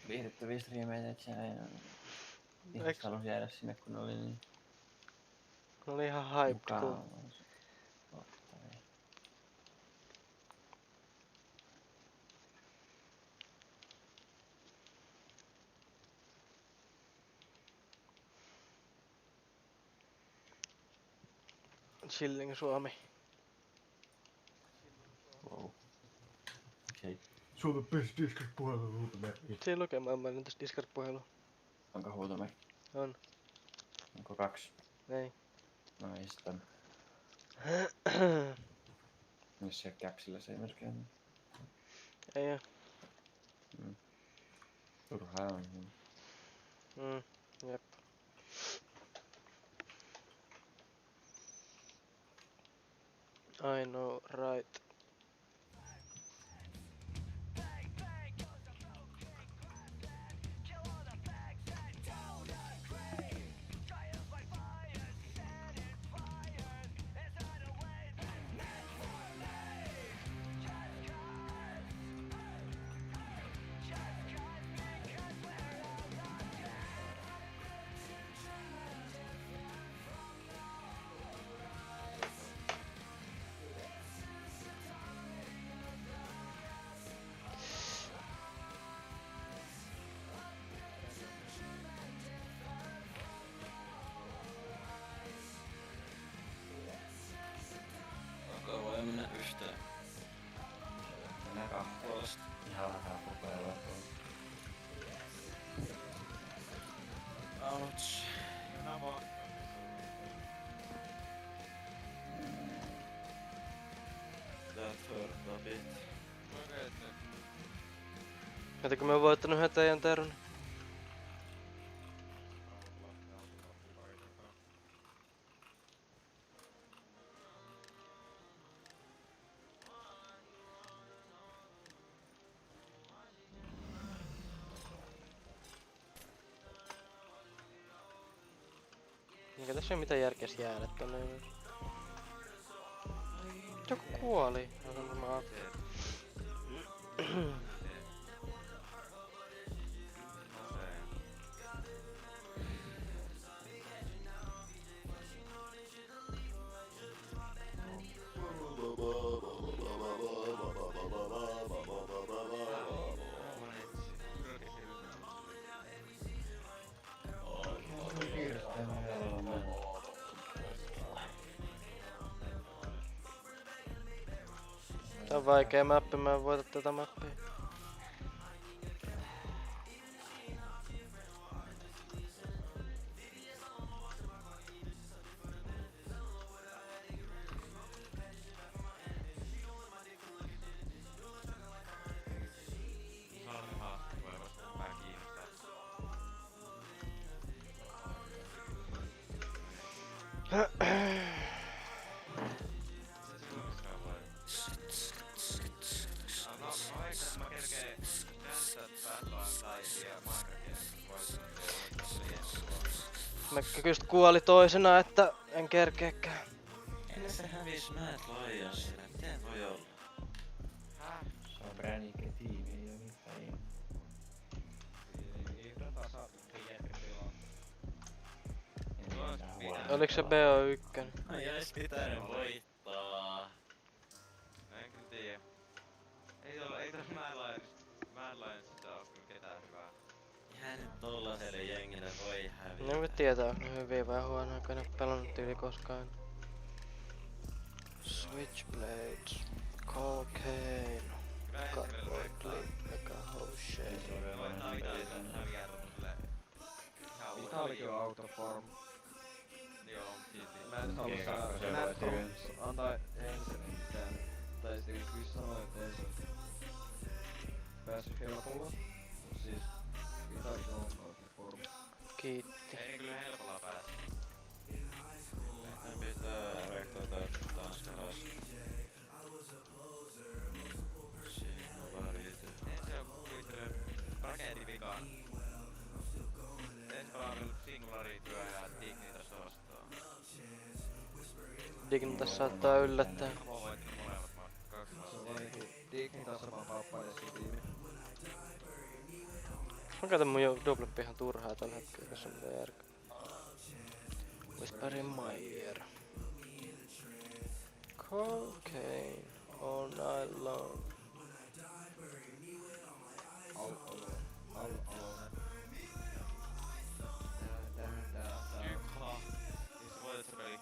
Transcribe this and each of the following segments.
viihdyttäviä striimejä, et siellä ihmiset halus jäädä sinne, kun ne oli niin Ne oli ihan hyped mukaan kyllä. ottavia. Chilling Suomi. Wow. Okei. Suomen best Discord-puhelu huutomerkki. Siinä lukee maailman tässä Discord-puhelu. Onko huutomerkki? On. Onko 2? Ei. No ei sit on. Jos siellä capsilla se ei myöskään. Ei oo. Turhaa on. Jep. I know, right. Onko voi mennä yhteen? Mennään kahpuolesta. Ihan alkaa kokeilla. Ouch. Juna vaan. That hurt a bit. Etäkö mä oon voittanut yhden teidän terun? Eikä tässä oo mitään järkeä jäädä tonne ylös. Joku kuoli. Mä tää on vaikea mappi, mä en voita tätä mappia. Mäkkä just kuoli toisena, että en kerkeäkään. Ennen se hävis Mad Lionsille. Miten voi olla? Se on bränikä tiimi, ei oo mitään. Oliks se BO1? Ai ois pitänyt voittaa. En kyllä tiedä. Ei tässä Mad Lionsista oo kyllä ketään hyvää. Ihan nyt tollaselle jengille voi hävitä. En voi tietää, onko ne hyviä vai huonoja, kun en oo pelannut yli koskaan. Switchblades, cocaine, cutboy clip, mega hoe shit. Voittaa mitään häviää tommoselle ihan Italikö autoform? Joo, silti. Mä en halua antaa ensin mitään. Tai sitten kyllä sanoo, että ei se päässyt helpolla. Siis Italikö autoform. Kiitti. Ei kyllä helpolla pääse. Meidän pitää rektoita taas kalas. Siinä on varjete. Ensin on kuitenkin raketin vikaan. Ensin pelannut singularityö ja Dignitas vastaan. Dignitas saattaa yllättää. Mä oon voittanut molemmat kaksi Se on vastaan. vaan niinku Dignitas on vaan pappaiden tiimi. Mä käytän mun dubleppi ihan turhaa tällä hetkellä, jos on mitään järkeä. Whispering my ear. Cocaine all night long. Ykha. Missä voitat se peli?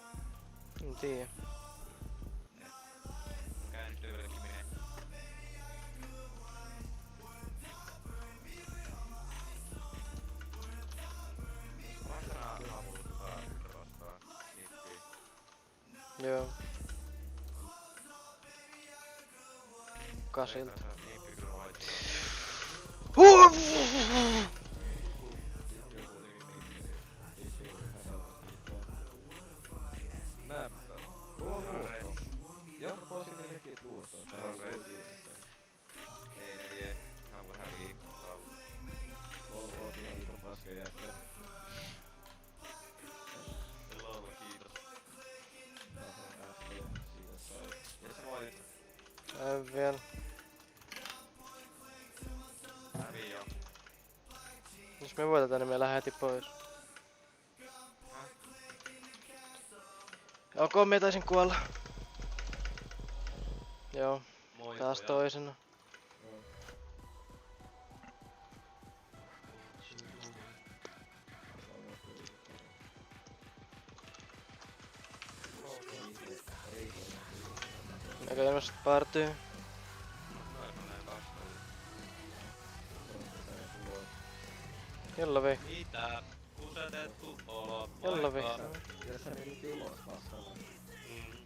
En tiedä. Kääntyy vellekin menee. Vastaan avultaa yhtä vastaan. Nippii. Joo. Kasilta. Nippii kyllä hoitaa. Näppä. Joka pois sinne hekkiä tuosta. Ei ne vie. Hän voi hävii. Oot ihan hiton paska jätkä. Lolo, kiitos. Siitä sai. Ja sä voitit. Vielä. Hävii jo. Jos me voitetaan, niin me lähdetään heti pois. Ok, me taisin kuolla. Joo, Moi. taas toisena. Meikä ilmeisesti partyy. Kello vei. Mitä? Kusetettu olo. Kello vei. Ja sä menit ulos paskalla.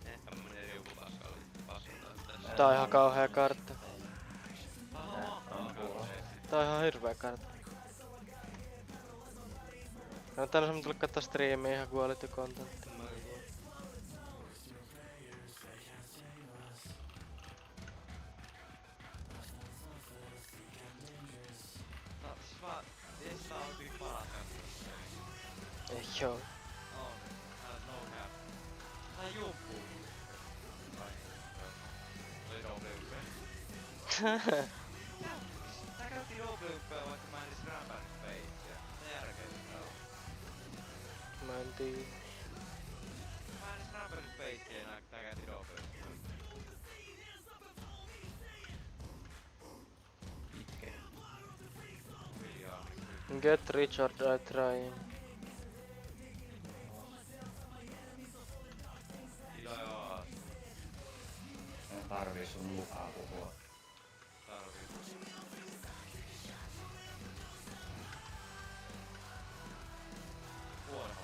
Ehkä mä menen joku paskalle. Paskalla. Tää on ihan kauhea kartta. Alkaa. Tää on ihan hirveä kartta. No tänään mä tullut kattoo striimiä ihan quality content. No siis mä... Jes tää on tyyli paras kanssa. Ei joo. On. No cap. Tää jumpuu. Oli double UP. Tää käytti double UP vaikka mä en edes rämpännyt feittiä. Mitä järkeä tää on? Mä en tiedä. Mä en edes rämpännyt feittiä enää, tää käytti double UP. Itke. Hiljaa. Get rich or die trying. Hiljaa. En tarvii sun lupaa puhua. Tarvii. Huono.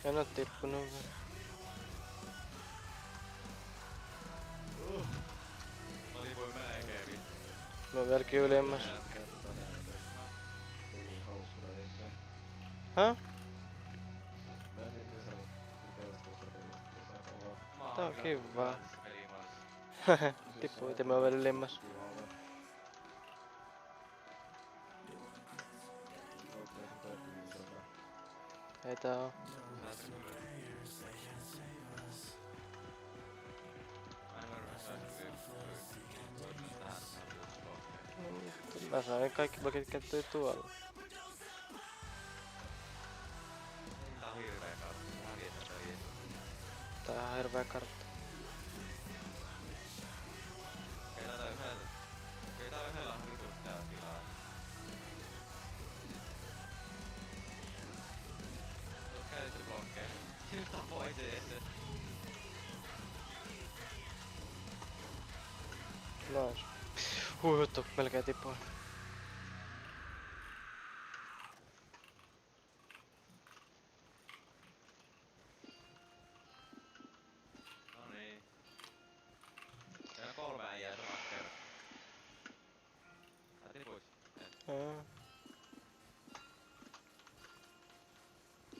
En oo tippunut vielä. No niin voi melkein vittu. Mä oon vieläkin ylimmäs. Häh? Tää on kivaa. Tippuu ite, mä oon vielä ylimmäs. Ei tää oo. Mä sain kaikki blokit käyttöön tuolla. Tää on hirveä kartta. Mä vietän tää vietän. Tää on ihan hirveä kartta. Keitä yhdellä on vitut tää tilaa. Tuot käytetty blokkeja. Siltä pois ees. Nice. Huihuttu, melkein tippuin. No niin. Meillä on 3 äijää samat kerran. Tää tipuis.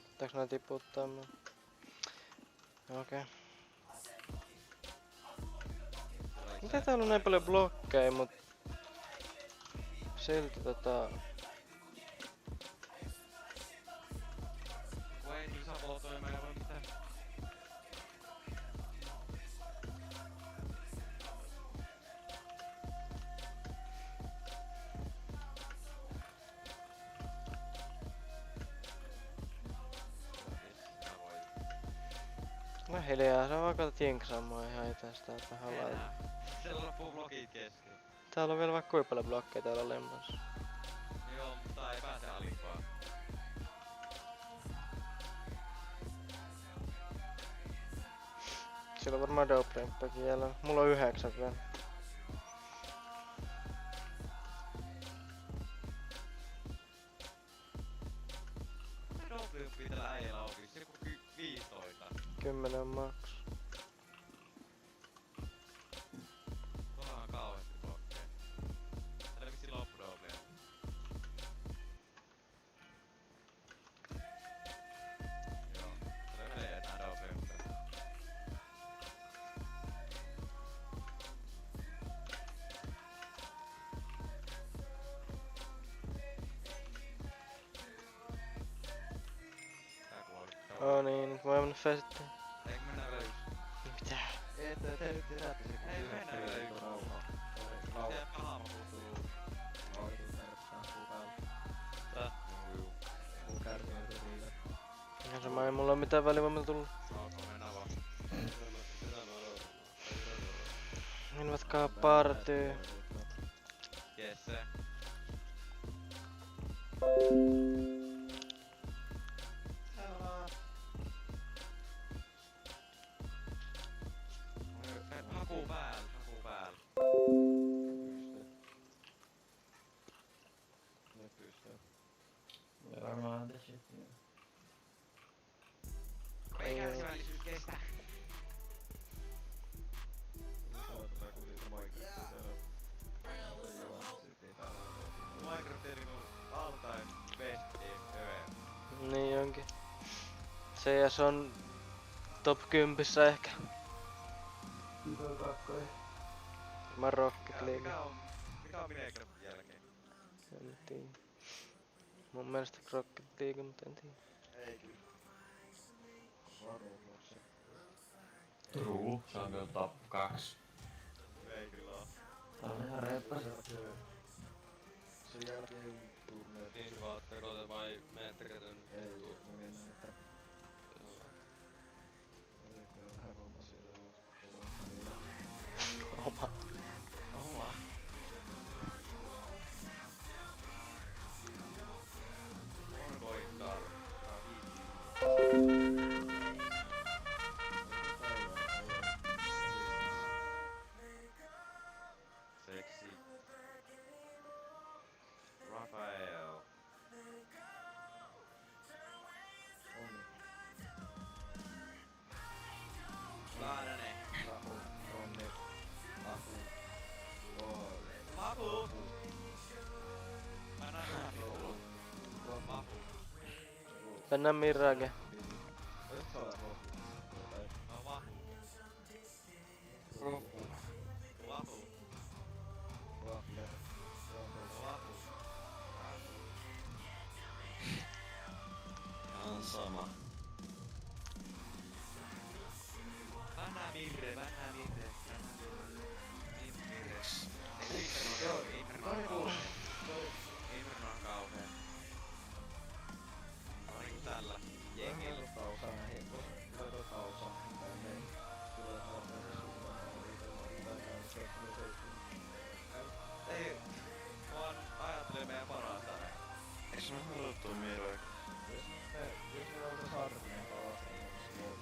Pitääks nää tiputtaa mua? Okei. Mitä täällä on näin paljon blokkeja, mut... Silti Kun ei niin saa polttoa, mä en voi mitään. hiljaa, se on vaikka jinksaa mua ihan itestä, että vähän lailla. Siellä loppuu blokit kesken. Täällä on vielä vaikka kuinka paljon blokkeja täällä lemmoissa. Joo, mutta ei pääse alimpaan. Siellä on varmaan dope-remppäkin jäljellä. Mulla on 9 vielä. Mitä dope-remppiä tällä äijällä on? Se joku 15. 10 on maks. Tuolla on kauheasti blokkeja. Täällä vissiin loppu dope. Joo, täällä menee nää dope-remppiä. Tää kuoli. Oh niin, nyt voi mennä festiin. Eikö mennä vielä yksi? Mitä? Te nyt jätätte se kun Ei yhden mennä vielä pelin yksi. rauhaa. Siellä paha puhuu. Mun kärsiä riitä. Ihan sama, ei mulla oo mitään välivoimalla tullut. Saako mennä vaan? Ilmatkaa partyy. Jes se. Haku päällä, haku päällä. Ne pystyy. Varmaan the shit, joo. Ei kärsivällisyys kestä. Saattaa kuitenkin Minecraftia siellä. Minecraft on niinku all time best game ever. Niin onkin. CS on top 10 ehkä. Mä Rocket League. Mikä on Minecraftin jälkeen? En tiedä. Mun mielestä Rocket League, mutta en tiedä. Ei kyllä. Varmuudessa. True, se on kyllä top 2. Ei kyllä oo. Tää on ihan reppäsä. Sen jälkeen turneet. Niin vaatteko te vai meettekö te nyt? Ei, me mennään, että vähän homma siellä on. Oma. Oma. On voittaa. Seksi. Rafael. Laadanen. Rahu, Ronni, Ahu, Oole. Mapu. Anna Mapu. Mapu. Mennään Mirage. Oletko sä olet Rohu? No Mapu. Rohu. Mapu. Rahme. Mapu. Ihan sama. Vanha Mirre, vanha Mirre. Mirre. Inferno on kauhea. On niinku tällä jengillä. Osa näihin. Osa osa. Tänne. Tulee tarpeeksi suuntaan. Ei, vaan ajattelee meidän parasta. Eiks me haluttu Mirage? Jos me oltais harvinainen palata, niin se voi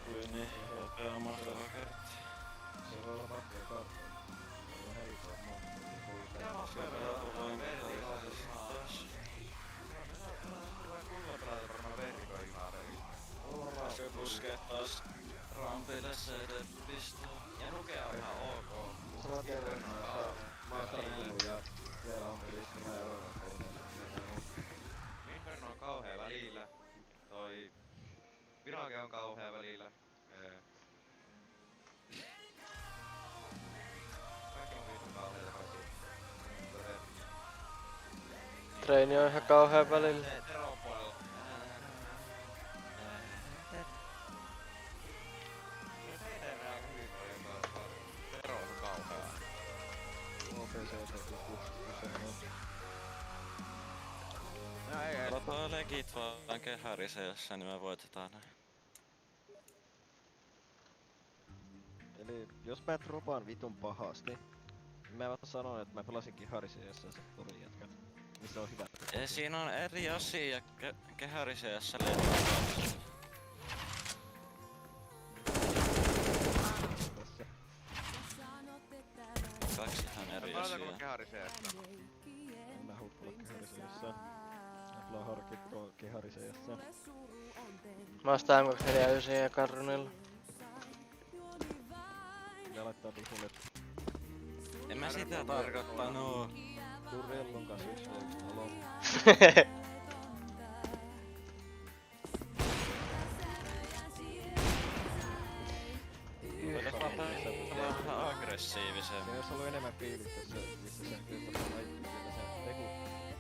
Kuin niin, nopea mahtava kerta. se voi olla makea kartta. Se on heikkoa mahtaa. Mitä Se on pelata vain verikoisesti taas. Kuinka pelata varmaan verikoimaa peliä? Äsken puskee taas rampille se pistoo. Ja Nuke on ihan ok. Se on terveinen, että mä oon tullut ja vielä on pelissä mä euroon. Inferno on kauhea välillä. Toi Virage on kauhea välillä. Kaikki on vittu kauheita kaikki. Treeni on ihan kauhea välillä. Teron puolella. Tero on kauhea. OPC se on 60. No ei Tuo legit vaan kehäriseessä, niin me voitetaan näin. Eli jos mä dropaan vitun pahasti, niin mä vaan sanon, että mä pelasin kiharisessa se tuli jätkä. Missä on hyvä. Ja siinä on eri asia kehäriseessä lentokassa. Tässä. Kaksi ihan eri Palataan asiaa. kehäriseessä. En mä huppula kiharisessa. Mä pelaan harkittua kiharisessa. Mä ostan M249 ja Karrunilla. Ja laittaa dihulle En mä sitä tarkoittanut. Durellon kanssa yksi olo. Tulee vähän aggressiivisemmin. Siinä olisi ollut enemmän fiilis tässä, missä sä kyllä tuossa laittiin vielä se teku.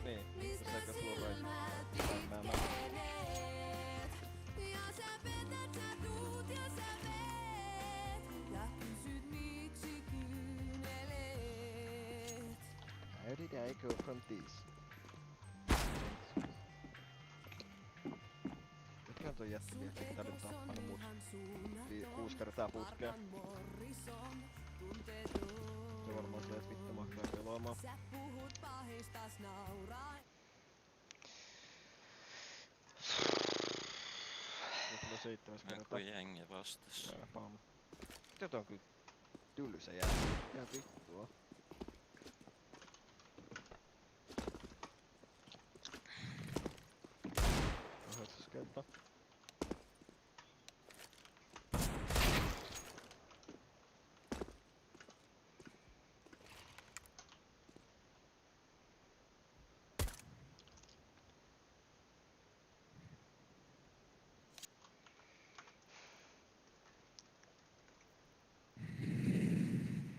Niin, missä sä kyllä tuolla laittiin. Mä. How did I go from this? Mitkä on toi jättiviekki, mitä nyt tappanut mut 6 kertaa putkeen? Se varmaan silleen, että vittu mahtaa pelaamaan. Nyt tulee 7 kertaa. Joku jengi vastas. Pam. Tätä on kyllä tylsä jätkä. Ja vittua. Kerta.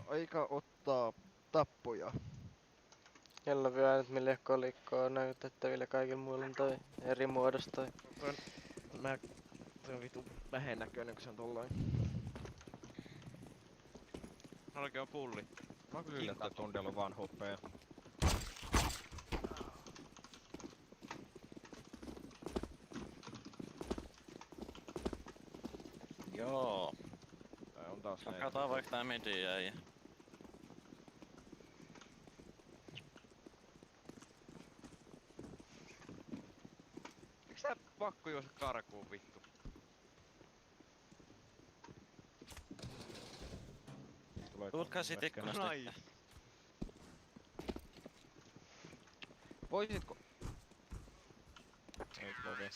Aika ottaa tappoja. Kello vielä nyt mille kolikkoa on näytettävillä kaikilla muilla on toi eri muodosta toi. Se on vitu väheen näköinen kun se on tollain. Oikein on pulli. Mä oon kyllä että tundella on vaan hopea. Joo. Tää on taas näin. Katsotaan vaikka tää midi jäi. Miks tää pakko juosta karkuun vittu? Tulkaa sit ikkunasta. Nice. Voisitko? Ei okei.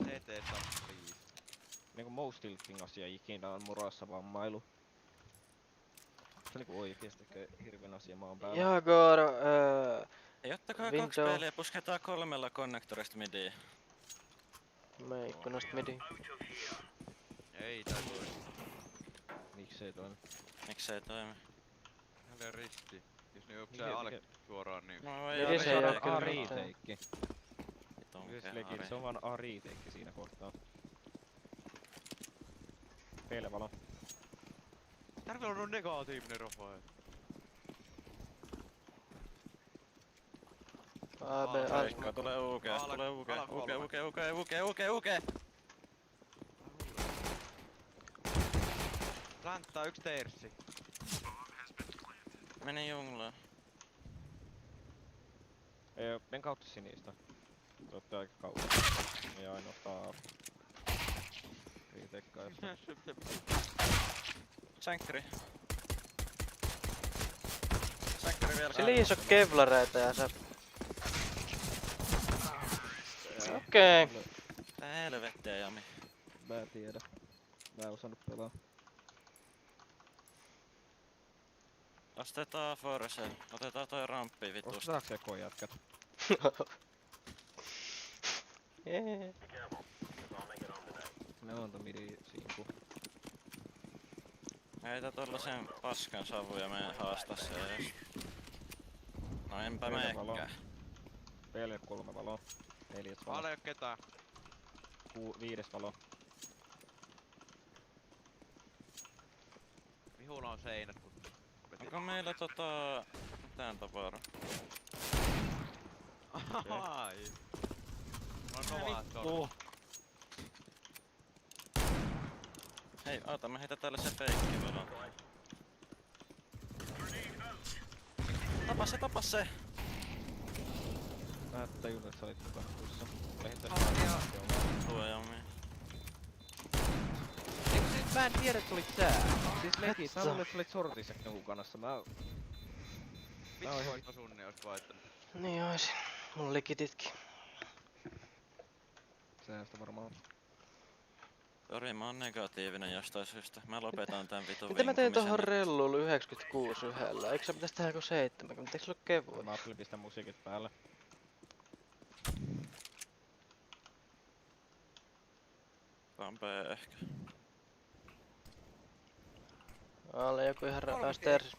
CT tappiis. Niinku most tilting asia ikinä on murassa vammailu. Se on niinku oikeesti hirveän asia maan päällä. Ja Goro, Ei ottakaa Window. 2 peliä, pusketaan 3 konnektorista midiin. mä ikkunasta midi. Ei tää toimi. Miksei toimi? Miksei toimi? Hänen risti. Jos ne juoksee Mikä- alle suoraan niin. No Midi ei se ei oo ole kyllä mitään. mitään. A-riteikki. Vitun Yes, kehari. legit, se on vaan A-riteikki siinä kohtaa. Pelevalo. Tärkeä on negatiivinen Rafael. AB, Reikkaa, tulee UG, tulee UG, UG. Planttaa yksi teerssi. Meni junglaan. Men kautta sinistä. Se ottaa aika kauan. Ei ainoastaan riteikkaa jos Sänkkäri. Sänkkäri vielä. Se liiso kevlareita ja se... Okei. Tää helvettiä Jami. Mä en tiedä. Mä en osannut pelaa. Ostetaan Forsen. Otetaan toi ramppi vitusta. Ostetaanko se kojätkät? Jee. Ne on midi sinku. Heitä tollasen paskan savuja ja me haastaa se ees. No enpä Neljä valoa. meekään. Pele 3 valoa. 4 valoa. Paljon ei oo ketään. 5 valoa. Vihulla on seinät kun... Onko meillä mitään tapahdu? Ai. On kovaa torni. Hei, oota, mä heitän täällä se feikki vedon. Tapa se! Mä et tajunnut, että sä olit mukana tuossa. Tuojammin. Eikö siis mä en tiedä, että olit sä? Siis legit, mä luulen, että sä olit sortissa jonkun kanssa. Vitsi ois osun, niin ois voittanut. Niin oisin. Mulla oli kititkin. Sehän sitä varmaan. Sori, mä oon negatiivinen jostain syystä. Mä lopetan tän vitun Mitä mä tein tohon vinkumisen. relluun 96 yhdellä? Eikö sä pitäis tehdä joku 70? Eikö se ole kevyt? Mä ajattelin pistää musiikit päälle. Rampee ehkä. Alle joku ihan stairs.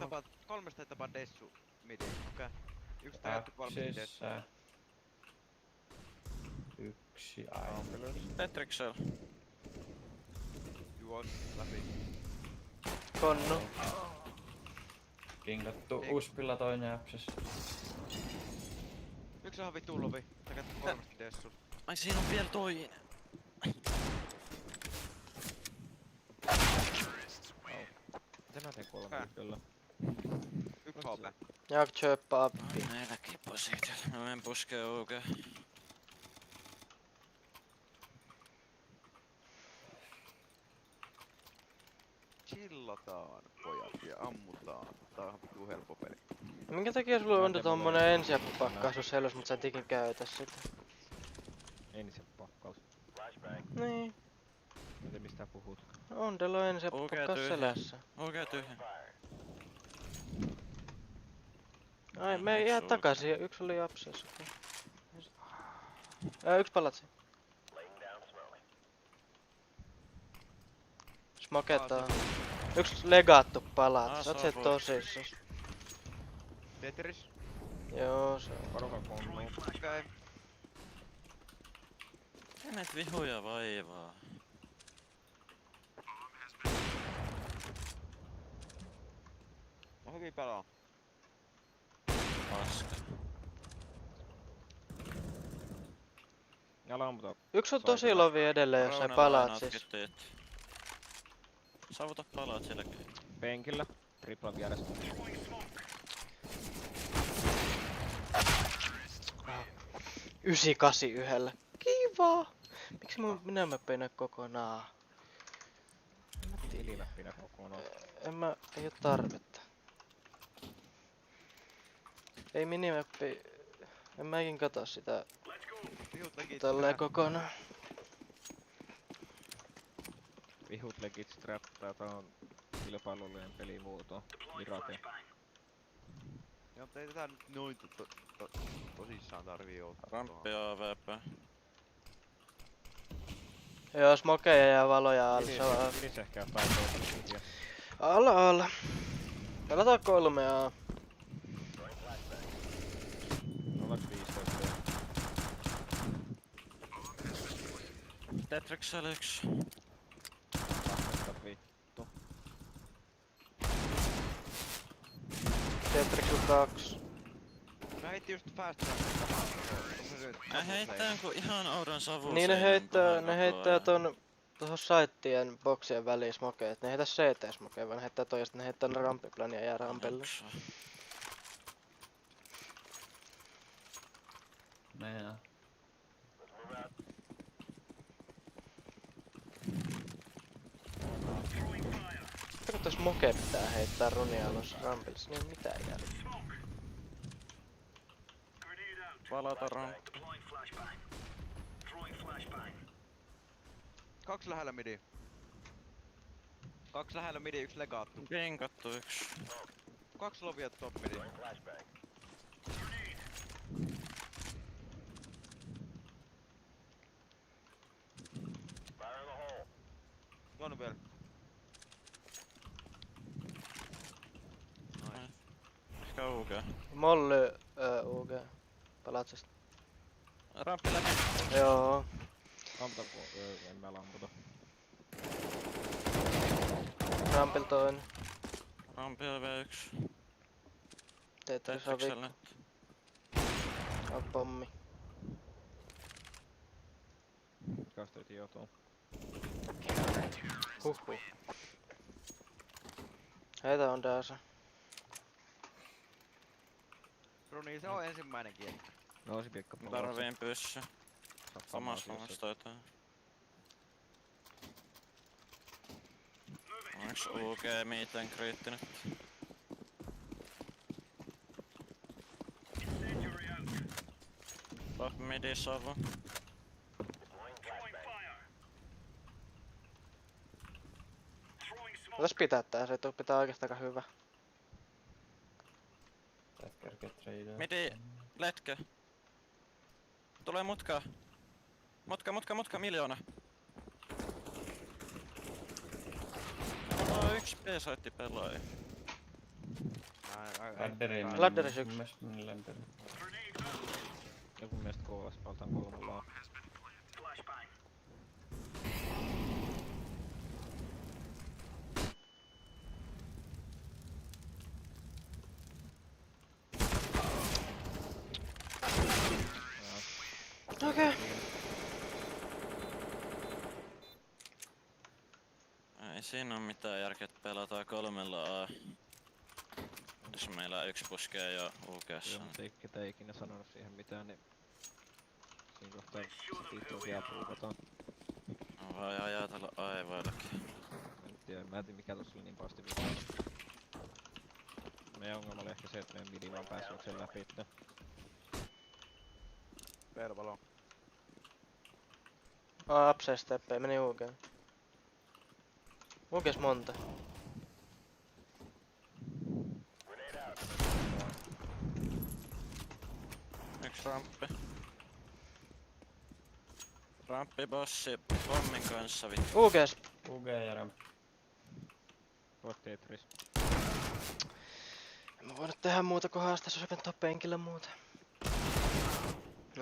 Kolmesta tapaa dessu midi. Okei. Yksi täytty, kolmesta dessu. Kaksissa. Yksi aina. Petriksel. Juos läpi. Konnu. Pingattu. Uspilla toinen äpsäs. Yksi on vittu lovi. Sä käytät kolmesta dessu. Ai siinä on vielä toinen. Mitä mä teen 3 yhdellä? Yksi HP. Jag köpa appi. Meilläkin positiot. Mä menen puskeen uuke. Chillataan pojat ja ammutaan. Tää on vittu helppo peli. Minkä takia sulla on tommonen ensiapupakkaus selväs, mut sä et ikin käytä sitä? Ei niin se pakkaus. Niin. Mä en tiedä mistä puhut. On teillä ensiapupakkaus tyhjä. selässä. Oikee tyhjä. Ai, me jää takaisin. Yksi oli apseessa. Yksi palatsi. Smoketaan. Yksi legattu palat. Sä oot se tosissas. Tetris. Joo, se on. Varokaa konnu. Okei. Kenet vihuja vaivaa? On hyvin pelaa. Paska. Älä ammuta. Yksi on tosi lovi edelleen, jos sä palaat siis. Saavuta palaat sielläkin. Penkillä. Tripla vieressä. Ah. 98 yhdellä. Kiva! Miksi minä mäppeinä kokonaan? Tilimäppinä kokonaan. Ei oo tarvetta. Ei minimäppi. En mäkin kato sitä tolleen kokonaan. Vihut legit strappaa, tää on kilpailullinen pelimuoto. Virate. Joo, mutta ei tätä nyt noin tosissaan tarvii ottaa. Ramppi AVP. Joo, smokeja ja valoja alla. Ylis ehkä jotain toista. Alla. Pelataan 3A. 015. Tetriksel 1. Vittu. Tetrixel 2. Mä heitin just fast Mä heittää jonkun ihan oudon savu. Niin ne heittää tuohon saittien boksien väliin smokeet. Ne heitä CT-smokeen, vaan ne heittää toi ja sitten ne heittää ne rampiplania ja rampelle. Meinaa. Kun toi smoke pitää heittää runia alas rampille, niin mitään järkeä. Palata ramppi. Kaksi lähellä midi. Kaksi lähellä midi, yksi legaattu. Pinkattu 1. Kaksi lovia top midi. Tuonne vielä. Ehkä UG. Molly UG. Palatsesta. Ramppi läpi. Joo. Amputako? En mä lamputa. Rampil toinen. Rampi V1. Tetris on Tetriksel vikku. nyt. On pommi. Kastoitin joutuu. Huhhuh. Heitä on Daasa. Runi, se on ensimmäinen kiekko. Nousi piekka palaa. Tarviin pyssy. Samassa hommassa taitaa. Onks UG miten kriittinen? Top midi savu. Voitais pitää tää, se pitää oikeastaan aika hyvä. Täältä kerkeä treidaa. Midi, letkö. Tulee mutka. Mutka, miljoona. Täällä on yksi B-saitti pelaaja. Ladderi meni. Ladderis yksi. Mun mielestä meni ladderi. Joku mielestä KS valtaan kolmulla. Okei. Ei siinä oo mitään järkeä, että pelataan 3 A. Jos meillä yksi puskee jo UG:ssa. Joo, mutta ei ketään ikinä sanonut siihen mitään, niin siinä kohtaa tosiaan puukataan. On vaan ajatella aivoillakin. En tiedä, mä en tiedä mikä tossa oli niin pahasti vikaa. Meidän ongelma oli ehkä se, että meidän midi vaan pääsi sen läpi, että Velvalo. Upside steppei, meni UG. UGs monta. Yksi ramppi. Ramppi bossi pommin kanssa vittu. UGs. UG ja rampi. voit Tetris. En mä voinut tehdä muuta kuin haastaa, se olisi penkillä muuta.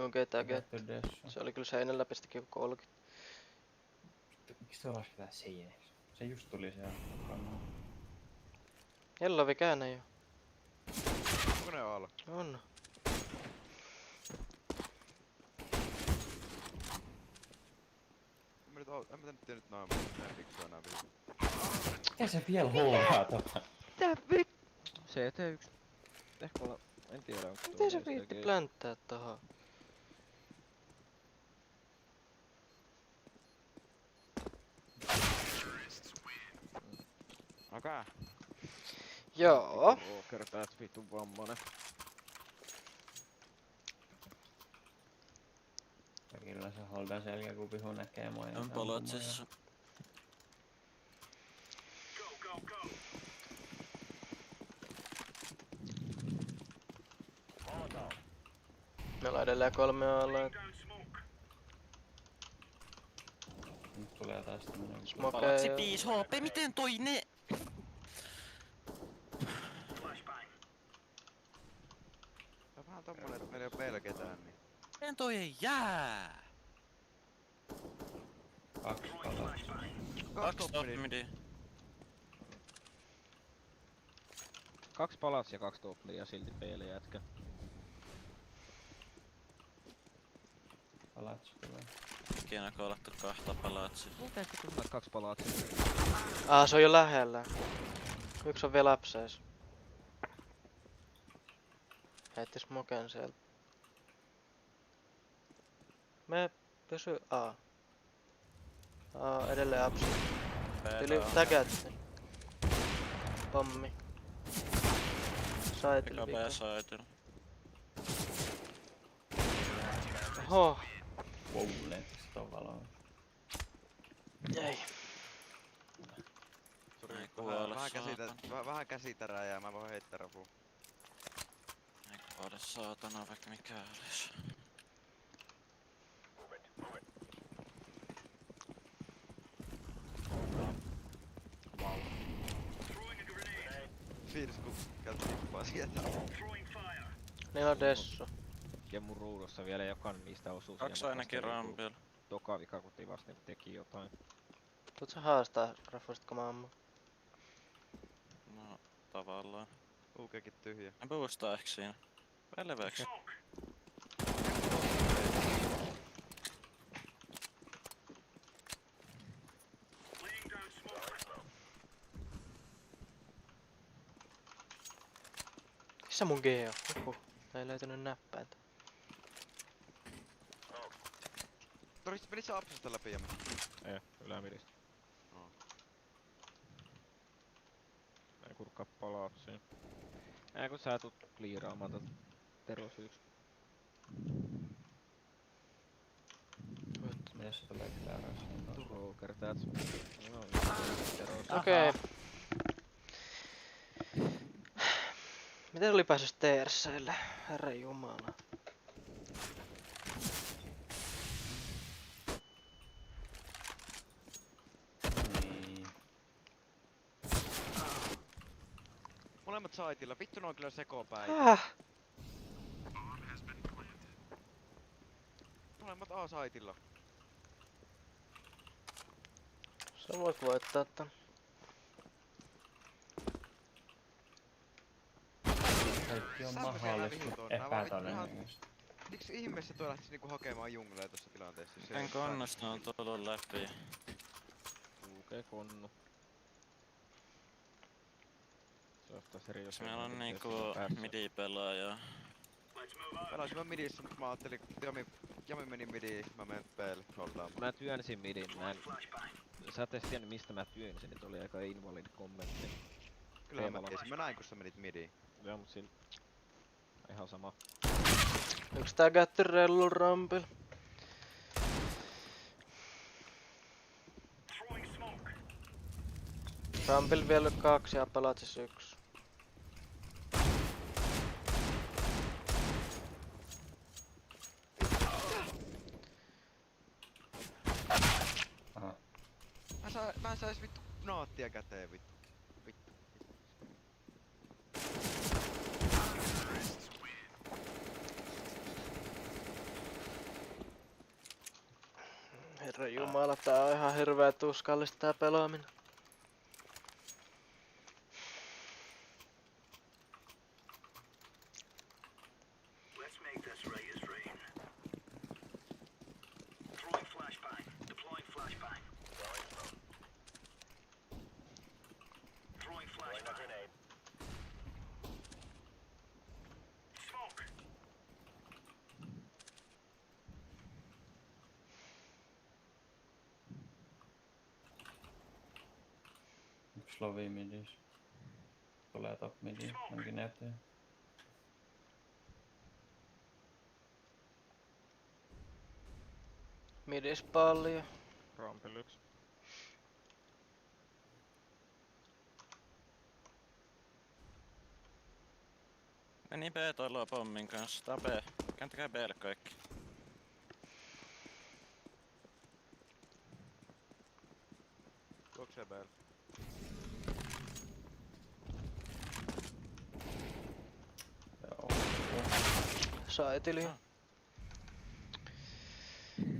UG tagget. Se oli kyllä seinän läpi sitten 30. Miksi se lasketaan seinäksi? Se just tuli siellä kannalla. Jellovi käännä jo. Onko ne alla? On. En mä nyt noin, mutta en fiksua enää vielä. Miten se vielä huuraa tota? Mitä vittu? CT1. Ehkä olla, en tiedä onko Miten se viitti plänttää tohon? Okei. Joo. Walker-päät vitun vammanen. Ja kyllä se holdaa selkä kun vihu näkee mua. ja On se palatsissa. Meillä on edelleen 3 alla. Nyt tulee taas tämmönen. Smoke Palatsi ja... 5 HP, miten toi ne? Se on vähän tommonen, että meillä ei oo meillä ketään, niin. Miten toi ei jää? 2 palatsi. 2 top midi. 2 palatsia ja 2 toplia silti peili jätkä. Palatsi tulee. Ikinä koolattu 2 palatsia. Mitä kun sulla 2 palatsia? Se on jo lähellä. Yksi on vielä upseis. Heitti smoken sieltä. Me pysy A. Edelleen upseis. Yli tägätti. Pommi. Saitil Eka vika. B-saitil. Oho. Wow, lentäs ton valoon. Ei. Sori, Ei kuole, vähän käsitärää ja mä voin heittää rapuun. Ei kuole saatana vaikka mikä olis. Fiilis kun käyt tippaa sieltä. Niillä on dessu. Ja mun ruudussa vielä jokainen niistä osuu siihen. 2 ainakin rampilla. Toka vika kun tivas niin teki jotain. Tuut sä haastaa raffustko mä ammun? No, tavallaan. UGkin tyhjä. Ne boostaa ehkä siinä. Vai leveäks? Missä mun G on? Huhhuh. Ei löytänyt näppäintä. Menit sä apsista läpi ja Ei, ylämidistä. No. Ei kurkkaa palapsiin. Ei kun sä tuut kliiraamaan tätä terosyyks. Mitäs se tulee kläärässä? Turoo kertaat. No, teros. Okei. Miten oli päässyt TRClle? Herra jumala. Niin. Molemmat saitilla. Vittu ne on kyllä sekopäitä. Molemmat A-saitilla. Sä voit voittaa tän. Kaikki on Samma vielä mahdollista vihdoin. Nää vaan vittu epätodennäköistä. Miksi ihmeessä toi lähtisi niinku hakemaan jungleja tossa tilanteessa? Se En on konnostunut tullut läpi. Kulkee konnu. Se ottaa seriössä. Meillä on niinku midi-pelaaja. Pelasin mä midissä, mut mä ajattelin, Jami meni midiin, mä menen B:lle holdaamaan. Mä työnsin midin, sä et edes tiennyt mistä mä työnsin, niin oli aika invalid kommentti. Kyllähän mä tiesin, mä näin kun sä menit midiin. Joo, mut siinä... Ihan sama. Onks tää käytty rellun rampil? Rampil vielä 2 ja palatsis 1. Aha. Mä en sais vittu naattia käteen vittu. Herra jumala, tää on ihan hirveä tuskallista tää pelaaminen. Yksi lovi midis. Tulee top midi, onkin eteen. Midis paljon. Rampel 1. Meni B-toilua pommin kanssa. Tää on B. Kääntäkää B:lle kaikki. Tuoks se B:lle? Joo. Saitili.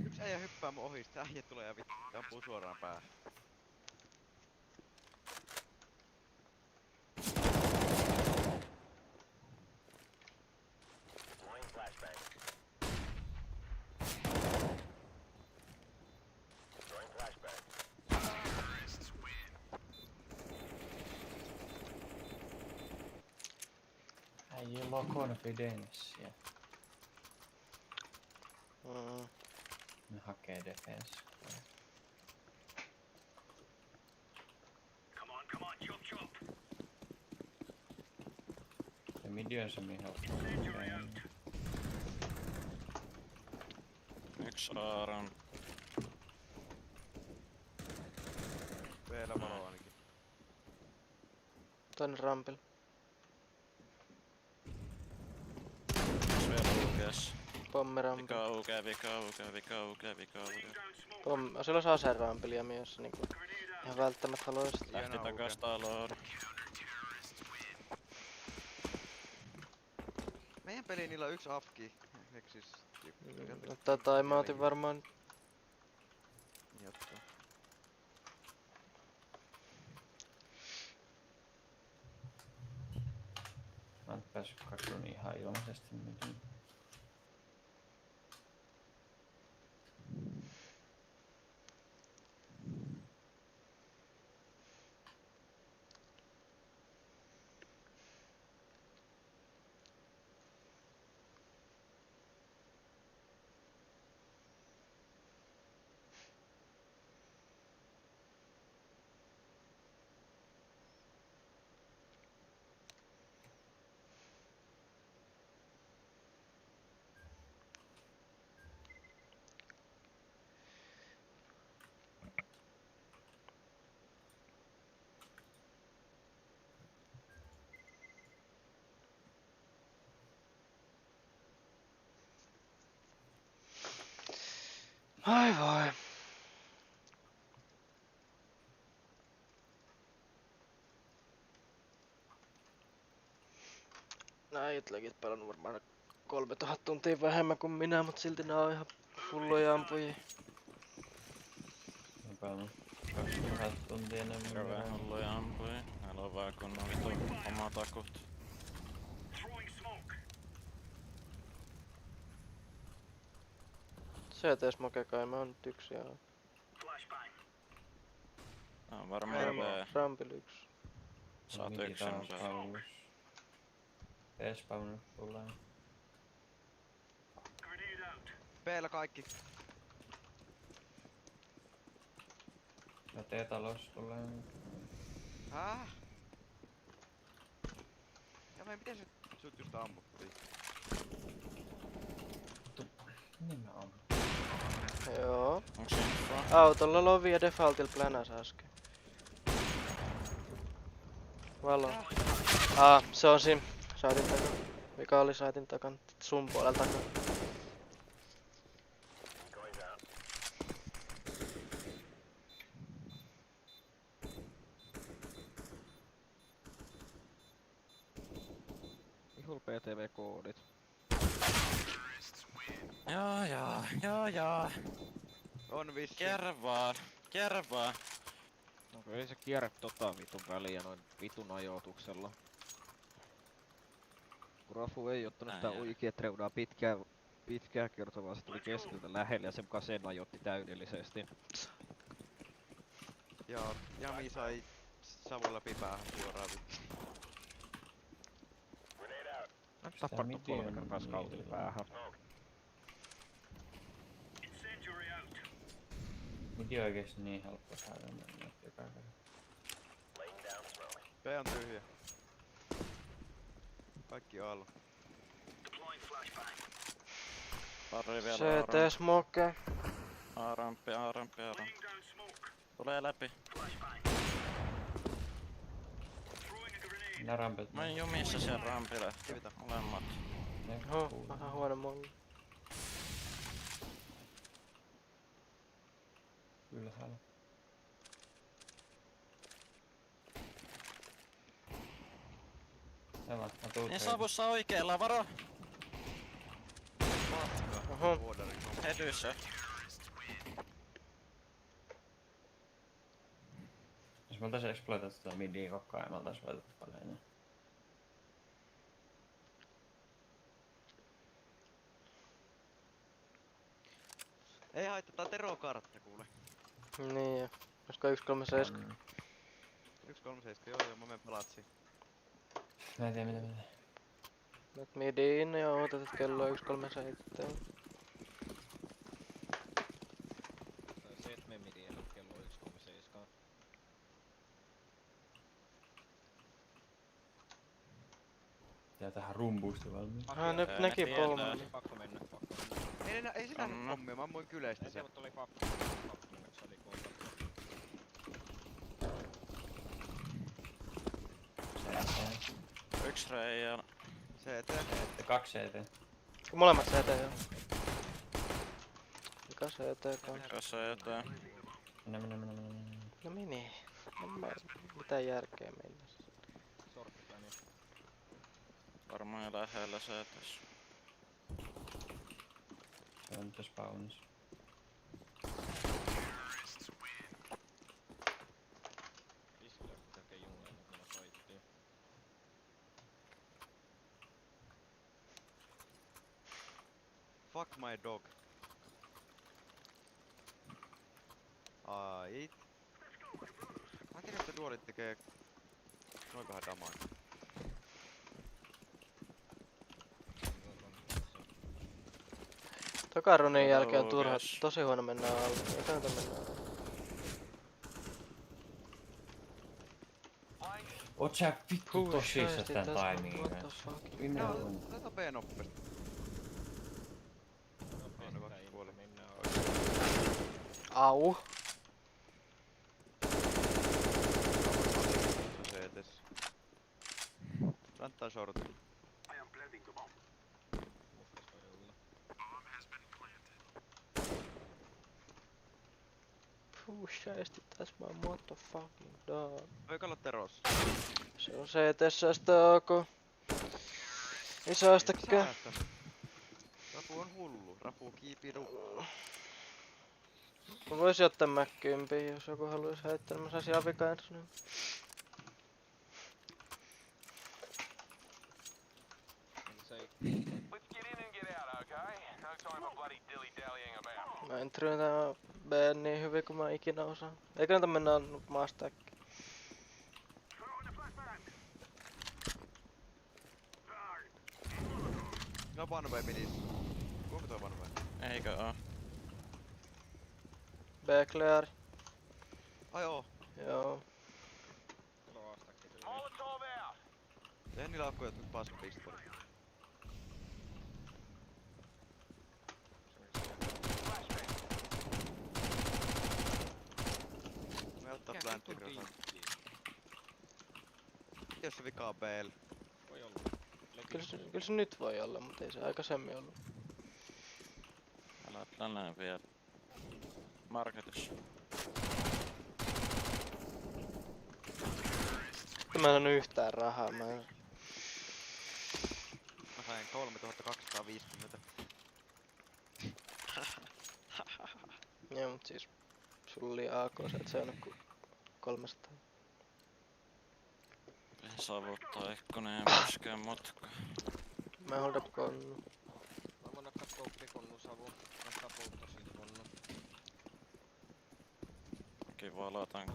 Yks äijä hyppää mun ohi, sit äijä tulee ja vittu ampuu suoraan päähän. Äijillä on konfidenssiä. Ne hakee defense. Ja midi on se mihin on. Yksi Aaron. B:llä valo ainakin. Toinen rampil. Yksi vielä lukes. Pommi Vika. Sillä on aseen rampilia myös niinku. Ihan välttämättä haluaisit. Lähti takas taloon. Meidän peliin niillä on yksi afki. Heksis. Tai mä otin varmaan. Jatkaa. Mä oon päässyt kakun ihan ilmaisesti midiin. Ai voi. Nää itselläkin pelannut varmaan 3000 tuntia vähemmän kuin minä, mut silti nää on ihan hulluja ampujia. Mä pelannut 2000 tuntia enemmän. Hirveen hulluja ampui. Meillä on vaan kunnon vitu omat akut. CT-smoke kai mä oon nyt yksi ja Tää on varmaan B. Rampil yksi. Saat Midi yksin taas B. pallus. B-spawnus tulee. B-llä kaikki. Ja T-talous tulee. Häh? Ja miten sut just ammuttiin? Niin mä oon. Joo. Onks info? Autolla lovi ja defaultilla plänäs äsken. Valo. Se on siinä saitin takana. Mikä oli saitin takana? Sun puolella takana. Ihul PTV-koodit. Joo. On vissi. Kerro vaan. No ei se kierrä vitun väliä noin vitun ajoituksella. Kun Rafu ei ottanut sitä oikeet reunaa pitkää kertaa, vaan se tuli keskeltä lähelle ja se mukaan sen ajoitti täydellisesti. Ja Jami sai savun läpi päähän suoraan vittu. Mä tappanut 3 kertaa scoutilla päähän. Midi oikeesti niin helppo saada mennä joka kerta. B on tyhjä. Kaikki alla. Pari vielä CT-smoke. A-ramppi. Tulee läpi. Nää rampet. Mä oon jumissa siellä rampilla. Molemmat. Oho, vähän huono molli. Ylhäällä. Mä tuut Niin savussa oikeella, varo! Oho. Hedyssä. Jos me oltais exploitattu tota midia koko ajan, me oltais voitettu paljon enää. Ei haittaa, tää Tero kartta kuule. Niin ja. Olisiko 137? 137, joo, mä menen palatsiin. Mä en tiedä mitä. Nyt midiin ja ootat, et kello on 137. Se et mene midiin, kello on 137. Tää tähän rumbuusta valmiin. Ne näki tiedä. pommi. Pakko mennä. Ei se nähnyt pommia, mä ammuin kyleistä Ei se, sen. mutta oli pakko mennä, se oli kontakti. Yksi reijalla. CT. 2 CT. Molemmat CT joo. Mikä CT kans? Jos se jotain. Mennä. No meni. Mitään järkeä mennä. Sorttipäin. Varmaan lähellä se tässä. Se on nyt spawnissa. Iskellä tekee jungleen, mutta mulla soittiin. Fuck my dog. Ai. Mä tiedän, että duolit tekee noin vähän damaa. Tokarunin jälkeen on turha, tosi huono mennä alle. Ei kannata mennä alle. Oot sä vittu tosissas tän What timingin the kanssa? fuck? Minä No, on. otetaan B nopeesti. On ne 2,5. Mennään Au. Se on CTs. Ranttaa shortin. Who shiesty that's my motherfucking dog? Voiko olla teros? Se on CTS sitä ok. Ei saa sitäkään. Säästänyt. Rapu on hullu. Rapu kiipidu. Mä voisin ottaa Mac-10, jos joku haluaisi heittää, niin mä saisin Avikan ensin. Mä en tryynä B niin hyvin kuin mä ikinä osaan. Ei kannata mennä maastakin. No one way midis. Kuinka toi one way? Eikö oo? B clear. Ai oo. Joo. Eihän niillä oo kuin jotkut paskapistolit. Me ottaa plantti kyllä. Jos se vikaa BL. Voi olla. Kyllä se nyt voi olla, mutta ei se aikaisemmin ollut. Älä tällainen vielä. Marketus. Mä en saanut yhtään rahaa, mä sain 3250. Joo, mut siis sulla oli AK, sä et saanut ku 300. Ei savuttaa ikkuneen myöskään mutkaa. Mä hold up konnu. Mä voin kattoo pikonnun savun. Mä tapulta siitä konnu. Kiva aloitanko.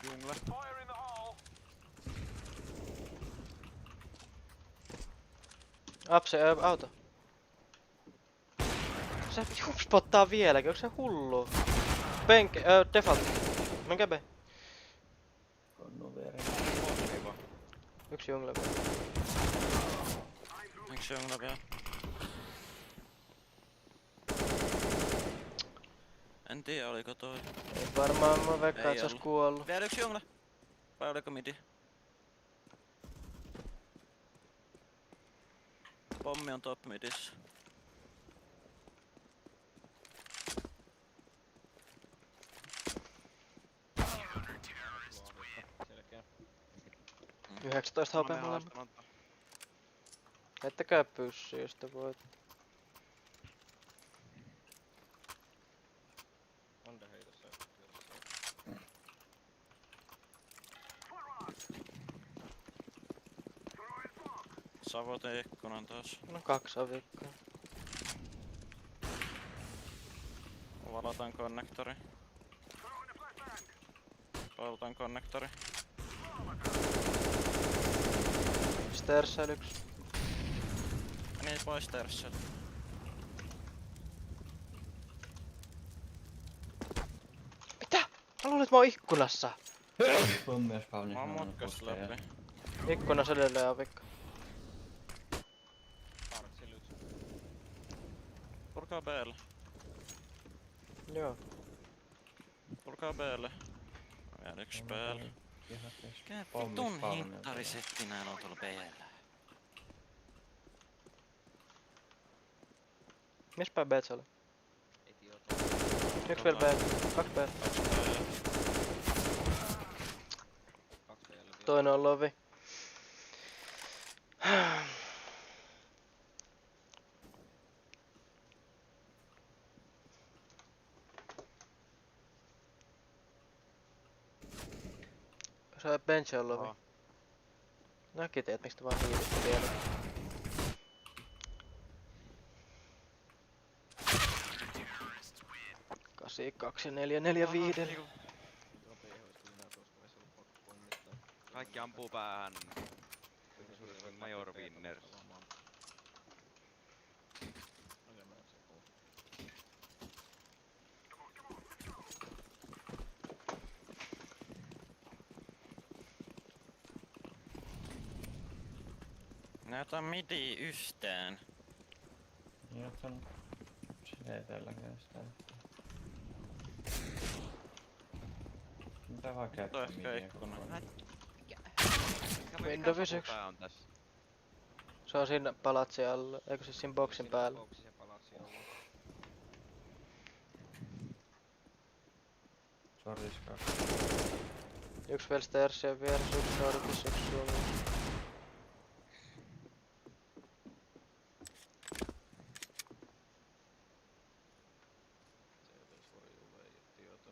Jungle. Apse, auto. Se spottaa vieläkin, onko se hullu? Penk, default. Menkää B. Konnu veri. Yksi jungle B. Miksi jungle vielä? En tiedä oliko toi. Ei varmaan, mä veikkaan, Ei että se ois ollut. kuollut. Vielä yksi jungle. Vai oliko midi? Pommi on top midissä. Selkeä. 19 HP molemmat. Heittäkää pyssyä, jos te voit. Ande heitossa. Savote ikkunan taas. No 2 avikkoa. Valataan konnektori. Pautan konnektori. Stairssäil yks. Niin pois terssel. Mitä? Mä luulin, että mä oon ikkunassa. Pommi jos kauniin Mä oon sanonut mutkas poskeja. läpi. Ikkunassa edelleen avikko. Tartsi lyt. Purkaa B:lle. Joo. Purkaa B:lle. Vielä yksi B:lle. Mikä vitun hinttarisetti näin on tuolla B:llä? Missä B se oli? Ei tiedä. Yksi vielä B. 2 B. 2 vielä. Toinen on lovi. Se on bench on lovi. Aha. Näki teet, miksi te vaan hiilitte vielä. Kasi 2 4 4 5. Kaikki ampuu päähän. Major Winners. Näytä midi yhtään. Niin on CT:llä sitä. Mitä vaan Toi käyttää ehkä midiä ikkuna. koko ajan. Windows 1. pää on tässä? Se on siinä palatsi alla, eikö siis siinä boksin päällä? Boksi se palatsi olla. Sorry, Ska. Yksi vielä stairsien vieressä, yksi shortissa, yksi Suomi. Sorjulle ei oo tieto.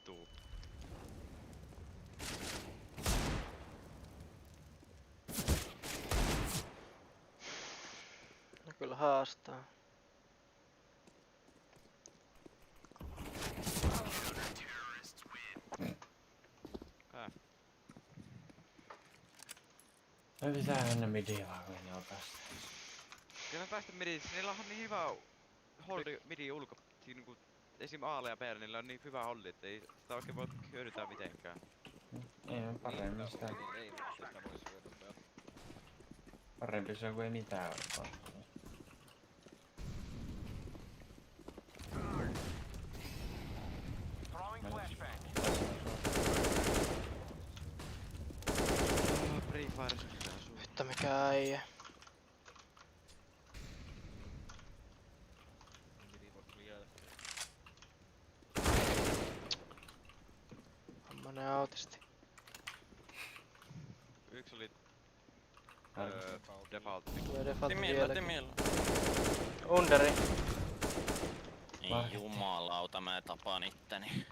Tuu. No kyllä haastaa. Me pitää mennä midiin vaan, kun ne on tästä. Kyllä me päästä midin, niillä onhan niin hyvä holdi midin ulko. Siinä niinku esim. A ja B, niillä on niin hyvä holdi, että ei sitä oikein voi hyödyntää mitenkään. Ei on paremmin sitä. Ei nyt sitä vois hyödyntää. Parempi se on kuin ei mitään ole. Free Fire sysää suu. Vittu mikä äijä. Midi voi liätä. Ammonen autisti. Yksi oli Default. default. Tulee defaultti Timillä, vieläkin. timillä. Underi. Ei jumalauta, mä tapaan itteni.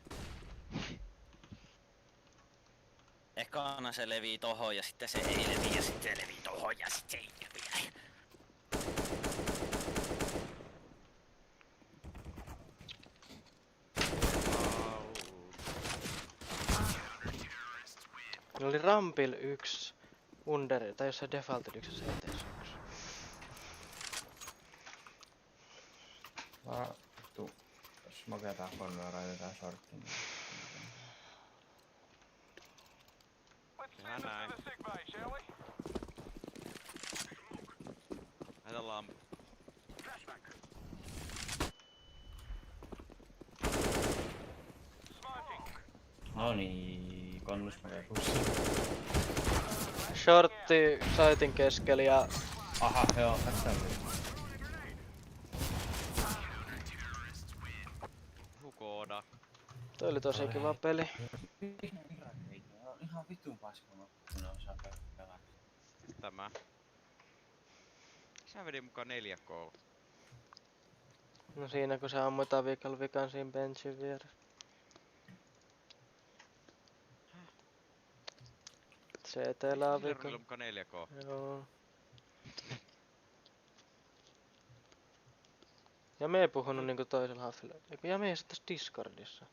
Ekana se levii tohon ja sitten se ei levi ja sitten se levii tohon ja sitten se ei levi. Ne oli rampil 1. Underi, tai jossain defaultil 1 ja CTS 1. Vaan vittu. Jos moketaan konnoa rajoitetaan shorttiin. Tehdään näin. Heitä lampu. No niin, konnus mokee pussi. Shortti saitin keskellä ja Aha, joo, tässä on nyt. Hukooda. toi oli tosi kiva peli. On ihan vitun paskana, kun ne osaa pelata. Tämä. Sä vedin mukaan 4K. No siinä kun se ammui tavikalla vikan siinä benchin vieressä. CT:llä on Silverilla vika. on mukaan 4K. Joo. Ja me ei puhunut niinku toisella haffilla. Eiku ja me ei tässä Discordissa.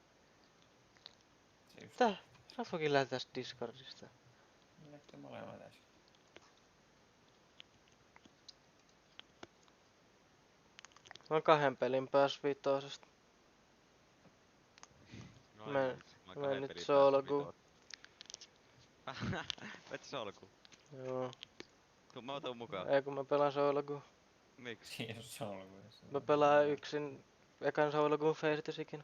Se just. Tää? Rafokin lähti tästä Discordista. Näette molemmat äsken. Mä oon 2 pelin päässä vitosesta. No Mä- ei, mä mä kahden nyt pelin solkuun. päässä vitoon. Vet solkuun. Joo. Mä tuun mukaan. Ei kun mä pelaan solokuun. Miksi? Siinä on solmuudessa. Mä pelaan yksin ekan solokuun feiritys ikinä.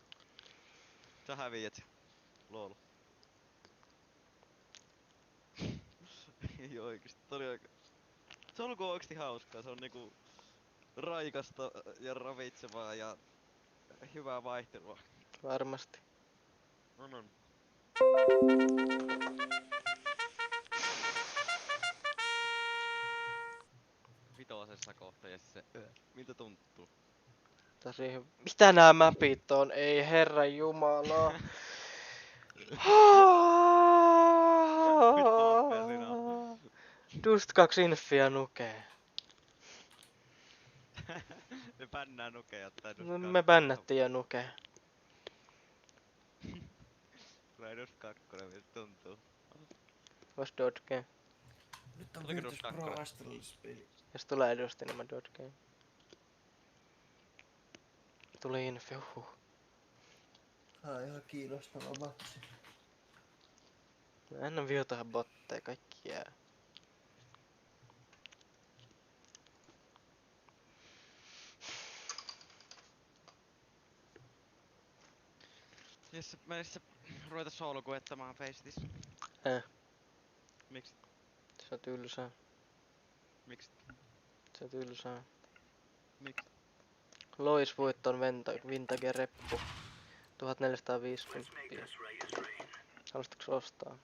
Sä häviät. Lol. Ei oikeesti, tuli aika... Solku on oikeesti hauskaa, se on niinku raikasta ja ravitsevaa ja hyvää vaihtelua. Varmasti. On. Vitosessa kohta ja se miltä tuntuu? Tosi hyvä. Mitä nää mapit on? Ei herra jumala. Just 2 infia nukee. Ne bännää nukeja tai No, me bännättiin ja nukee. Tulee dus 2, miltä tuntuu. Vois dodgeen. Nyt on Tuliko Virtus tuossa Pro kakkonen? Astralis-peli. Jos tulee edusti, niin mä dodgeen. Tuli infi, Tää on ihan kiinnostava matsi. Mä en oo vihotahan botteja, kaikki jää. Jos menisit ruveta soolokuettamaan Facetis. Miksi? Se on tylsää. Miksi? Se on tylsää. Miksi? Lois Vuitton Vintage Reppu. 1450. Haluaisitko ostaa?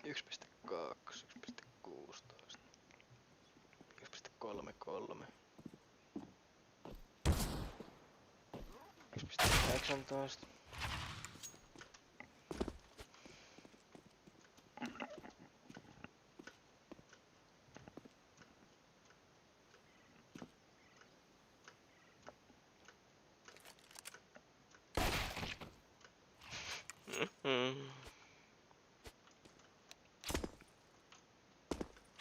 1.2, 1.16, 1.33, 1.18.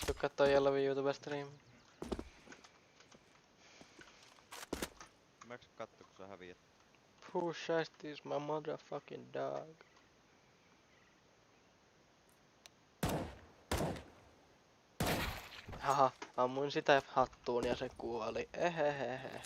Tuu kattoo Jellavin YouTube-stream. Mä katso kun sä häviät. Who shiesty my motherfucking dog? Haha, ammuin sitä hattuun ja se kuoli. Ehehehehe.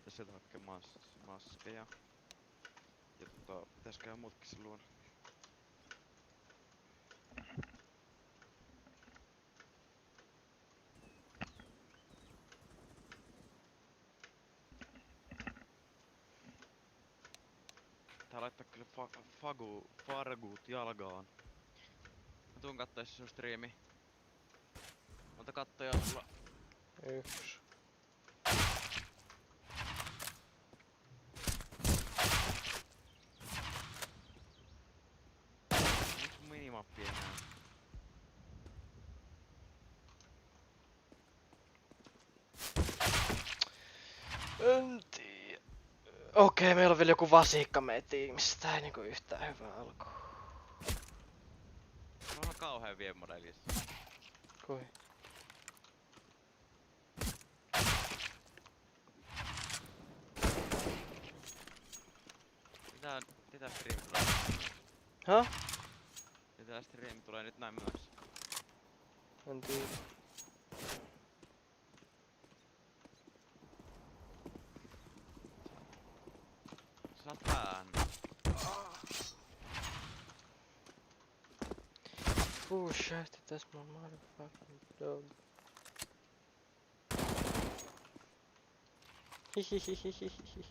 Tässä sieltä hakee maskeja. Ja pitäisköhän muutkin sen luona. Tää laittaa kyllä farguut jalgaan. Mä tuun kattoo sun striimi. Monta kattojaa sulla? 1. Miks mun minimappi ei näy? En tiedä. Okei, meillä on vielä joku vasikka meidän tiimissä. Tää ei niinku yhtään hyvä alku. Mä oon kauheen vienmodelissa. Kui? Mitä stream tulee? Häh? Mitä stream tulee nyt näin myös? En tiedä. Sä oot pään. Who shiesty that's my motherfucking dog? Hihihihihihi.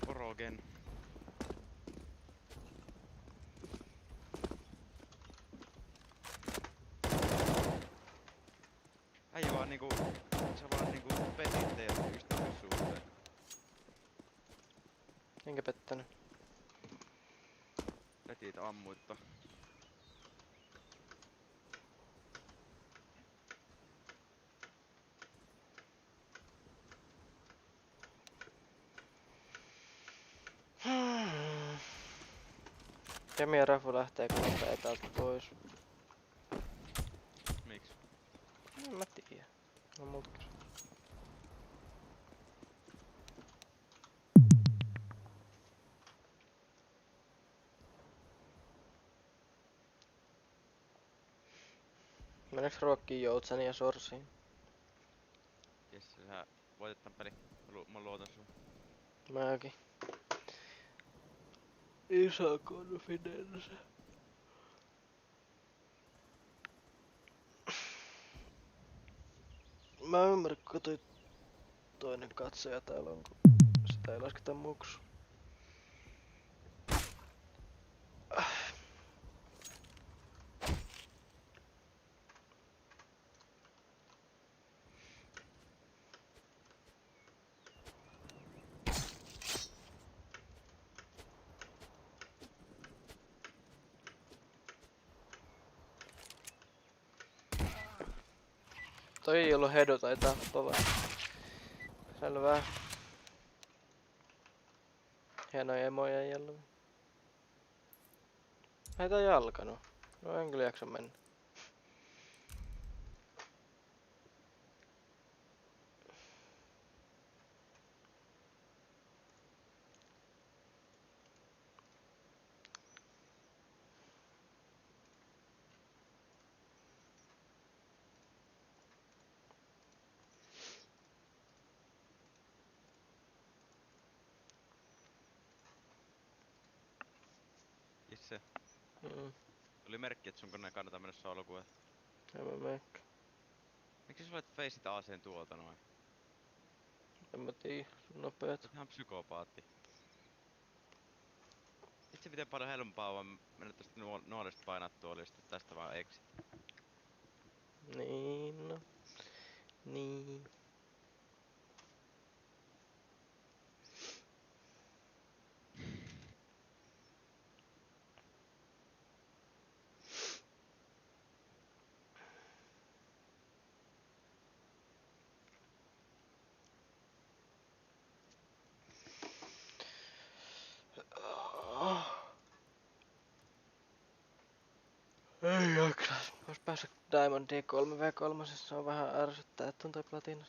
Porogen. Äijä vaan niinku... Sä vaan niinku petit teidän ystävyyssuhteen. Enkä pettänyt. Petit ammuitta. Kemian Rafu lähtee kohta täältä pois. Miksi? En mä tiedä. No multa kysyt. Mennäänkö ruokkiin Joutseni ja Sorsiin? Jes, sä voitit tän peli. Mä luotan sun. Mäkin. Iso confidence. Mä ymmärrän, kun toi toinen katsoja täällä on, kun sitä ei lasketa muksu. Toi ei ollut hedu tai tappo vai? Selvä. Hienoja emoja jälleen. Ei tää jalkanut. No en kyllä jaksa mennä. se? Mm, Tuli merkki, et sun koneen kannattaa mennä solkuun. en mä meekään. Miksi sä voit feisit aaseen tuolta noin? En mä tiedä, se on nopeet. Oot ihan psykopaatti. Itse miten paljon helpompaa on mennä tästä nuolesta painaa tuolla ja sitten tästä vaan exit. Niin no. Niin. Ei jaksa. Vois päästä Diamondiin 3v3, se on vähän ärsyttää, että on toi platina.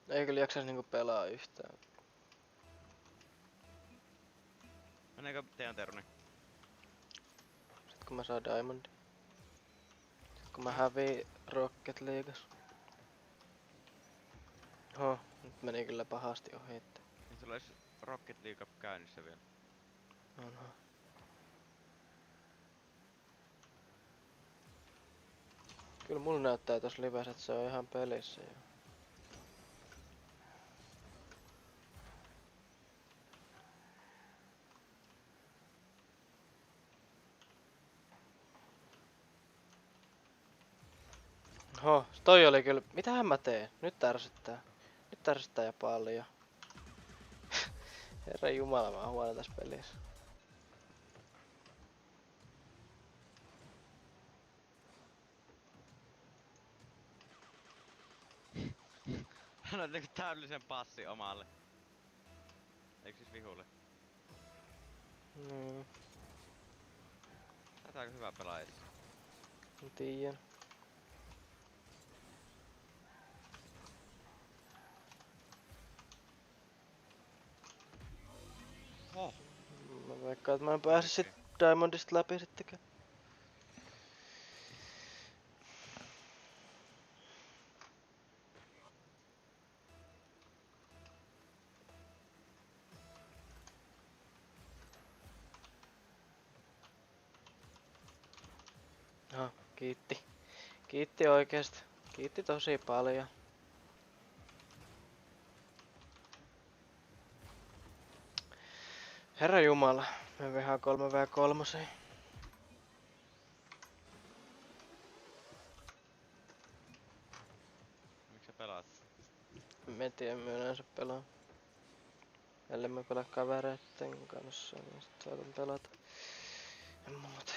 Ei kyllä jaksais niinku pelaa yhtään. Meneekö teidän teruni? Sit kun mä saan Diamondi. Sit kun mä häviin Rocket Leagues. Nyt meni kyllä pahasti ohi, että Niin sulla ois Rocket League käynnissä vielä. onhan. Kyllä mulla näyttää tossa livessä, että se on ihan pelissä jo. Toi oli kyllä. Mitähän mä teen? Nyt ärsyttää. Nyt ärsyttää ja paljon. Herra jumala, mä oon huono tässä pelissä. Hän on niinku täydellisen passi omalle. Eiks siis vihulle? Niin, Tätä on aika hyvä pelaaja. mä tiedän. Oh. Mä veikkaan, että mä en pääse sit Diamondista läpi sittenkään. Kiitti. Kiitti oikeesti. Kiitti tosi paljon. Herra jumala, me vihaan 3v3. Miks sä pelaat? En tiedä, mä yleensä pelaan. Ellei mä pelaa kavereitten kanssa, niin sit saatan pelata. En muuta.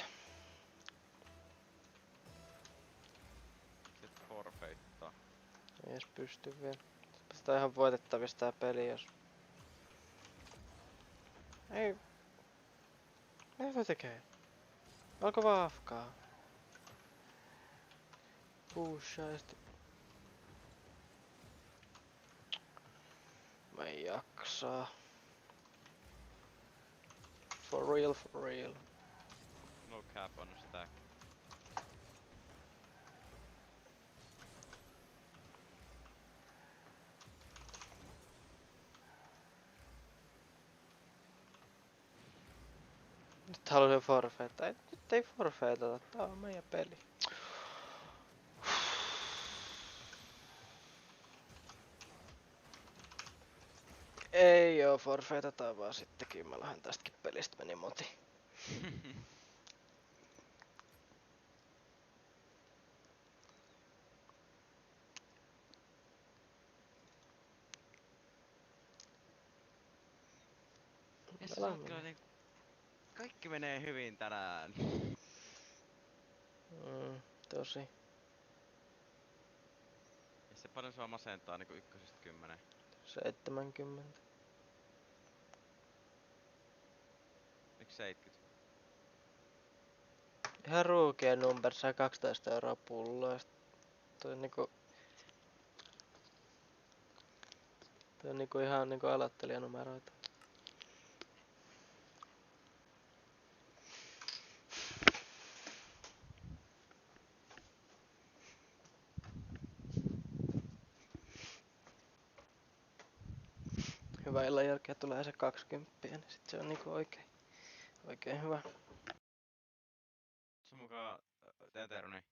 Sit forfeittaa. Ei edes pysty vielä. Sitä on ihan voitettavista tää peli, jos... Ei... Mitä se tekee? Alko vaan afkaa? Pushaa ja sit... Mä en jaksaa. For real, for real. No cap on stack. Nyt halusin forfeittaa. Nyt ei forfeitata, tää on meidän peli. Ei oo forfeitataan vaan sittenkin, mä lähden tästäkin pelistä meni moti. Ja se Älä on kyllä mene. niinku... Kaikki menee hyvin tänään. Tosi. Ja se paljon sua masentaa niinku 1–10. 70. Miksi 70? Ihan ruukien number sai 12 € pulloa. Toi niinku ihan niinku aloittelijanumeroita. Hyvä illan jälkeen tulee se 20, niin sit se on niinku oikein hyvä. Se mukaan teeteruni.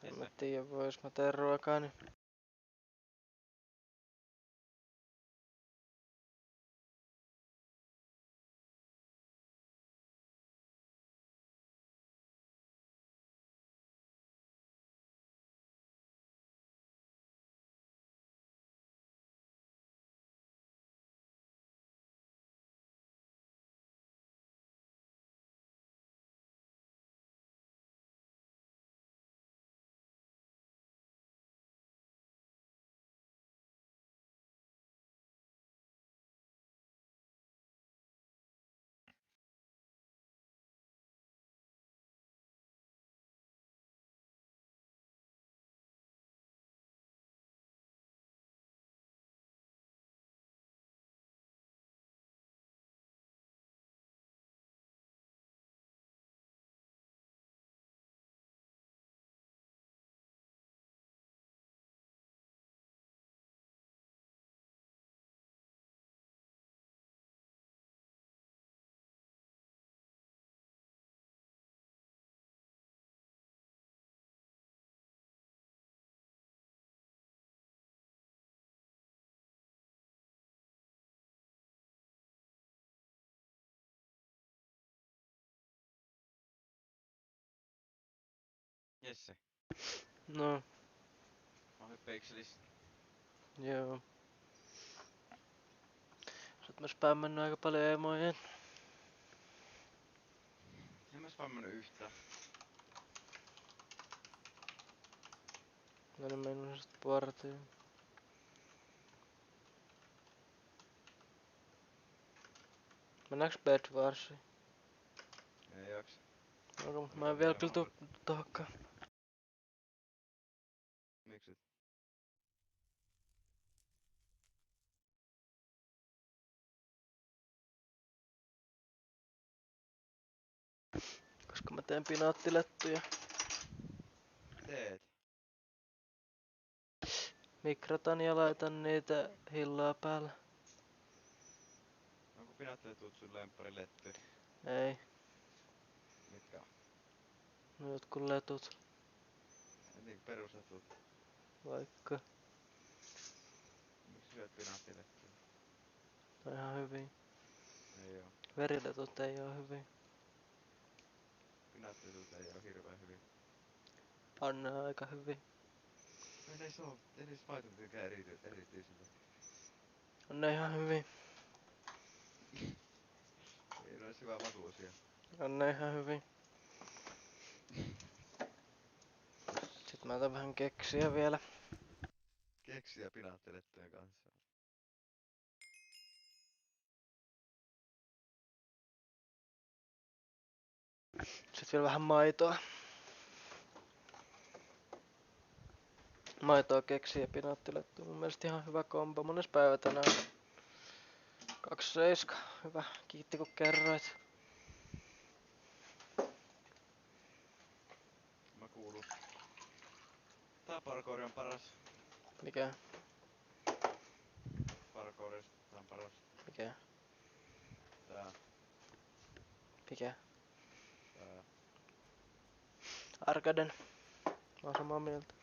En mä tiedä, vois mä teen ruokaa, niin Jesse. no Mä oon Pixelissä. joo. Sä oot myös spämmännyt aika paljon emoja. En mä spammannut yhtään. No niin mennään sit vartiin. Mennäänkö Bedwarsiin? Ei jaksa. No, mä en vielä kyllä tohonkaan. Miksi? Koska mä teen pinaattilettuja. Teet. Mikrotan ja laitan niitä hillaa päällä. Onko pinaattiletut sun lemppariletty? Ei, Mitkä on? no jotkut letut. Niinku perusletut. Vaikka. Miksi syöt pinaattilettuja? No ihan hyvin. Ei oo. Veriletut ei oo hyvin. Pinaattiletut ei oo hirveen hyvin. On ne aika hyvin. Ei näissä oo. Ei näissä maistu mitenkään erityisiltä. On ne ihan hyvin. Ei ne ois hyvää makuusia. On ne ihan hyvin. Sitten mä otan vähän keksiä vielä. Keksiä pinaattilettujen kanssa. Sitten vielä vähän maitoa. Maitoa, keksiä ja pinaattilettua. Mun mielestä ihan hyvä kombo. Mones päivä tänään? 27. Hyvä. Kiitti kun kerroit. Mä kuulun. Tää parkouri on paras. Mikä? Parkourista tää on paras. Mikä? Tää. Mikä? Tää. Arkaden. Mä oon samaa mieltä.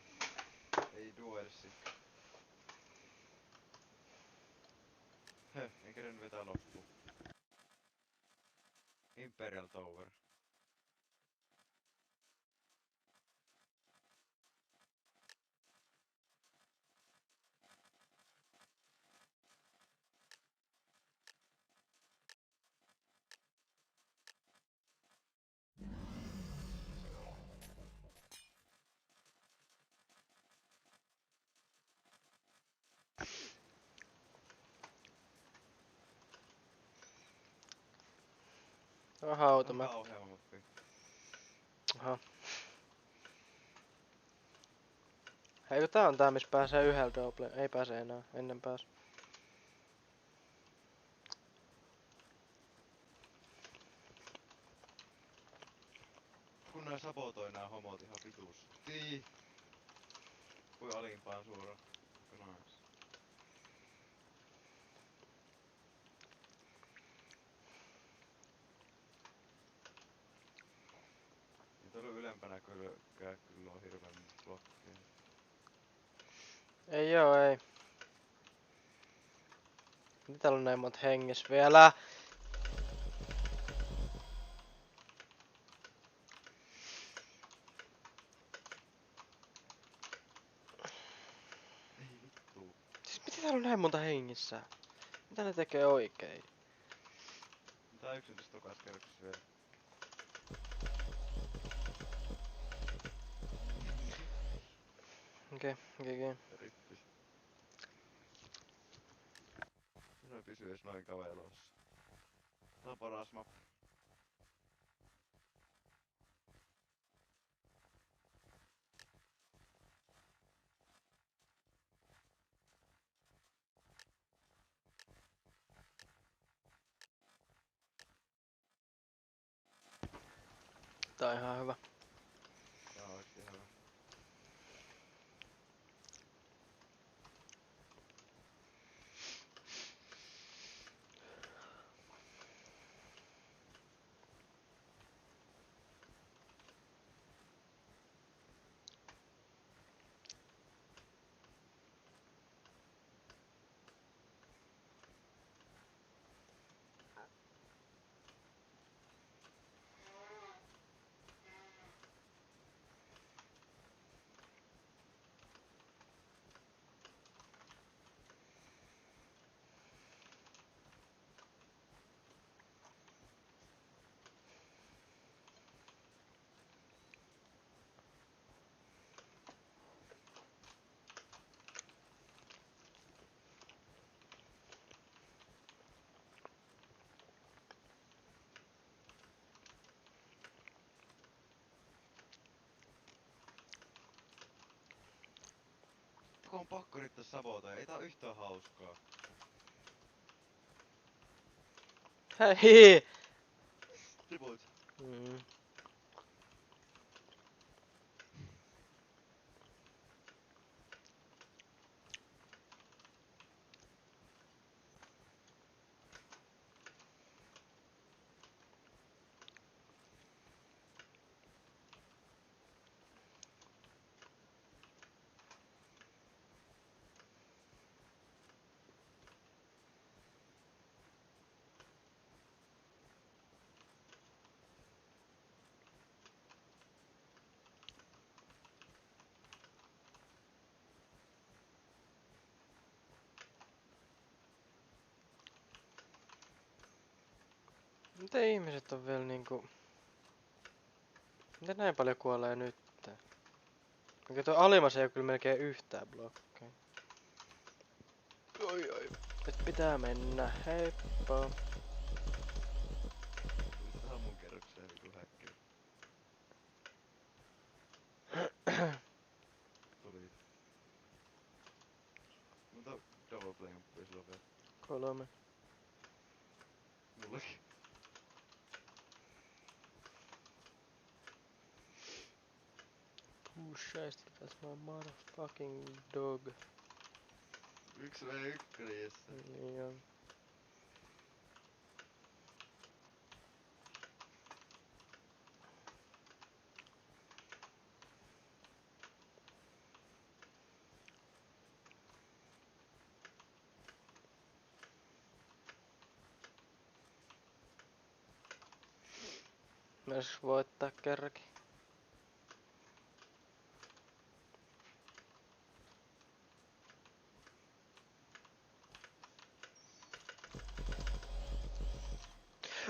Ei duelsi. En kerännyt vetää loppuun. Imperial Tower. On hauta On mä. kauhea mappi. Aha. Hei, kun tää on tää, missä pääsee yhdellä double. Ei pääse enää. Ennen pääs. Kun nää sabotoi nää homot ihan vitusti. Kuin alimpaan suoraan. Nice. Ja tuolla ylempänä kyllä on hirveen blokkeja. Ei oo, ei. Mitä täällä on näin monta hengissä vielä? Ei vittu. Siis mitä täällä on näin monta hengissä? Mitä ne tekee oikein? Tää yksin tässä tokas kerroksessa vielä. Okei. Rippis. Minä pysyy edes noin kavelossa. Tää on paras mappi. Tää on ihan hyvä. Tää on oikein hyvä. Kun on pakko yrittää sabota, ei tää oo yhtään hauskaa. Hei! Tipuit. Mm. Miten ihmiset on vielä niinku... Miten näin paljon kuolee nyt? Oikein tuo alimas ei oo kyllä melkein yhtään blokkia. Oi. Nyt pitää mennä. Heippa. Tulis tähän mun kerrokseen vitu häkkiä. Tuli. Mutta double play on silloin vielä. 3. Mullekin. Push, that's my motherfucking dog. 1v1 Jesse. Niin on. Myös voittaa kerrankin.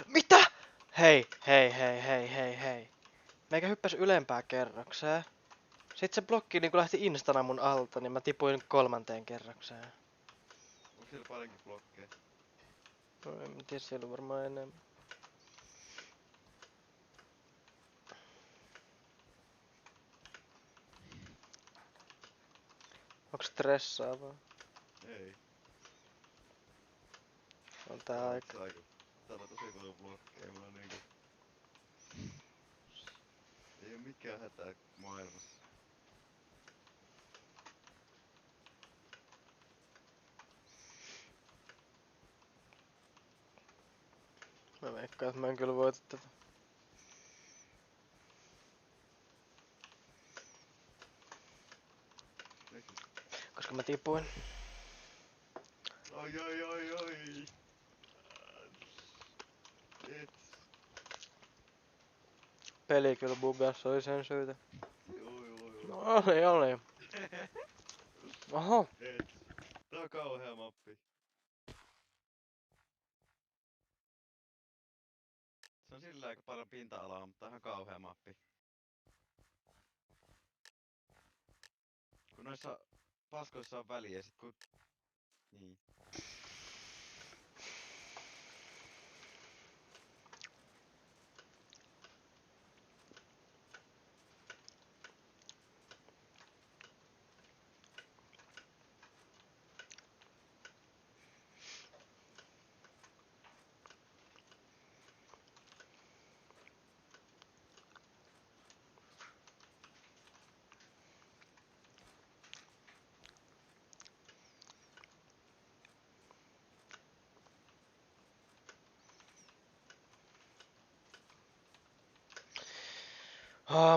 Mitä? Hei. Meikä hyppäs ylempää kerrokseen. Sitten se blokki niinku lähti instana mun alta, niin mä tipuin 3. kerrokseen. Onko siellä paljonkin blokkeja? No en tiedä, siellä on varmaan enemmän. Onko stressaavaa? Ei. On tää aika. Täällä on tosi paljon blokkeja, mulla niinku... Ei oo mikään hätää maailmassa. Mä veikkaan, että mä en kyllä voita tätä. Koska mä tipuin. Ai. Et. Peli kyllä bugas, oli sen syytä. Oi. No oli. Oho. Et. Tää on kauhea mappi. Se on sillä aika paljon pinta-alaa, mutta ihan kauhea mappi. Kun noissa paskoissa on väliä, sit kun... Niin.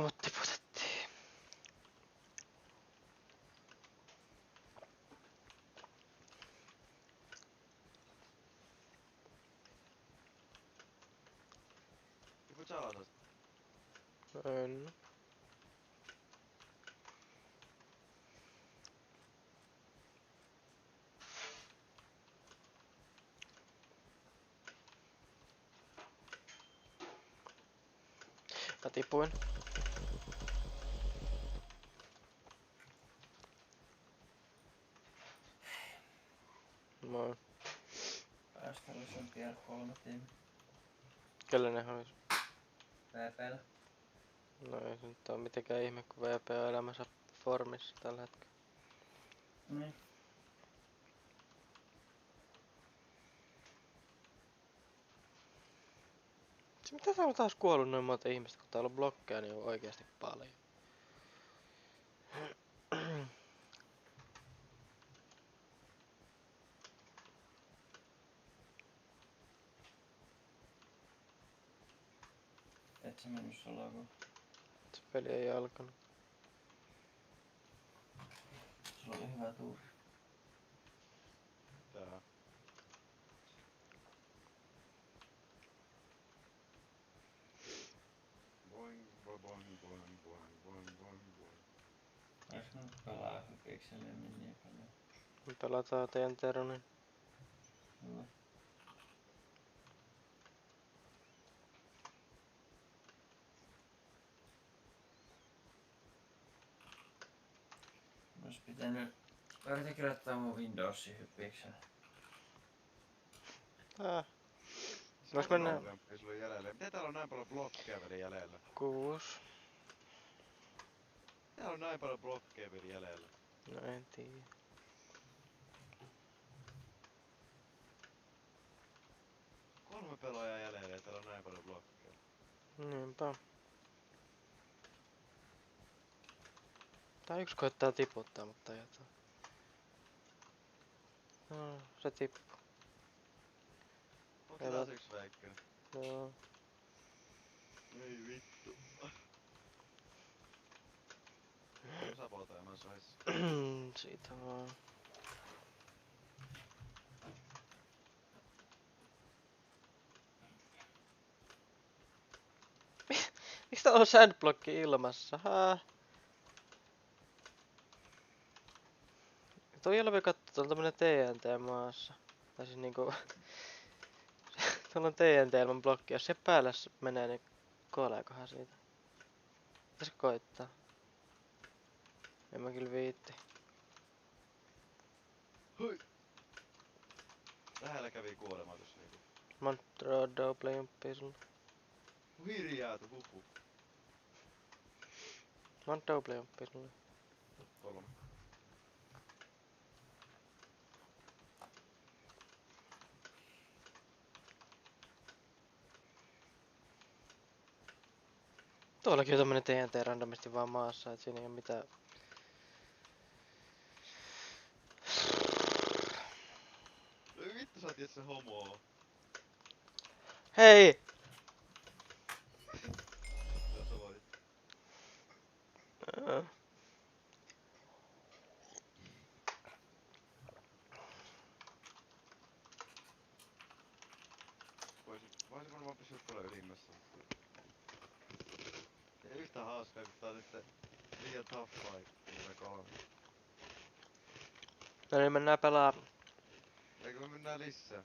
Mut tiputettiin. Tiput sä alas asti? En. Mä tipuin. Moi. Päästelyssä on vielä 3 tiimiä. Kelle ne olis? VPllä. No ei se nyt oo mitenkään ihme, kun VP on elämänsä formissa tällä hetkellä. Niin. Mitä täällä on taas kuollut noin monta ihmistä, kun täällä on blokkeja niin on oikeesti paljon. Et sä mennyt solakoon. Se peli ei alkanut. Sulla oli hyvä tuuri. Tää. Boing. Olis mä nyt pelaa pikselimmin niin paljon. Me pelataan teidän Teronin. Hyvä. Ois pitänyt vertikirjoittaa mun Windowsin hyppiksen. Vois mennä... Sulla on jäljellä. Miten täällä on näin paljon blokkeja vielä jäljellä? 6. Täällä on näin paljon blokkeja vielä jäljellä. No en tiedä. Kolme pelaajaa jäljellä ja täällä on näin paljon blokkeja. Niinpä. Tää yksi koittaa tiputtaa, mutta jotain. No, se tippu. Onko taas yksi väikkö? Joo. Ei vittu. Sabotoimaan sais. Siitä vaan. Miks täällä on sandblocki ilmassa? Toi Jelvi kattoo, tuolla on tämmönen TNT maassa. Tai siis niinku... tuolla on TNT ilman blokki, jos se päällä menee, niin kuoleekohan siitä? Pitäisikö koittaa? En mä kyllä viitti. Hui! Lähellä kävi kuolema tossa niinku. Montreal double jumppii sulle. Hirjääty huhu. Double jumppii sulle. 3. Tuollakin on tämmönen TNT randomisti vaan maassa, et siinä ei oo mitään. Ei vittu sä oot se homo. Hei! Jos sä voit. Voisin varmaan pysyä tuolla ylimmässä. Ei yhtään hauskaa, kun tää on nyt liian tough fight. Tulee 3. No niin, mennään pelaa. Eikö me mennään lisää?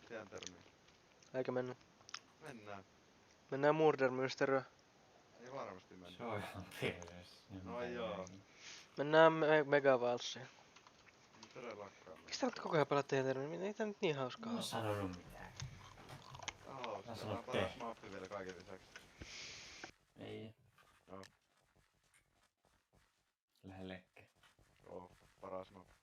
Tiedän termiin. Eikä mennä. Mennään. Mennään Murder Mysteryä. Ei varmasti mennä. Se on ihan perus. No joo. Mennään Megavalsiin. Ei todellakaan. Miksi tää nyt koko ajan pelaa TNT? Ei tää nyt niin hauskaa Mä en oo. sanonut mitään. Tää on hauska. Mä Tää sanon on paras te. mappi vielä kaiken lisäksi. Ei. Joo. Lähde lekke. Joo, paras mappi.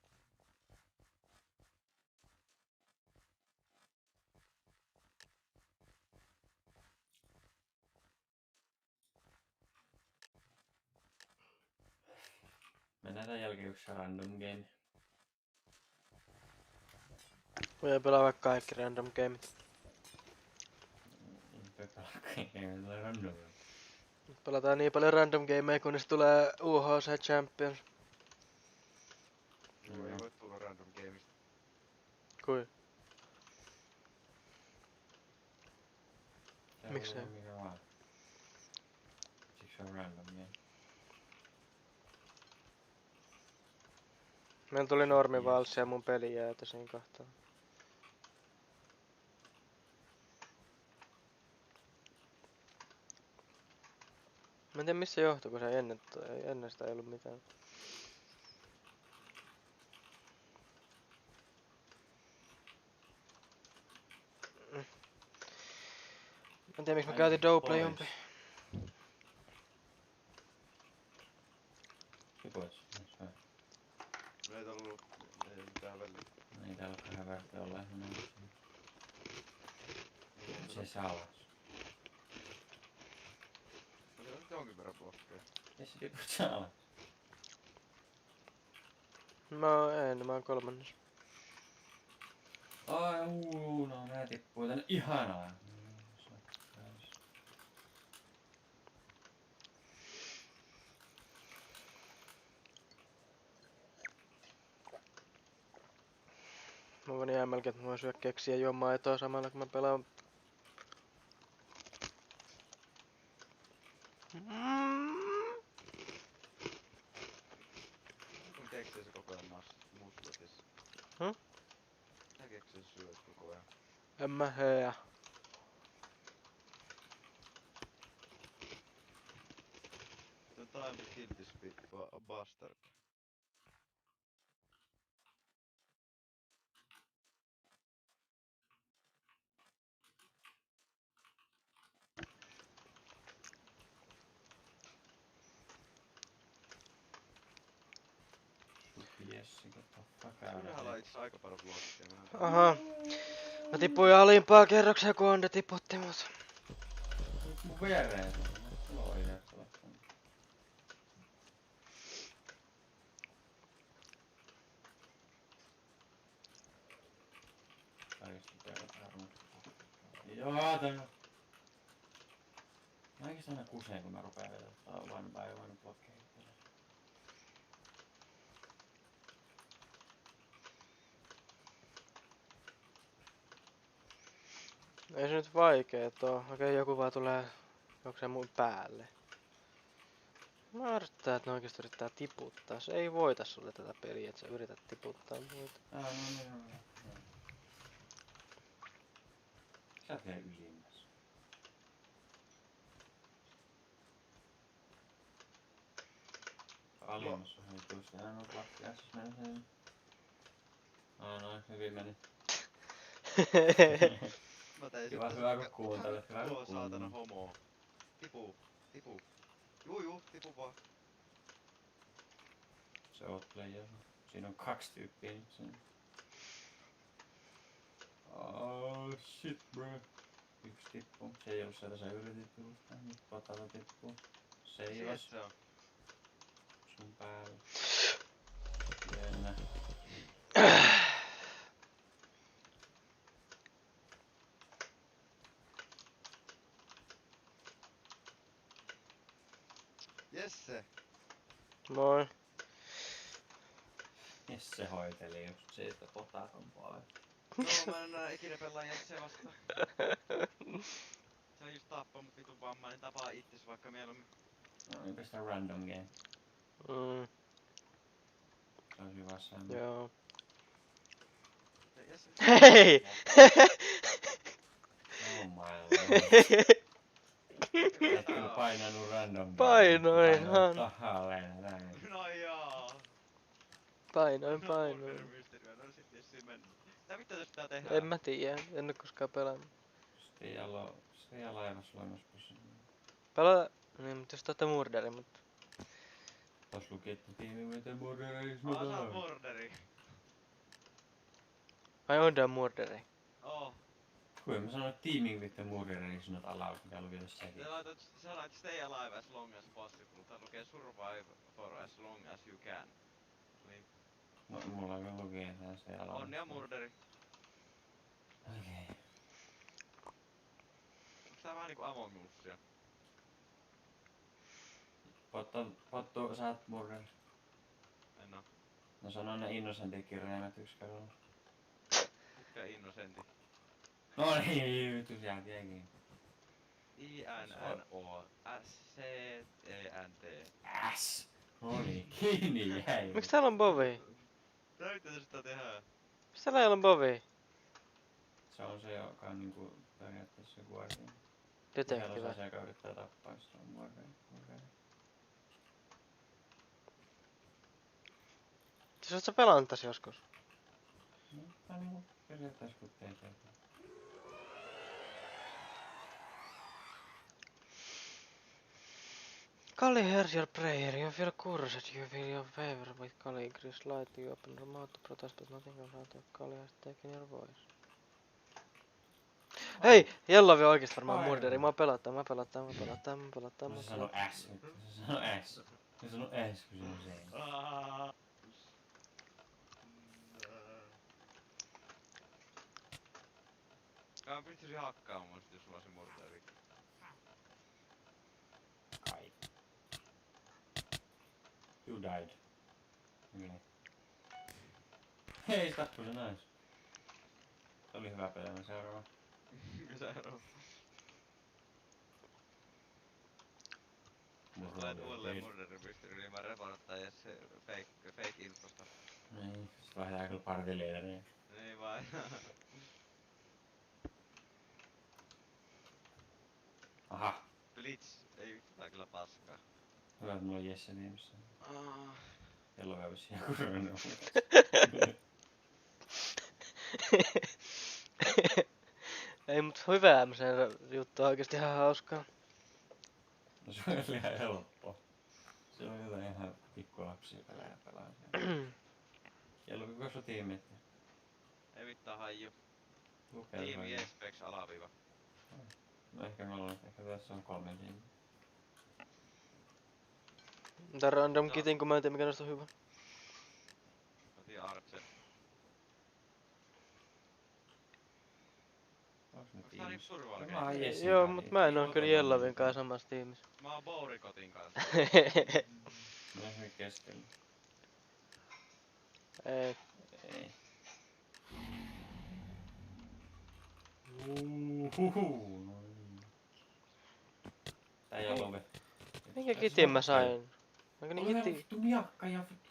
Mennään tän jälkeen yksi random game. Voidaan pelaa vaikka kaikki random gameit. Ei tulee random. Pelataan niin paljon random gameja, kunnes tulee UHC Champions. Joo, ei voi tulla random gameista. Kui? Tää Miksei? voi olla mikä vaan. Siksi on random game. Meillä tuli normivalssi ja mun peli jäätä siinä kohtaa. Mä en tiedä missä johtui, kun se ennen sitä ei ollut mitään. Mä en tiedä miksi mä käytin Double jompi. Pois. Ei tullut ei mitään väliä. Ei täällä ole vähän väärtä olla ihan mennessä. Se salas. No se on nyt jonkin verran blokkeja. Ei se tiput salas. Mä oon kolmannes. Ai no nää tippuu tänne ihanaa. Mä voin jää melkein, että mä voin syödä keksiä ja juo maitoa samalla kun mä pelaan. Kun keksii se koko ajan mustetissa. Mitä keksii se syöt koko ajan? En mä heä. Se on time to kill this bastard. Jessi, what the fuck Kyllähän out itse aika paljon blokkeja. Aha. Mä tipuin alimpaa kerrokseen kun Onde tiputti mut. mun viereen. Sulla on oikein telefoni. Kaikista perät varmasti. Joo, tää. Mä oikeesti aina kuseen kun mä rupeen vetää one by one blokkeja. Ei se nyt vaikeet oo. Okei, joku vaan tulee jokseen mun päälle. Mä arvittaa, että ne oikeesti yrittää tiputtaa. Se ei voita sulle tätä peliä, että sä yrität tiputtaa muita. No niin. Sä oot vielä ylimmässä. Alimmassa on hitusti aina blokkia, siis meni sen. Noin, hyvin meni. Mä tein Hyvä kun kuuntelet, hyvä kun Tuo saatana kuuntelet. homo. Tipu. Juu, tipu vaan. Se oot player. Siinä on 2 tyyppiä nyt siinä. Oh shit bro. Yksi tippuu. Se ei ollut sieltä, sä yritit juustaa. Nyt patata tippuu. Sieltä Seivas se on. sun päällä. Jännä. Jesse! Moi. Jesse hoiteli just siitä potaton puolesta. Joo, mä en enää ikinä pelaa Jesse vastaan. Se on just tappaa mut vitun vammainen, tapaa itses vaikka mieluummin. No niin, pistää random game. Se on hyvä säännö. Joo. Jesse. Hei! Oh my lord. Etkö painanut random game? Painoinhan. Tahalleen näin. No joo. Painoin. Mysteeriä, no sit Jesse mennyt. Mitä vittu tässä pitää tehdä? En mä tiedä, en oo koskaan pelannut. Steja laivassa loimas pysynyt. Pelaa... Niin, mutta jos te ootte murderi, mutta... Tos luki, että tiimi miten murdereissa Sä oot murderi. Ai on tää murderi. Oh. Kuinka mä sanoin, että teaming with the murderer is not allowed, mikä luki tossa sekin. Sä laitat stay alive as long as possible. Tää lukee survive for as long as you can. Niin. No, mulla kyllä luki, että se ei ala. Onnea murderi. Okei. Onks tää vähän niinku Among Usia? Pottu, sä oot murder. En oo. No sano ne innocentikirjaimet yksi kerralla. Mikä innocentti? No niin, vittu sieltä jäikin. INNOSCENT. S! No niin, kiinni jäi. Miks täällä on bovi? Tää mitä sitä tehdään? Miks täällä ei ole bovi? Se on se, joka on niinku periaatteessa guardian. Detektiivä. Se, joka yrittää tappaa, jos se on murder. Siis oot sä pelannut tässä joskus? No, tää niinku periaatteessa kun TTP. Kali, here's your prayer. You feel cursed. You feel your favor with Kali. Chris light you open your mouth to protest, but nothing comes out of Kali has taken your voice. Hei! Jellovi on oikeesti varmaan murderi. Mä pelottaa. No se sano S nyt. Se sano S. Se sano S, kun se on se. Mä pystyisin hakkaamaan mun sit, jos sulla on se murderi. Kai. You died. Okei. Hei, tappu se nais. Se oli hyvä peli, seuraava. Seuraava. Tulet uudelleen murderipystyyn, niin mä reporttaan Jesse fake infosta. Niin, sit vaihdaa kyllä partileideriä. Ei vai. Aha. Blitz, ei vittu tää kyllä paskaa. Hyvä, että mulla on Jesse tiimissä. Kello on vissiin joku rannut. Ei mut hyvää MCn juttu on oikeesti ihan hauskaa. No se on ihan helppo. Se on jotain ihan pikkulapsia pelaa siellä. Kello on koko sun tiimit. Ei vittaa haiju. Lukee Tiimi Espex alaviiva. No ehkä me ollaan, ehkä tässä on 3 tiimiä. Tää random kitin, kun mä en tiedä mikä noista on hyvä. Otin Archer. Onks ne Onks tää niinku tiimissä? survival Mä oon game? Jessin Joo, kanssa. mut mä en oo kyllä Jellovin kanssa samassa tiimissä. Mä oon Bourikotin kanssa. Mä oon nyt keskellä. Ei. Ei. Uhuhu, no niin. Tää ei oo lovi. Minkä kitin mä sain? Onko niin Ole kiti? vittu miakka ja vittu.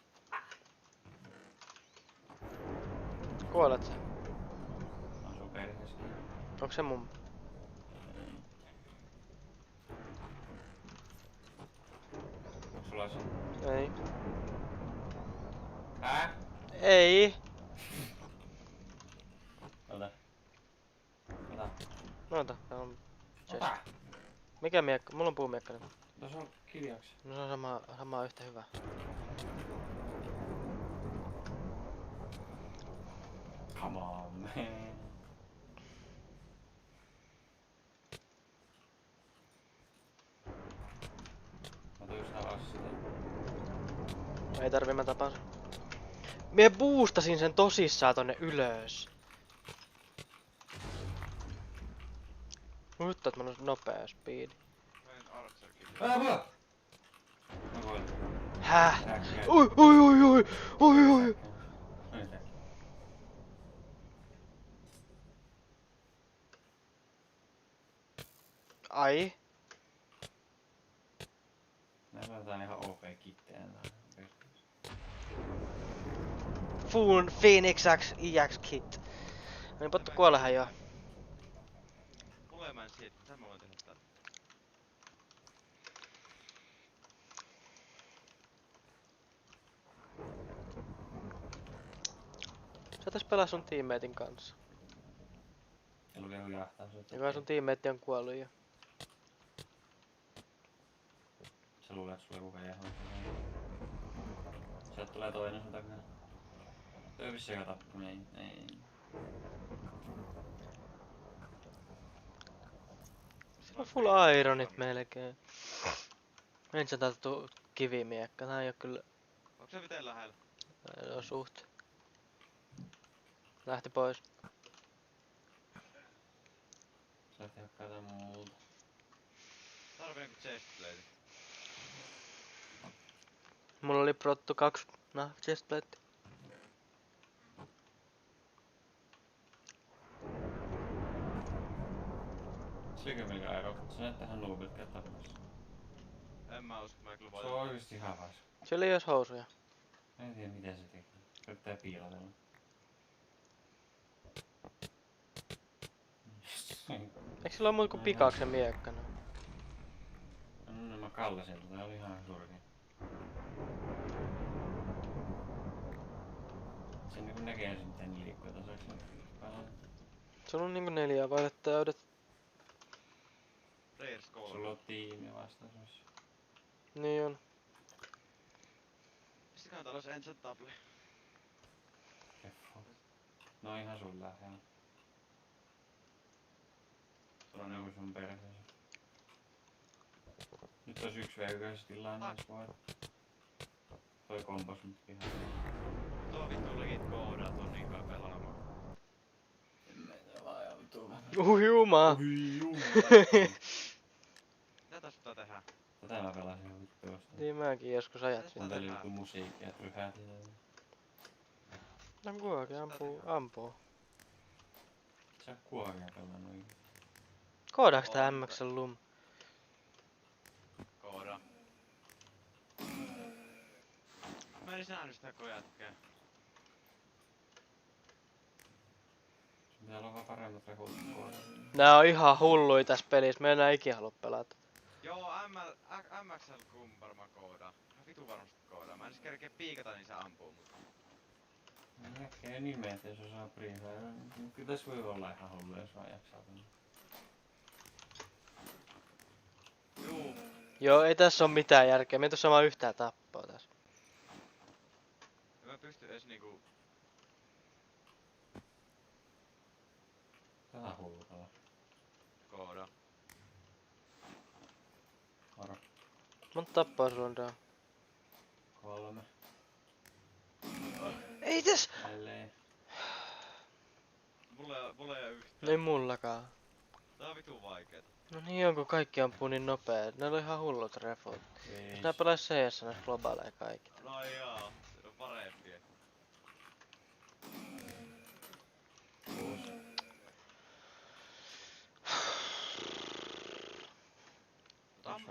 Kuolet sä? Asuu perheessäkin. Onks se mun? Onks sulla se? Ei. Ei. Ota. No ota, tää on chest. Ota. Mikä miekka? Mulla on puumiekka nyt. Tuossa on kirjaksi. No se on samaa yhtä hyvä. Come on, man. sitä. Ei tarvi, mä tapaan sen. Mie boostasin sen tosissaan tonne ylös. Nyt että mä oon nopea speed. Mä Archerkin. Mä voin. Häh? Äkkiä. Oi oi oi oi oi oi. Noin se. Ai. Näin laitetaan ihan OP-kittejä. Full Phoenix X EX kit. Niin pottu kuolehan jo. Mulle mä en siitä, mitä mä voin tehdä täällä? Saatais pelaa sun teammatein kanssa. Se oli joku jahtaa se. Ja kai sun teammate on kuollut jo. Se luulee, että sulla kukaan jää. Sieltä tulee toinen sun takana. Toi vissi joka tappu, ei. Sillä on full ironit melkein. Ensin täältä tuu kivimiekka, tää ei oo kyllä Onko se miten lähellä? no, suht. Lähti pois. Sä oot hakkaa jotain muuta. Tarvii joku chestplate. Mulla oli prottu 2 chestplate. Selikö mikä aero? Se näyttää ihan noobilta käy tappamassa. En mä usko, mä kyllä Se on voin. oikeesti ihan vais. Siellä ei ois housuja. En tiedä mitä se tekee. Yrittää piilotella. Eikö sillä oo muuta kuin pikaksen miekkana? No mä kallasin tota, oli ihan surkea. Se niinku näkee sen miten liikkuu tasaksi. Sulla on niinku 4 vaille täydet. Player score. Sulla on tiimi vastaisuus. Niin on. Pistäkää täällä olisi Ancient Table. Keffo. No ihan sun lähellä. Se on niinku sun perheessä. Nyt ois 1v1 tilaa näis voi. Toi kompos mut pihaan. Tuo vittu legit koodat on niin kai pelaamaan. En meitä vaan ihan vittu vähän. Juma! Mitä tässä pitää tehdä? Tätä mä pelasin ihan vittu jostain. Niin mäkin joskus ajattelin. Kuuntelin joku musiikkia, ryhäät ja... No kuokin ampuu. Sä oot kuoria pelannut ikinä. Koodaaks tää MX:n lum? Kooda. Mä en edes nähnyt sitä jätkää. Sun pitää olla vaan paremmat rehut kuoria. Nää on ihan hullui tässä pelissä, mä en enää ikinä halua pelata. Joo, MXL kun varmaan koodaa. Mä vitu varmasti koodaa. Mä en edes kerkeä piikata niin se ampuu mut. Näkee nimeet jos osaa priivää. Kyllä tässä voi olla ihan hullu jos vaan jaksaa tulla. Juu. Joo, ei tässä oo mitään järkeä, me ei tuossa vaan yhtään tappoa tässä. En mä pysty edes niinku... Tää on hullu pala. Kooda. Varo. Monta tappoa sulla on tää? 3. Ei täs! Jälleen. Mulla ei oo yhtään. Ei mullakaan. Tää on vitu vaikeeta. No niin on, kun kaikki ampuu niin nopea. Ne on ihan hullut refut. Jos nää pelais CS näissä globaaleja kaikki. No jaa, se on parempia.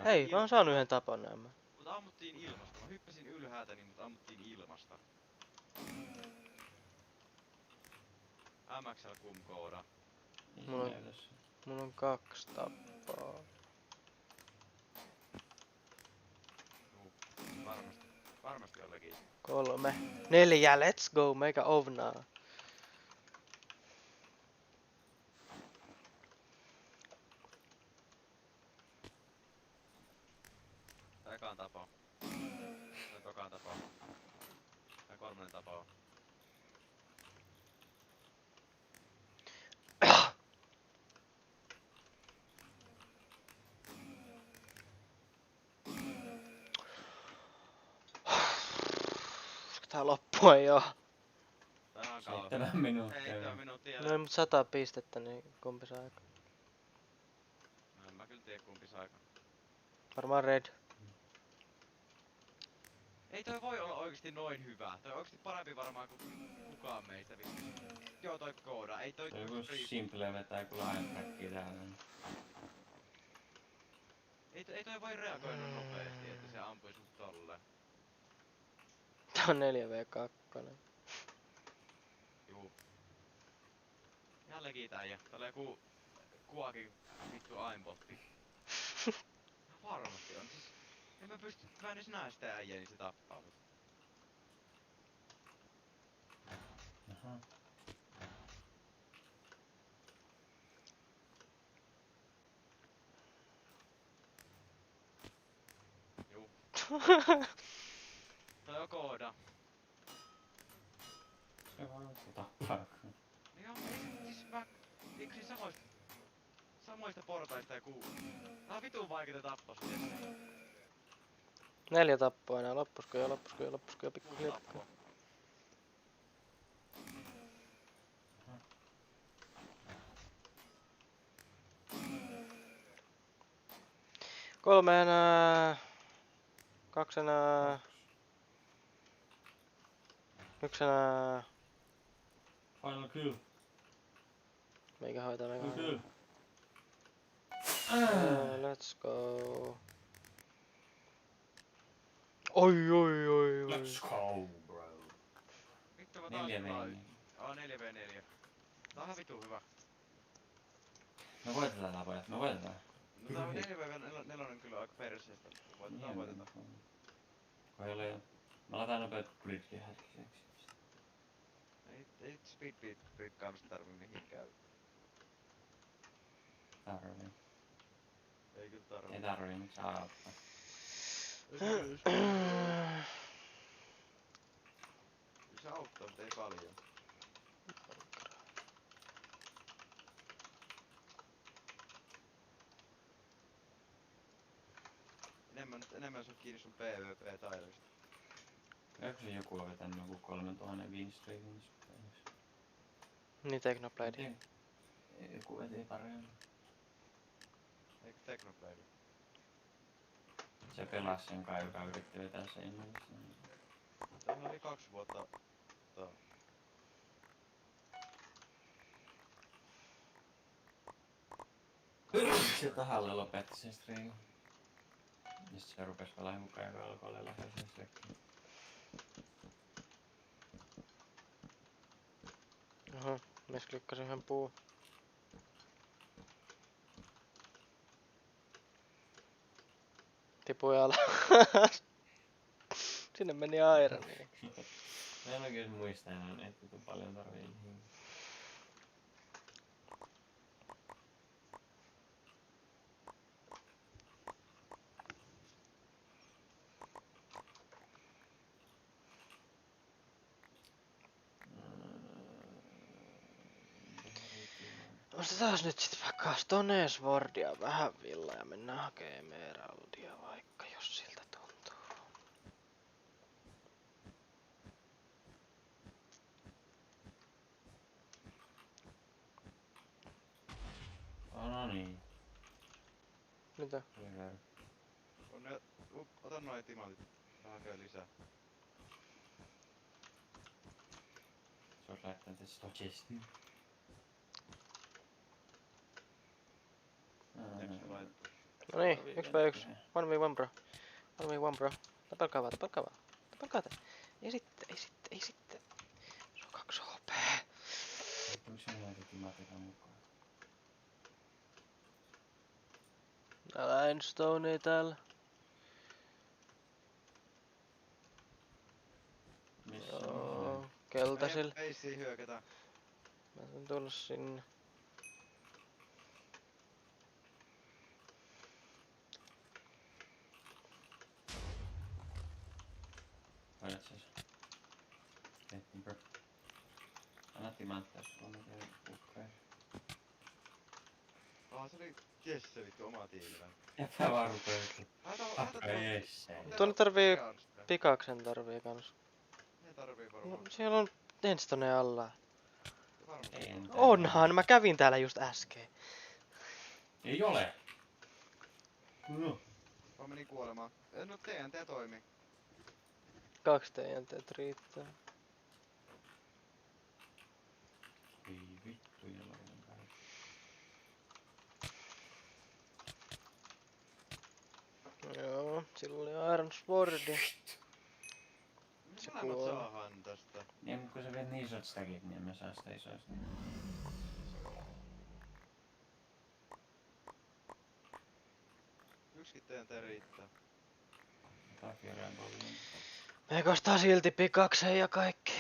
Hei, mä oon saanut yhden tapon nämä. Mut ammuttiin ilmasta. Mä hyppäsin ylhäältä niin mut ammuttiin ilmasta. MXL kum kooda. Mulla on 2 tappoa. Varmasti jollakin. 3. 4, let's go, meikä ovnaa. Ekaan tapo. Tokaan tapo. Ja 3. tapo. Tää loppua jo. Tää on kauan. 7 minuuttia. 7 minuuttia. No ei mut 100 pistettä, niin kumpi saa aika? No en mä kyllä tiedä kumpi saa aikaan. Varmaan red. Ei toi voi olla oikeesti noin hyvä. Toi on oikeesti parempi varmaan kuin kukaan meistä vittu. Joo toi kooda. Ei toi Se on joku simple vetää kun lahentrackia täällä. ei toi voi reagoida nopeesti, että se ampuis mut tolleen. Tää on 4v2. Juu. Ihan legit äijä. Tää oli joku kuakin vittu aimbotti. Varmasti on. Siis en mä edes näe sitä äijää, niin se tappaa mut. Jaha. Juu. Toi on kooda. Se voi tappaa. Joo, siis mä yksin samoista portaista ja kuuluu. Tää on vitun vaikeeta tappaa se. 4 tappoa enää. Loppusko jo pikku 6 tappoa. Kolme enää. 2 enää. 1 enää. Final kill. Meikä hoitaa. Kill. Let's go. Oi. Let's go, bro. Vittu mä taas 4v4. 4v4. Tää on ihan vitun hyvä. Me voitetaan tää pojat, me voitetaan. No tää on 4v4 kyllä aika perseestä. Voitetaan. Kun ei ole... Mä lataan nopeet gridkin hetkiseksi. Ei speed breakkaamista tarvii mihinkään. Tarvii. Ei kyllä tarvii. Ei tarvii, miksi saa auttaa. Se auttaa, mutta ei paljon. Enemmän se on kiinni sun PvP-taidoista. Eikö se joku on vetänyt joku 3000 winstreakin niissä pelissä? Niin Technoblade. Joku veti paremmin. Eikö Technoblade? Se pelasi sen kai, joka yritti vetää sen ennalta. Tämä oli 2 vuotta. Se tahalle lopetti sen streamin. Ja sit se rupes pelaamaan mukaan ja alkoi olla lähellä sen streamin. Oho, mies klikkasin yhden puu. Tipui alas. Sinne meni aironi. Mä en oikein muista enää, että vittu paljon tarvii niihin. Ostetaan nyt sit vaikka Stone Swordia vähän villa ja mennään hakee Emeraldia vaikka, jos siltä tuntuu. No niin. Mitä? Hyvä. Ota noi timantit. Vähän käy lisää. Se ois laittanut tästä Stochestin. No niin, 1v1. 1v1 bro. 1v1 bro. Tapelkaa vaan. Ei sitten. Se on 2 HP. Miksi mä laitin timatikan mukaan? Limestonea täällä. Missä on? Joo, keltaisilla. Ei siinä hyökätään. Mä saan tulla sinne. Hoidat sen. Tehtiin bro. Anna timanttia, jos sulla on mitään uhkaa. Se oli Jesse vittu oma tiilivän. Jäpä vaan rupee vittu. Hakka Jesse. Tuonne tarvii pikaksen kans. tarvii No, varmaan. siellä on Enstone alla. Varmasti Ei on. mitään. Onhan, mä kävin täällä just äsken. Ei ole. No. Mä menin kuolemaan. No TNT toimi. 2 TNT riittää. Ei vittu, jaloinen päivä. Joo, sillä oli Iron Swordi. Mitä Se molemmat kuoli. saahan tästä? Niin, mutta kun sä viet niin isot stackit, niin mä saa sitä isoista. Yksikin TNT riittää. Takia rämpolliin. Me kostaa silti pikakseen ja kaikki.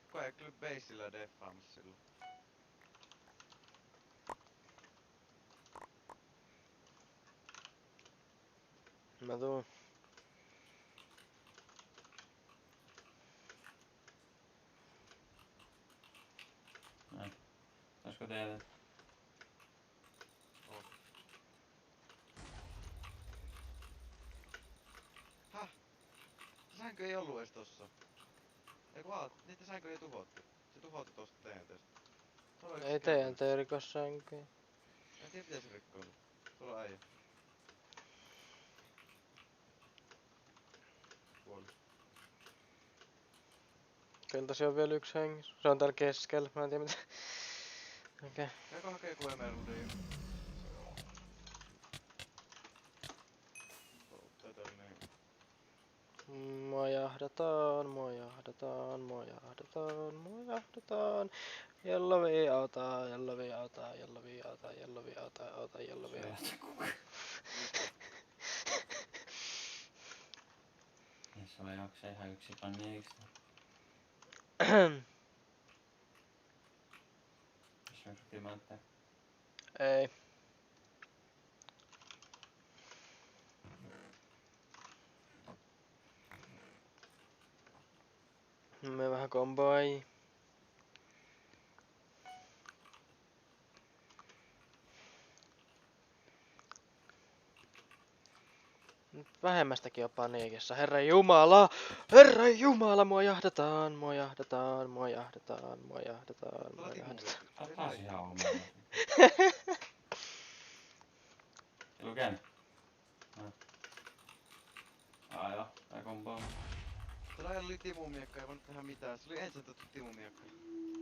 Kuka ei kyllä bassillä deffaamassa silloin? Mä tuun. Noin. Olisiko teitä? Häh? Säänkö ei ollu ees tossa? Eiku niitä säänkö ei tuhottu. Se tuhoutu tosta TNTstä. Tuolla on yksi Ei käytännössä. TNT rikos sänkyä. En tiedä miten se rikkoutuu. Tuolla on äijä. Kuoli. Kyllä tosiaan on vielä yksi hengissä. Se on täällä keskellä. Mä en tiedä mitä. Okei. Käykö hakee ku emeraldia? Taitaa olla niin. Mua jahdataan, mua jahdataan, mua jahdataan, mua jahdataan. Jellovi autaa, jellovi autaa, jellovi autaa, jellovi autaa, auta, jellovi autaa. Jos sulla jaksaa ihan yksi panni, eiks? Jos on timantteja. Ei. Me vähän komboi. Nyt vähemmästäkin on paniikissa. Herra Jumala! Herra Jumala! Mua jahdataan, mua jahdataan, mua jahdataan, mua jahdataan, mua jahdataan. Sä oot taas ihan omalla. Ei käynyt. No. Joo, tää kombaa. Tällä ajalla oli timumiekka, ei voinut tehdä mitään. Se oli ensin otettu timumiekka.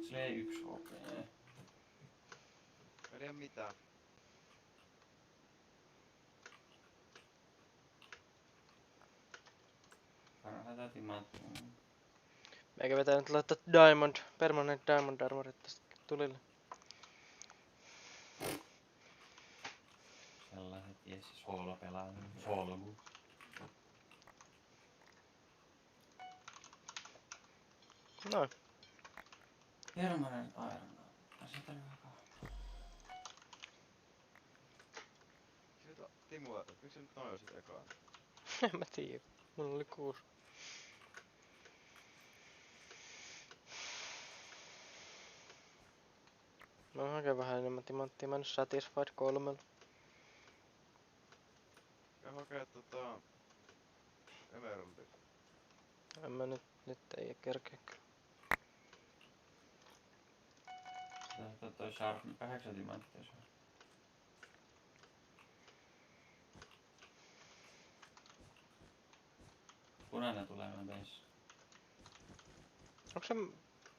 Sillä ei yksi HP. Ei ihan mitään. Parhaita timantteja. Meikä vetää nyt laittaa Diamond, Permanent Diamond Armorit tästä tulille. Sellaiset jes solo pelaa. Solo. Noin. Permanent Iron. Sitä on hyvä kahta. Timua, miksi se nyt noin sit ekaan? En mä tiedä. Mulla oli 6. Mä hakee vähän enemmän timanttia. Mä en oo satisfied 3. Ja hakee emeraldi. En mä nyt ei kerkeä kyllä. Sitä toi Sharp 8 timantteja se on. Punainen tulee meidän base. Onko se...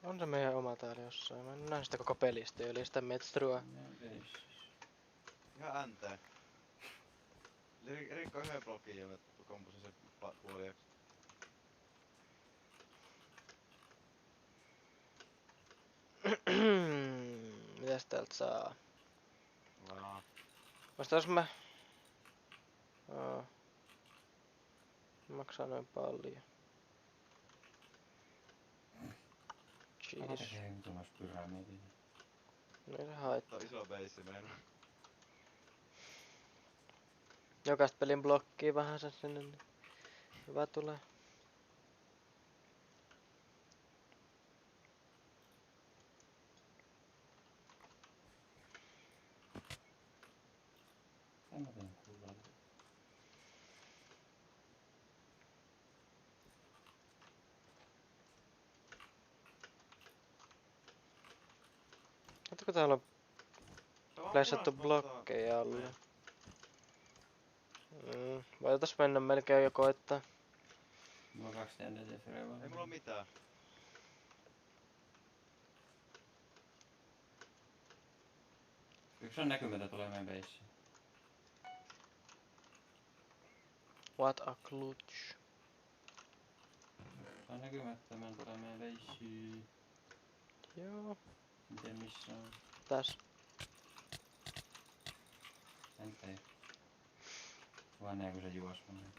On se meidän oma täällä jossain? Mä en näe sitä koko pelistä yli sitä metstrua. Meidän base. Ihan NT. Rikko yhden blokin ja mä kompusin sen puoliaksi. Mitäs täältä saa? Vaa. Vastais mä... Aa. Maksaa noin paljon. Mä Jeez. tekee vitumais pyramidin. No ei se haittaa. Tää on iso beissi meinaa. Jokaista pelin blokkiin vähän sen sinne, niin hyvä tulee. En mä teen kuulla. Olisiko täällä on Se on plässätty punaista vastaan. blokkeja alle? Voitais mennä melkein jo koittaa. Mulla on 2 TNT-freivaa. Ei mulla oo mitään. Yksi on näkymätön tulee meidän beissiin. What a clutch. Se on näkymättömän tulee meidän beissiin. Joo. Miten missä on? Tässä. Entä ei. Vaan näin kun se juos menee.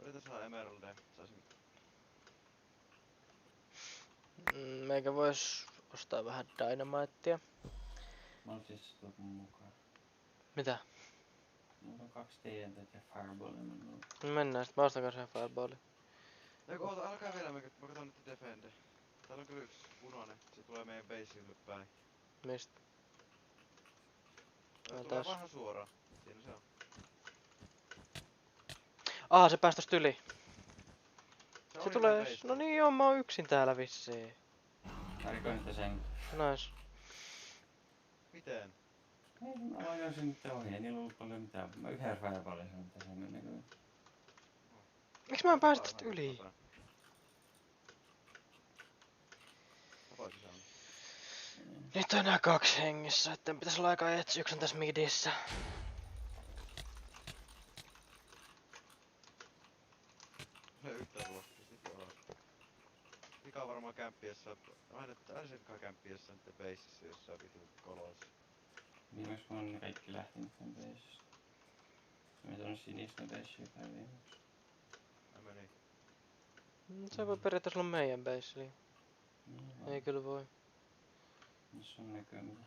Yritä saada emeraldeja. Saisin... Meikä vois ostaa vähän dynamitea. Mä oon siis tuot mun mukaan. Mitä? Mulla on 2 TNT ja fireballia minulla. Mennään sit, mä ostan kanssa ihan fireballin. Eiku oota, älkää vielä, mä katon nyt defende. Täällä on kyllä yks punainen. Se tulee meidän baseille päin. Mistä? Se No tulee tässä. vähän suoraan. Siinä se on. Se pääsi tosta yli. Se tulee... No niin joo, mä oon yksin täällä vissiin. Tarkoin nyt sen. Nice. Miten? Ei, mä ajoin nyt ohi, ei niillä ollut paljon mitään. Mä yhden fireballin sanon, että se menee kyllä. Miks mä en päästä tästä yli? Nyt on enää 2 hengissä, etten pitäis olla aika etsiä, yksi on tässä midissä. Se yhtään tulosta, sitten on. Vika on varmaan kämppiessä. Aina se vika kämppiessä nyt baseissa jossain vitun koloissa. Viimeksi kun on ne kaikki lähtenyt sen beisistä. Se meni tonne sinisten beissiin päin viimeksi. Mä meni. Se voi periaatteessa olla meidän base. Ei kyllä voi. Missä on näkymätön?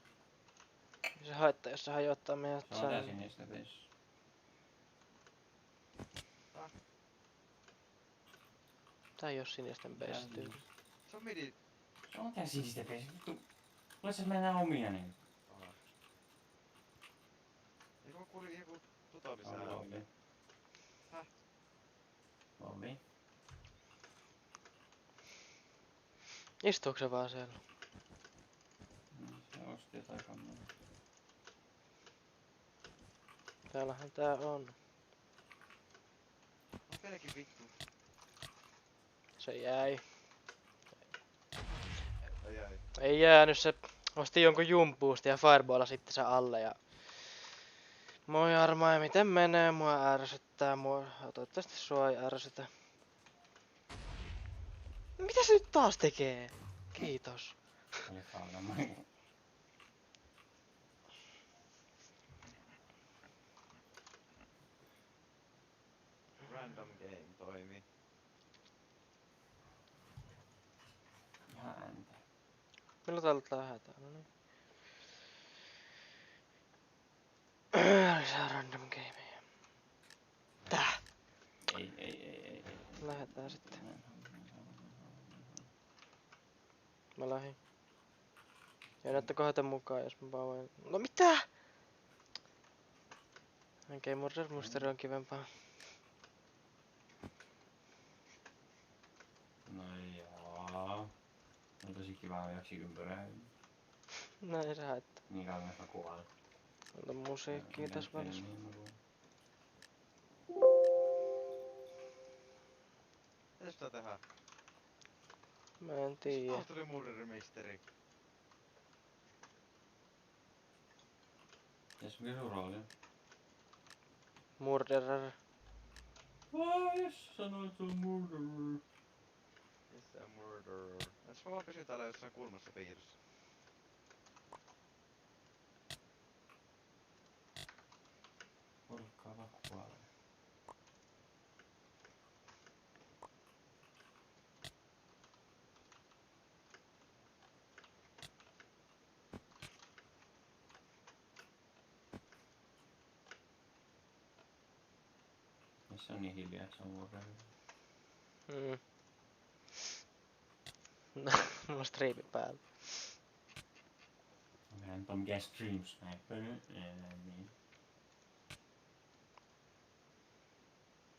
Se haittaa, jos se hajottaa meidät Se on tää sään. sinisten beissi. Tää ei oo sinisten base tyyli. Se on midi. Se on tää sinisten beissi. Vittu. Laissa mennään omia niin. Aha. Eiku mä kuulin joku totaalisää Oli, ääni. oli. Häh? Oli. Istuuko se vaan siellä? Se osti jotain kammalla. Täällähän tää on. On vieläkin vittu. Se jäi. Ai jäi. Ei jäänyt, se osti jonkun jumpuusti ja fireballa sitten se alle ja... Moi Arma, ja miten menee? Mua ärsyttää, toivottavasti sua ei ärsytä. Mitä se nyt taas tekee? Kiitos. Oli faunama. Random game toimii. Ihan ääntä. Milloin täältä lähdetään? No niin. Lisää random gameja. Tää! Ei. Lähdetään sitten. Mä lähin. Ja näyttäkö hätä mukaan, jos mä vaan voin... No mitä?! Okei, Murder Mystery on kivempaa. No joo. On tosi kiva jaksi ympyrää. No ei se haittaa. Niin kauan mä kuvaan. Ota musiikkia tässä välissä. Mitä sitä tehdään? Mä en tiedä. Taas tuli Murder Mystery. Mikä sun rooli on? Murderer. Jos sanoit sun murderer. Missä on murderer? Jos mä vaan pysyn täällä jossain kulmassa piilossa. Porkkaa vaan kuolee. Missä on niin hiljaa, että se on murderer? No, mulla on striimi päällä. Onkohan nyt on mikään stream sniper? Niin.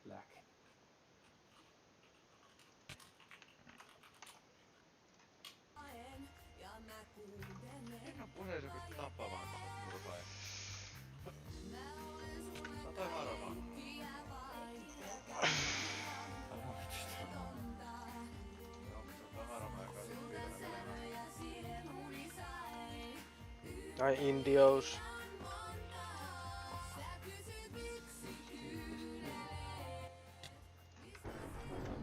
Black. Ja mä kuuntelen Ai Indios.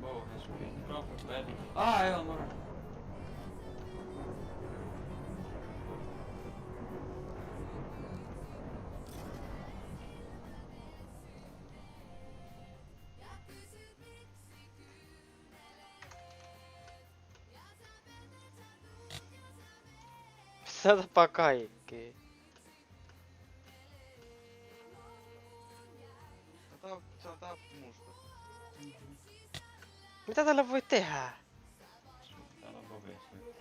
Bow has been dropped bed. Joo, moro. Mitä tapaa kaikki? Se on tappu musta. Mitä tällä voi tehdä? Täällä on kokeessa nyt.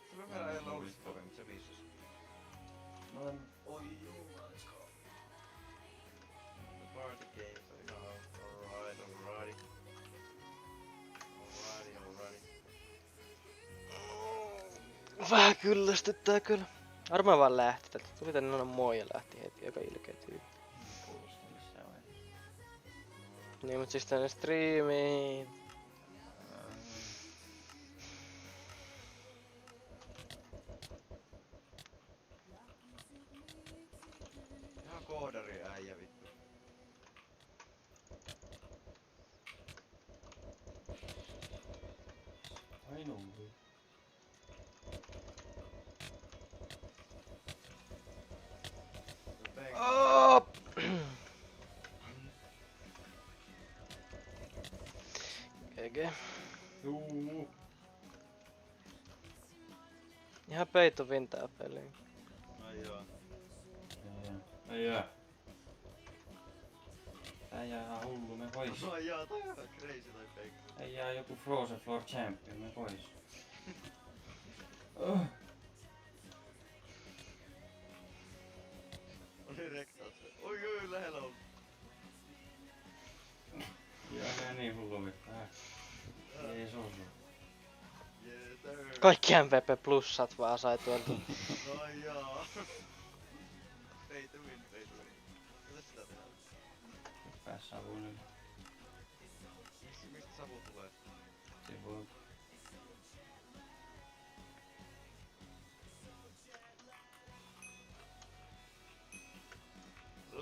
Sillä on vielä ajalla ollut kovin, mutta se viisus. Oi jumalsko. The party game, so you know, alrighty. Vähän kyllästyttää kyllä. Varmaan vaan lähti täältä. Tuli tänne noin moi ja lähti heti, joka ilkeä tyyppi. Kuulosta missään vaiheessa. Niin mut siis tänne striimiin. Ihan koodari äijä vittu. Ai nulli. Oh! GG. Juu. Ihan peitto vintää peliin. Ai joo. Ei jää. Tää jää ihan hullu, me pois. Ai jaa, toi on ihan crazy toi peikko. Ei jää joku Frozen Floor Champion, me pois. Oli rektaus. Oi lähellä on. Jää nää niin hullu vittu. Ei se osu. Jeeter. Kaikki MVP plussat vaan sai tuolta. Ai jaa. Pay to win, pay to win. Mitä sitä tehdään? Pääs savuun yli. Mistä savu tulee? Sivuilta.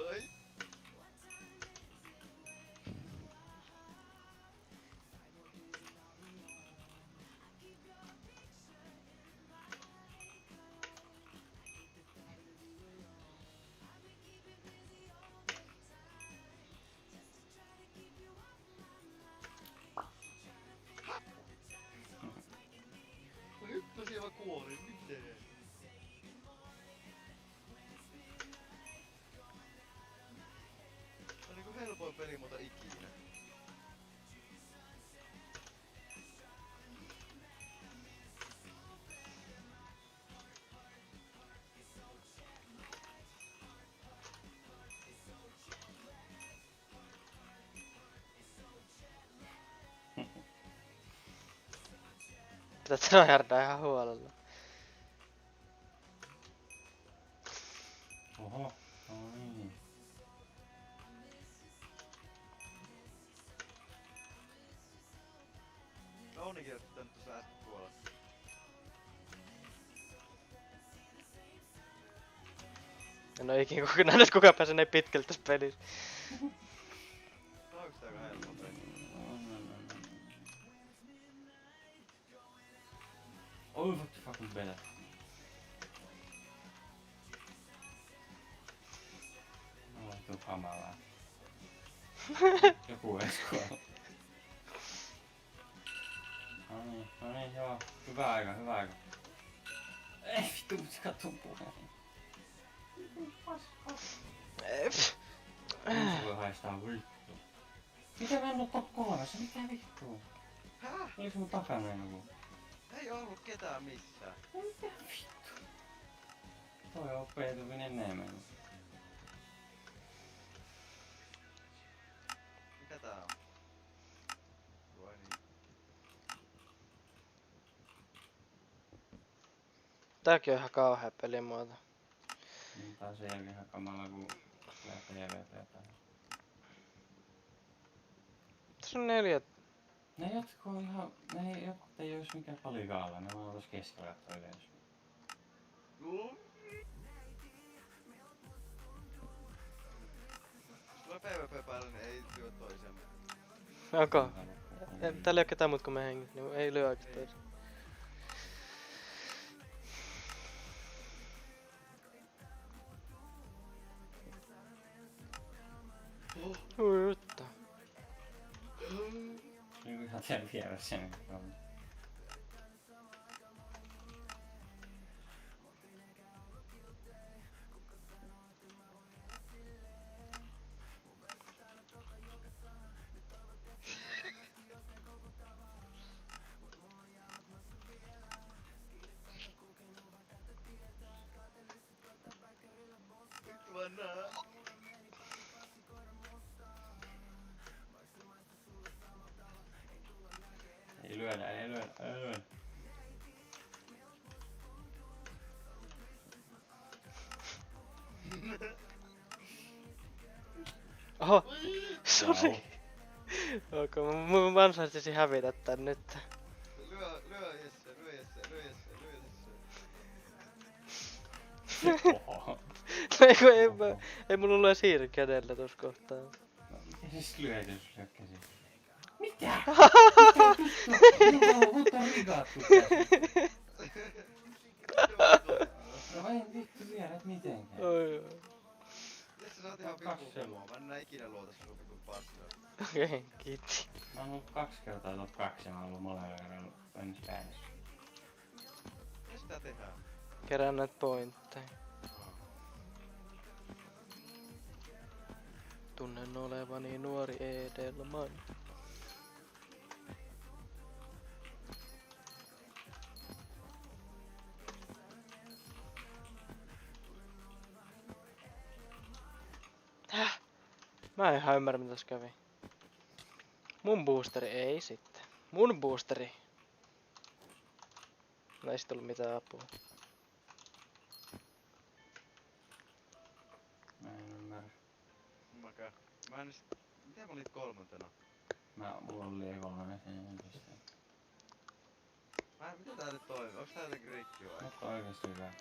Ai. Hyppäsi aivan kuoriin, miten? Tää on niinku helpoin peli muuta ikinä. Pitää tryhardaa ihan huolella. Oho, no niin. Kauni kirjoittaa nyt tuossa äsken tuolla. En oo ikinä nähnyt kuka pääsee näin pitkältä tässä pelissä. Onks tää aika helppo peli? Oh, what the fucking better. No, tuu kamalaa. Joku eskoilla. No niin, joo. Hyvä aika, hyvä aika. Ei vittu, mut se kattoo puheen. Nyt voi haistaa vittu. Mitä mä en oo top 3? Mitä vittua? Häh? Oliko mun takana joku? Ei ollut ketään missään. Mitä vittu? Toi on peituvin enemmän. Mitä tää on? Vai niin? Tääkin on ihan kauhea pelimuoto. Niin tää on sen jälkeen ihan kamala kun tulee PvP tähän. Tässä on 4. Ne jotkut on ihan... Ne jotkut ei ois mikään palikaalla, ne vaan tos keskellä kattoo yleensä. Jos tulee PvP päälle, niin ei lyö toisemme. Onko? Täällä ei oo ketään muut kuin me hengit, niin ei lyö oikeesti toisen. Ui vittu. Niinku ihan tien vieressä niin on. Vittu mä nää. Ei lyödä, ei lyödä, ei lyödä. Oho! Sori! Ok, mä ansaitsisin hävitä tän nyt. Lyö Jesse, lyö Jesse, lyö Jesse, lyö Jesse. Oho. Ei mulla ole siirry kädellä tos kohtaa. No, miten se sit lyöt, jos lyö käsin? Mitä? Mutta rikattu käsin. No en vittu tiedä, et mitenkään. Oi. Jesse sä oot ihan vittu homo. Mä en enää ikinä luota sun vitun paskaa. Okei, kiitti. Mä oon ollut 2 kertaa top 2 ja mä oon ollut molemmilla kerralla ensi päässä. Mitä sitä tehdään? Kerään näitä pointteja. Tunnen olevani nuori edelman. Häh? Mä en ihan ymmärrä mitä tässä kävi. Mun boosteri ei sitten. Mun boosteri. No ei sit ollu mitään apua. Mä en ymmärrä. Mäkään. Mä en sit... Miten mä olit kolmantena? Mulla oli ekoloinen sen pisteen. Miten tää nyt toimii? Onks tää jotenkin rikki vai? Mutta oikeesti hyvä.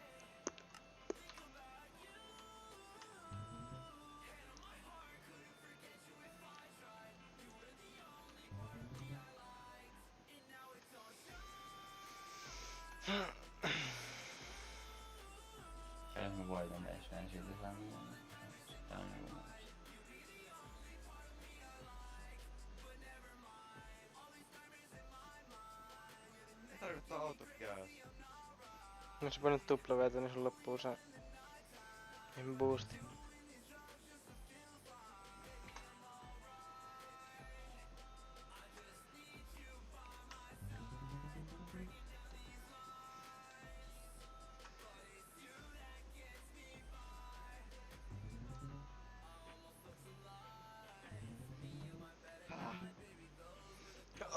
Jos mä voitan ees vielä silti saa minun. Tää on niinku muuta. Ei tarkoittaa auto käy. No se painat tuplaveetä, niin sun loppuu se... Mihin boosti.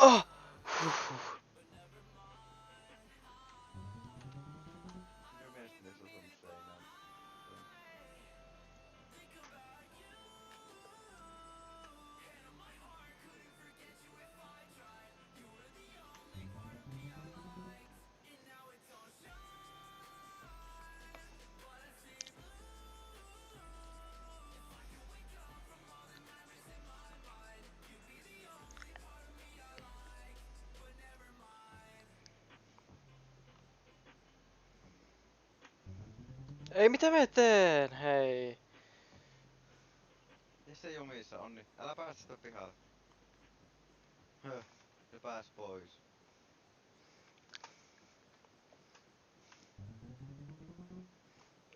Oh! Minun mielestäni se on osunut seinään. Ei mitä mä teen, hei. Jesse jumissa onni. Älä päästä sitä pihalle. Höh. Se pääs pois.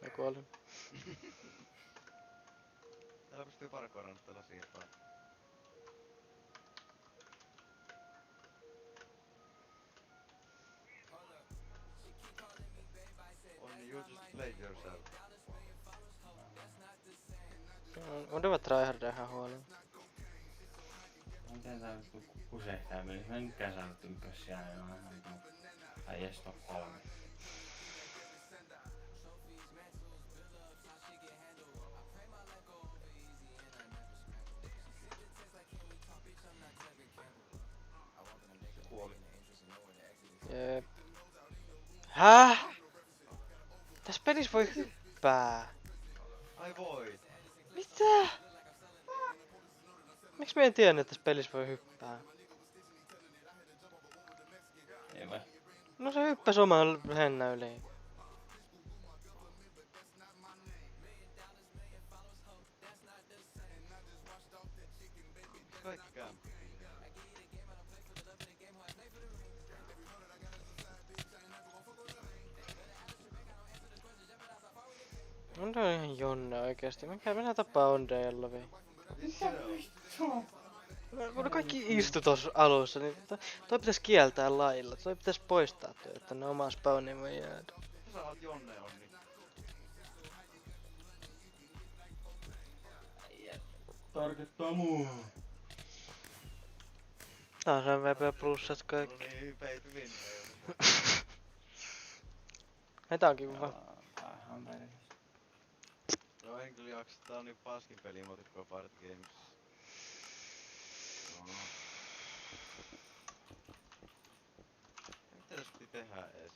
Mä kuolin. Täällä pystyy parkouraan tällä siirtoa. Onni, you just played yourself. On ne tryhardia ihan huolella. Miten tää vittu kusehtaa pelissä? Mä en nytkään saanut ykkössiä ja on ihan vittu. Tai edes top 3. Jep. Häh? Tässä pelissä voi hyppää. Ai voi. Mitä? Miksi mä en tiennyt, että tässä pelissä voi hyppää? Ei vai? No se hyppäsi oman hennä yli. Kaikki kämppi. On tää ihan jonne oikeesti. Minä tapaa Ondeella vi. Kun ne kaikki istu tossa alussa, niin toi pitäis kieltää lailla. Toi pitäis poistaa toi, että ne omaa spawniin voi jäädä. Sä oot Jonne onni. Tarkettaa muu. Taas MVP plussat No kaikki. niin, pay to win. Hei tää on kiva. Vähän perkees. No en kyllä jaksa, tää on niin paskin peli motikkoa Party Games. No. Mitä tässä piti tehdä ees?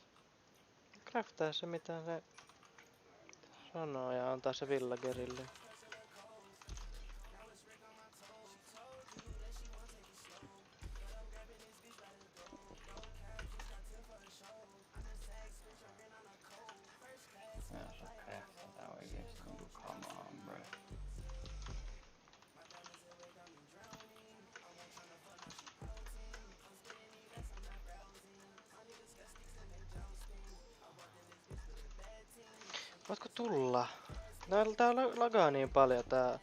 Craftaa se mitä se sanoo ja antaa se villagerille. Mä en osaa craftata oikeesti niinku come on bro. Voitko tulla? Tää lagaa niin paljon tää.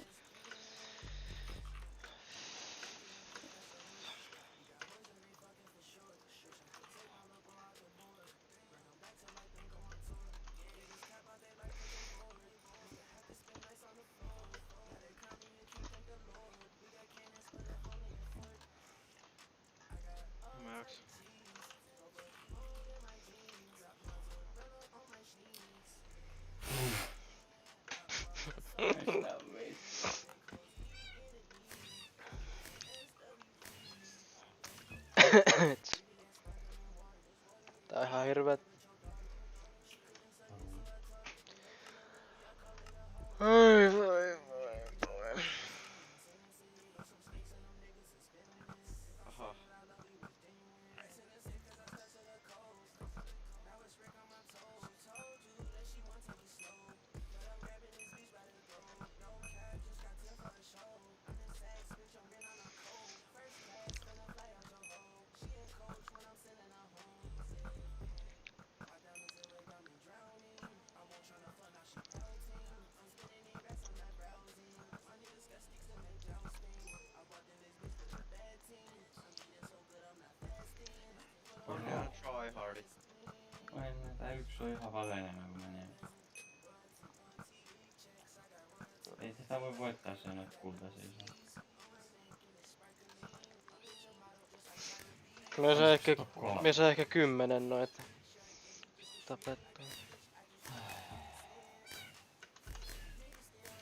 Mä jaksa. Mistä vittu? Tää on ihan hirveet. Ai voi. Aha. On ihan tryhardit. Tää yksi on ihan paljon enemmän kuin menee. Ei sitä voi voittaa sen noita kultaisia. Me saa ehkä 10 noita tapettua.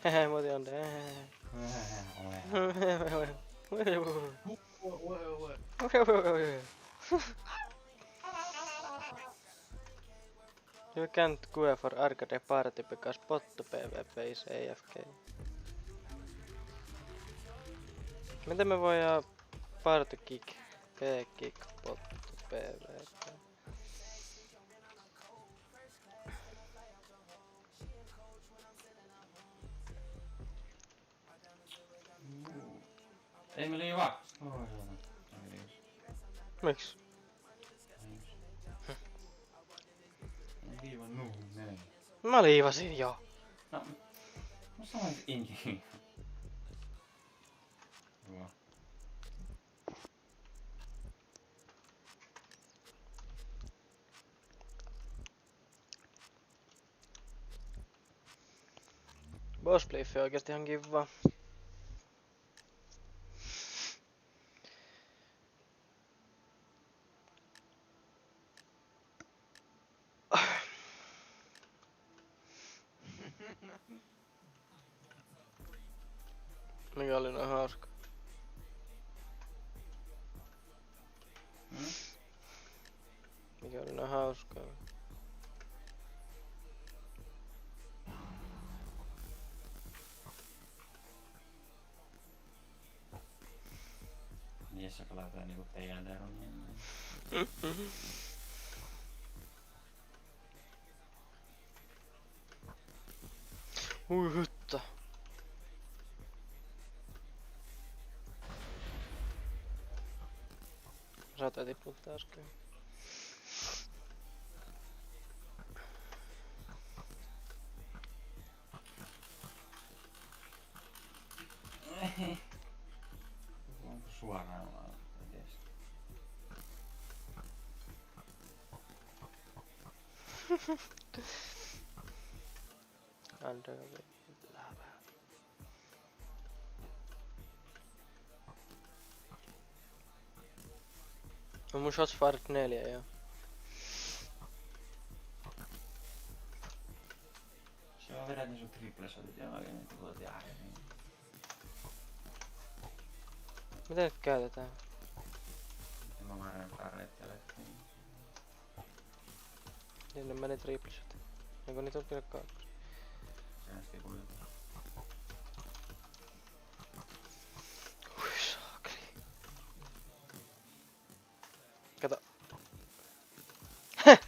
Hehe, muoti on You can't go for arcade party because bot PvP is AFK. Miten me voidaan party kick, p-kick, bot PvP? Ei me liivaa! Miks? Liivan nuhun menee. Mä liivasin jo. No, mä sanoin inki. Joo. Boss Bleef on oikeesti ihan kiva. Mikä oli noin hauska? Siinä on hauskaa. Niissä kun laitetaan niinku teidän niin... Ui hyttä. Rata tiputtaa äsken. Onko suoraan vaan edes? On mun shots fired 4 joo. Se on vedät ne sun triplesotit ja oikein niitä tuot ääriin. Mitä nyt käytetään? En mä varmaan tarvitselettiin. Niin ne meni tripleshot. Eikö niitä on kyllä kaksi? Säästi kuitenkin. Ui saakeli. Kato. Häh!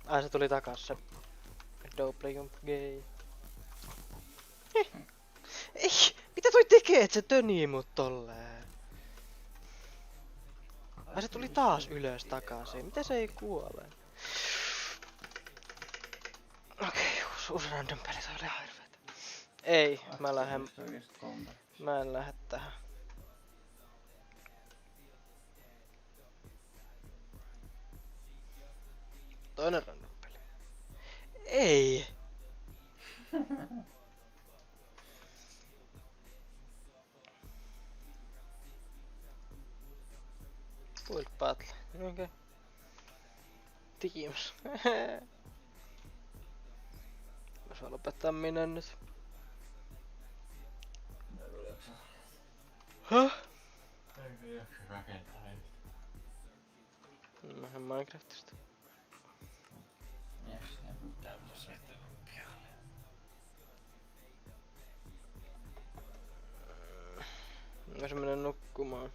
Ai se tuli takas se. Double jump gay. Ei! Mitä toi tekee, et se tönii mut tolleen? Ai se tuli taas ylös takaisin. Miten se ei kuole? Okei, uusi random peli, se oli ihan hirveetä. Ei, mä en lähde tähän. Toinen random peli. Ei! Build battle. Okei. Teams. Mä saan lopettaa minä nyt. Häh? Eikö jaksa rakentaa yhtä? Mähän Minecraftista. Jes, ne pitää tuossa pihalle. Mä se mennä nukkumaan.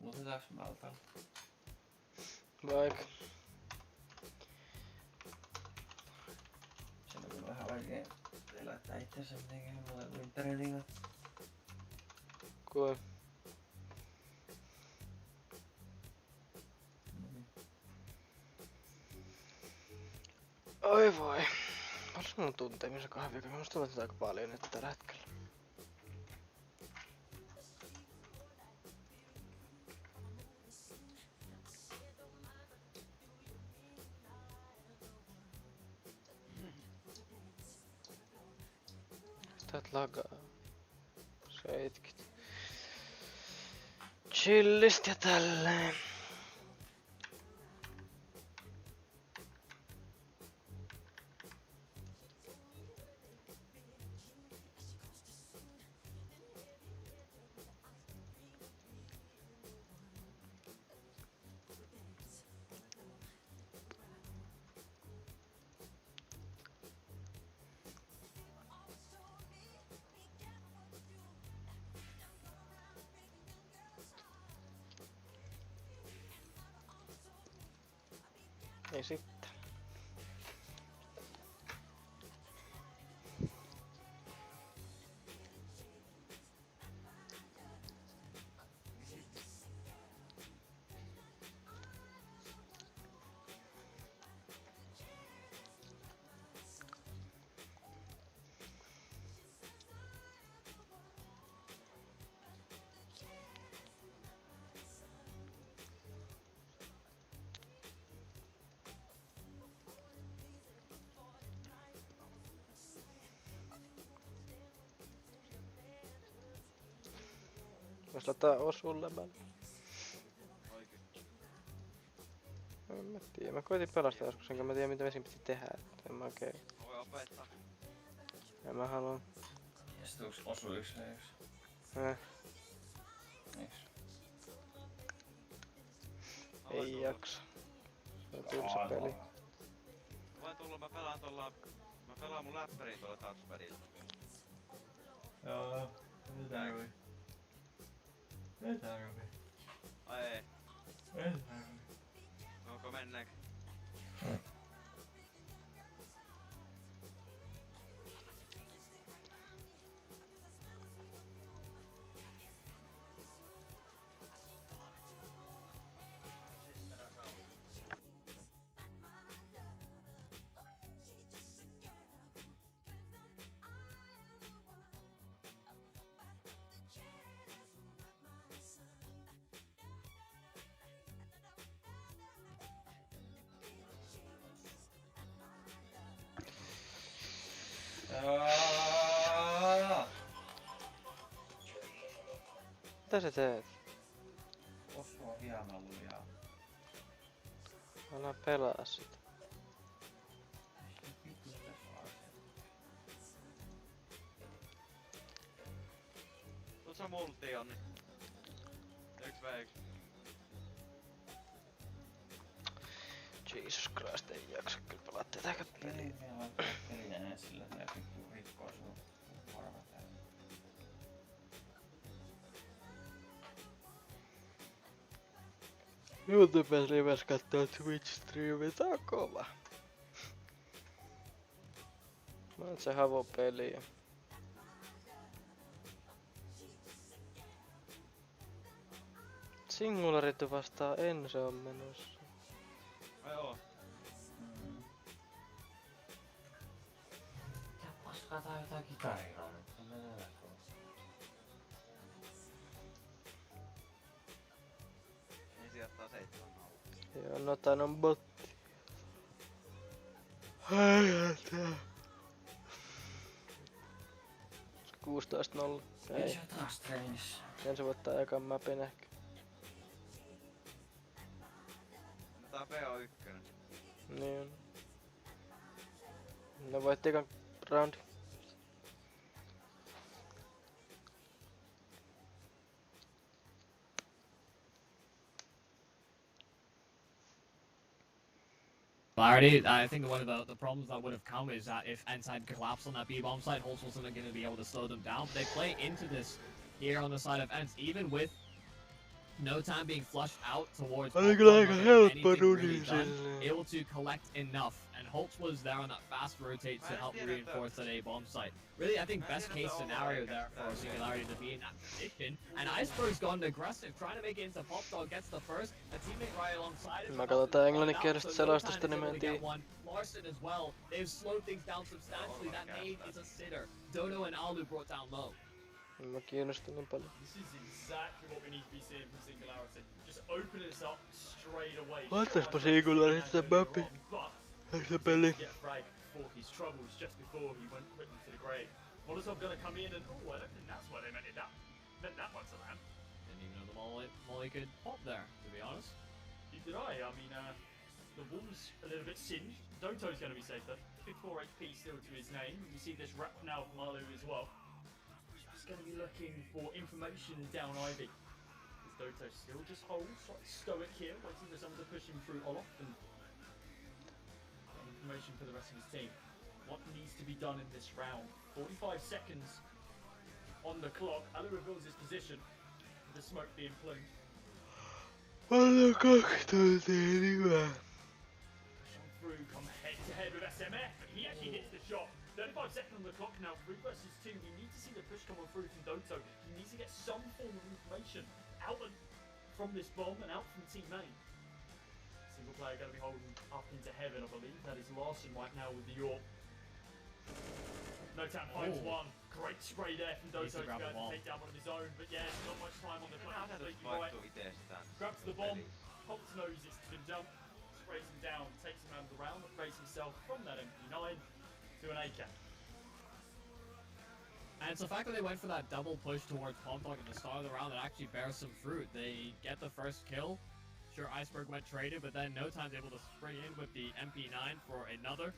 Luotetaanko Maltalla? Vaikka. Sen on vähän vaikea elättää itsensä mitenkään mulle internetillä. Kuin. Oi voi. Paljon mun tunteja, missä 2 viikkoa? Musta tuntuu, että aika paljon nyt tällä hetkellä. Sitä lagaa. 70. Chillist ja tälleen. Ei sitten. Vois laittaa osulle vähän. Oikeesti. En mä tiedä. Mä koitin pelastaa joskus, enkä mä tiedä mitä mesin piti tehdä. Et en mä oikein. Voi opettaa. En mä halua. Ja sit osu 1 v 1. Eiks? Ei jaksa. Se on tylsä peli. Voin tulla, mä pelaan mun läppäriin tuolla touchpadilla. Joo, mitä rovi? Mitä rovi? Ai ei. Mitä rovi? Onko mennäänkö? Mitä sä teet? Osu on hieman lujaa. Älä pelaa sitä. Vittu sitä saa sen. Tuut sä multiin, Jonni? 1v1. Jesus Christ, ei jaksa kyllä pelaa tätäkään peliä. Ei meillä on peli enää sillä, että ne pikku rikkoo sun varmat täynnä. YouTubessa lives kattoo Twitch-striimi, tää on kova. Mä oon se havopeliä. Singularitu vastaa Enso on menossa. Ai oo. Tää paskaa tää jotain kitaria nyt, kun menee lähtee. Niin sijoittaa 7 0. Joo, Notan on botti. Häijätää. 16-0. Ei Ei. se on taas treenissä. Ensi voittaa ekan mapin ehkä. No tää on PO1. Niin on. Ne voitti ekan roundi. I think one of the problems that would have come is that if Ensign collapsed on that B-bomb side, Holtz wasn't going to be able to slow them down. They play into this here on the side of Ents, even with no time being flushed out towards Oli Holtz, kyllä not aika getting helppo anything really runi done, silleen. able to collect enough. And Holtz was there on that fast rotate to help reinforce that A-bomb site. Really, I think best case scenario there for Singularity to be in that position. And Iceberg's gone aggressive, trying to make it into Pop Dog, gets the first. A teammate right alongside him. Mä katsotaan englanninkielistä selostusta, niin mä en tiedä. Larson as well. They've slowed things down substantially. That nade is a sitter. Dodo and Alu brought down low. En mä kiinnosta niin paljon. This is exactly what we need to be seeing from Singularity. Just open this up straight away. Ottaispa Singularity sen mapin. But Se peli. get frag for his troubles just before he went quickly to the grave. Molotov gonna come in and oh, I don't think that's why they meant that one to land. Didn't even know the molly could pop there, to be honest. Neither did I. I mean, the wall's a little bit singed. Doto's gonna be safer. 54 HP still to his name. You see this wrap now from Alu as well. Just gonna be looking for information down Ivy. As Doto still just holds, like stoic here, waiting for someone to push him through Olof and information for the rest of his team. What needs to be done in this round? 45 seconds on the clock. Alu reveals his position with the smoke being plumed. Alla 2 tuntia hyvä. Push on through, come head to head with SMF, and he actually hits the shot. 35 seconds on the clock now, 3 versus 2. We need to see the push come on through from Doto. He needs to get some form of information out from this bomb and out from Team A. Single player going to be holding up into heaven, I believe. That is Larson right now with the York. No tap finds one. Great spray there from Doto to be able to take down one of his own. But yeah, not much time on the clock. Completely right. Grabs the bomb. Holt knows it's to him jump. Sprays him down. Takes him out of the round. Upgrades himself from that MP9 to an AK. And it's the fact that they went for that double push towards Palm Dog at the start of the round that actually bears some fruit. They get the first kill. Sure, Iceberg went traded, but then No Time's able to spring in with the MP9 for another.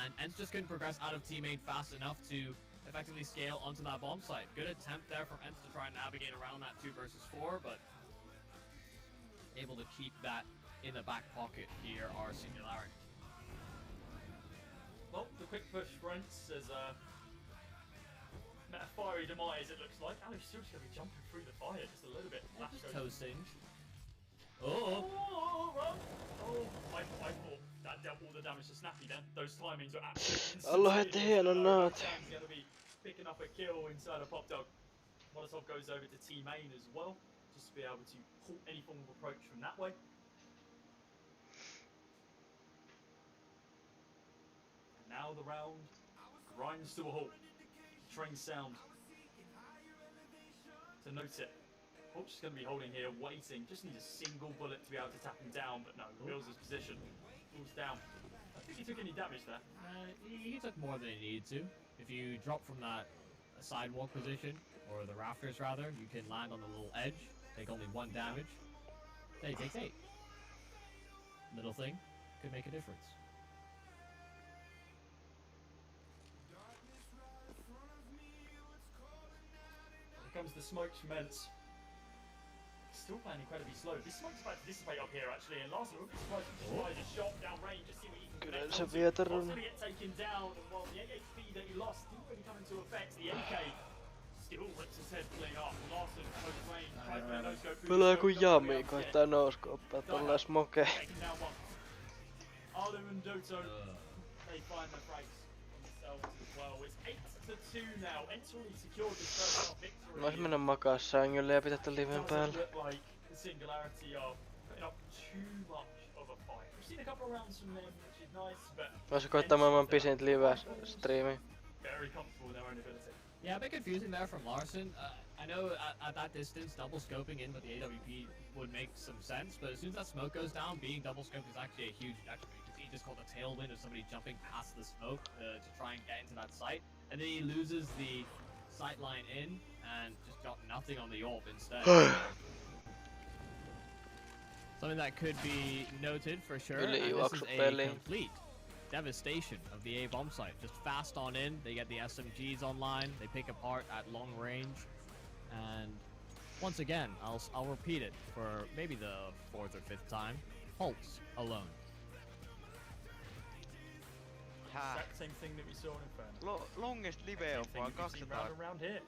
And Ents just couldn't progress out of teammate fast enough to effectively scale onto that bomb site. Good attempt there from Ents to try and navigate around that 2 versus 4, but able to keep that in the back pocket here are Singularity. Well, the quick push for Ents has met a fiery demise, it looks like. Alex still just going to be jumping through the fire just a little bit. Just toe singe. Oh, run! Oh, I thought that dealt all the damage to Snappy then. Those timings are absolutely insane. Allah heti hienon naat. Sam's going to be picking up a kill inside of Pop Dog. Molotov goes over to Team Main as well, just to be able to halt any form of approach from that way. And now the round grinds to a halt. Train sound to note it. Hulk's just going to be holding here, waiting. Just needs a single bullet to be able to tap him down, but no, reveals his position. Falls down. I think he took any damage there. He took more than he needed to. If you drop from that sidewalk position, or the rafters rather, you can land on the little edge, take only 1 damage. Then he takes 8. Little thing could make a difference. Here comes the smokes from Ents. Still playing incredibly slow. This smoke's about to dissipate up here actually, and Larson will be surprised if he tries a shot down range to see what he can Kyllä connect se onto. Vieter on. Wants to get taken down, and while the 8 HP that he lost didn't really come into effect, the AK still rips his head clean up. Larson close range, tries to no scope. Pelaa kuin Jami, koittaa no-scopea tolleen smokeen. Taking down one. Arlu and Doto, they find their frags themselves as well. It's 8-2 now. Ents already secured this first half victory. Mä vois mennä makaa sängylle ja pitää tän liven päällä. Doesn't look like the Singularity are putting up too much of a fight. We've seen a couple of rounds from them, which is nice, but Mä ois koittaa maailman pisintä live-striimiä. very comfortable with their own ability. Yeah, a bit confusing there from Larson. I know at that distance, double scoping in with the AWP would make some sense, but as soon as that smoke goes down, being double scoped is actually a huge detriment. You can see just called a tailwind of somebody jumping past the smoke to try and get into that site, and then he loses the sight line in and just got nothing on the AWP instead. Something that could be noted for sure, and this is a complete devastation of the A bomb site. Just fast on in, they get the SMGs online, they pick apart at long range, and once again, I'll repeat it for maybe the 4th or 5th time. Holtz alone. Exact same thing that we saw in Inferno. Longest live on vaan Round 259 around here.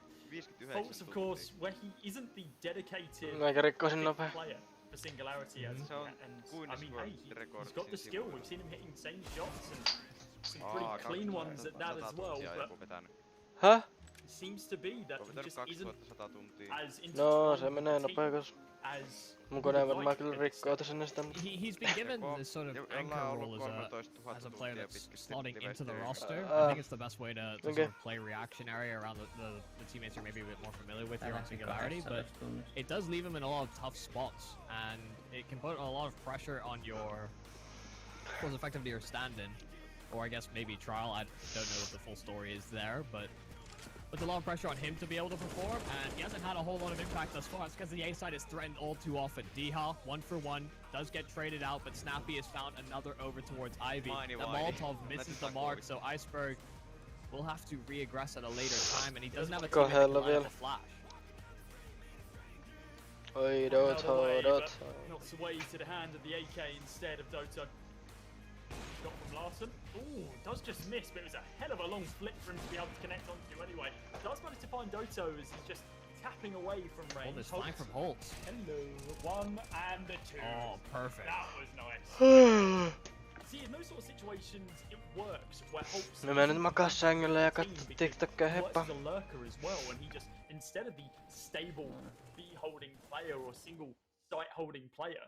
Holtz, of tuntia. course, where he isn't the dedicated Aika rikkoisin nopea. player for Singularity as Se on and I Guinness mean, World hey, Record he's got the siis skill. sivuilla. We've seen him hitting insane shots and some pretty clean ones at that as well. But Häh? it seems to be that he just isn't 2100 tuntia. as No, intertwined se with menee the team nopeakas. as Mun we would kone varmaan like kyllä at this rikkoutuisi ennen sitä. He's been given this sort of anchor Jollain on role ollut 13 as a 000 player tuntia that's pitkästi slotting into the live-streamia. roster. I think it's the best way to Okay. sort of play reactionary around the teammates you're maybe a bit more familiar with here on Singularity, but it does leave him in a lot of tough spots, and it can put a lot of pressure on your, of course, effectively your stand-in, or I guess maybe trial. I don't know what the full story is there, but puts a lot of pressure on him to be able to perform, and he hasn't had a whole lot of impact thus far. It's because the A side is threatened all too often. Deha, 1-for-1, does get traded out, but Snappy has found another over towards Ivy. Mighty The Whitey. Molotov misses the mark, so Iceberg will have to re-aggress at a later time, and he doesn't have a Go teammate that can hell line of up a flash. Oi, Another Doto, way, Doto. but knocks away to the hand of the AK instead of Doto. Shot from Larson. Ooh, does just miss, but it was a hell of a long flick for him to be able to connect onto anyway. Does manage to find Doto as he's just tapping away from Oh, range. this flank from Holtz. Hello, 1 and the 2. Oh, perfect. That was nice. See, in those sort of situations, it works where Holtz Me menen makaa sängylle ja team katso because TikTokia, he works heppa. as a lurker as well, and he just, instead of the stable B-holding player or single site-holding player,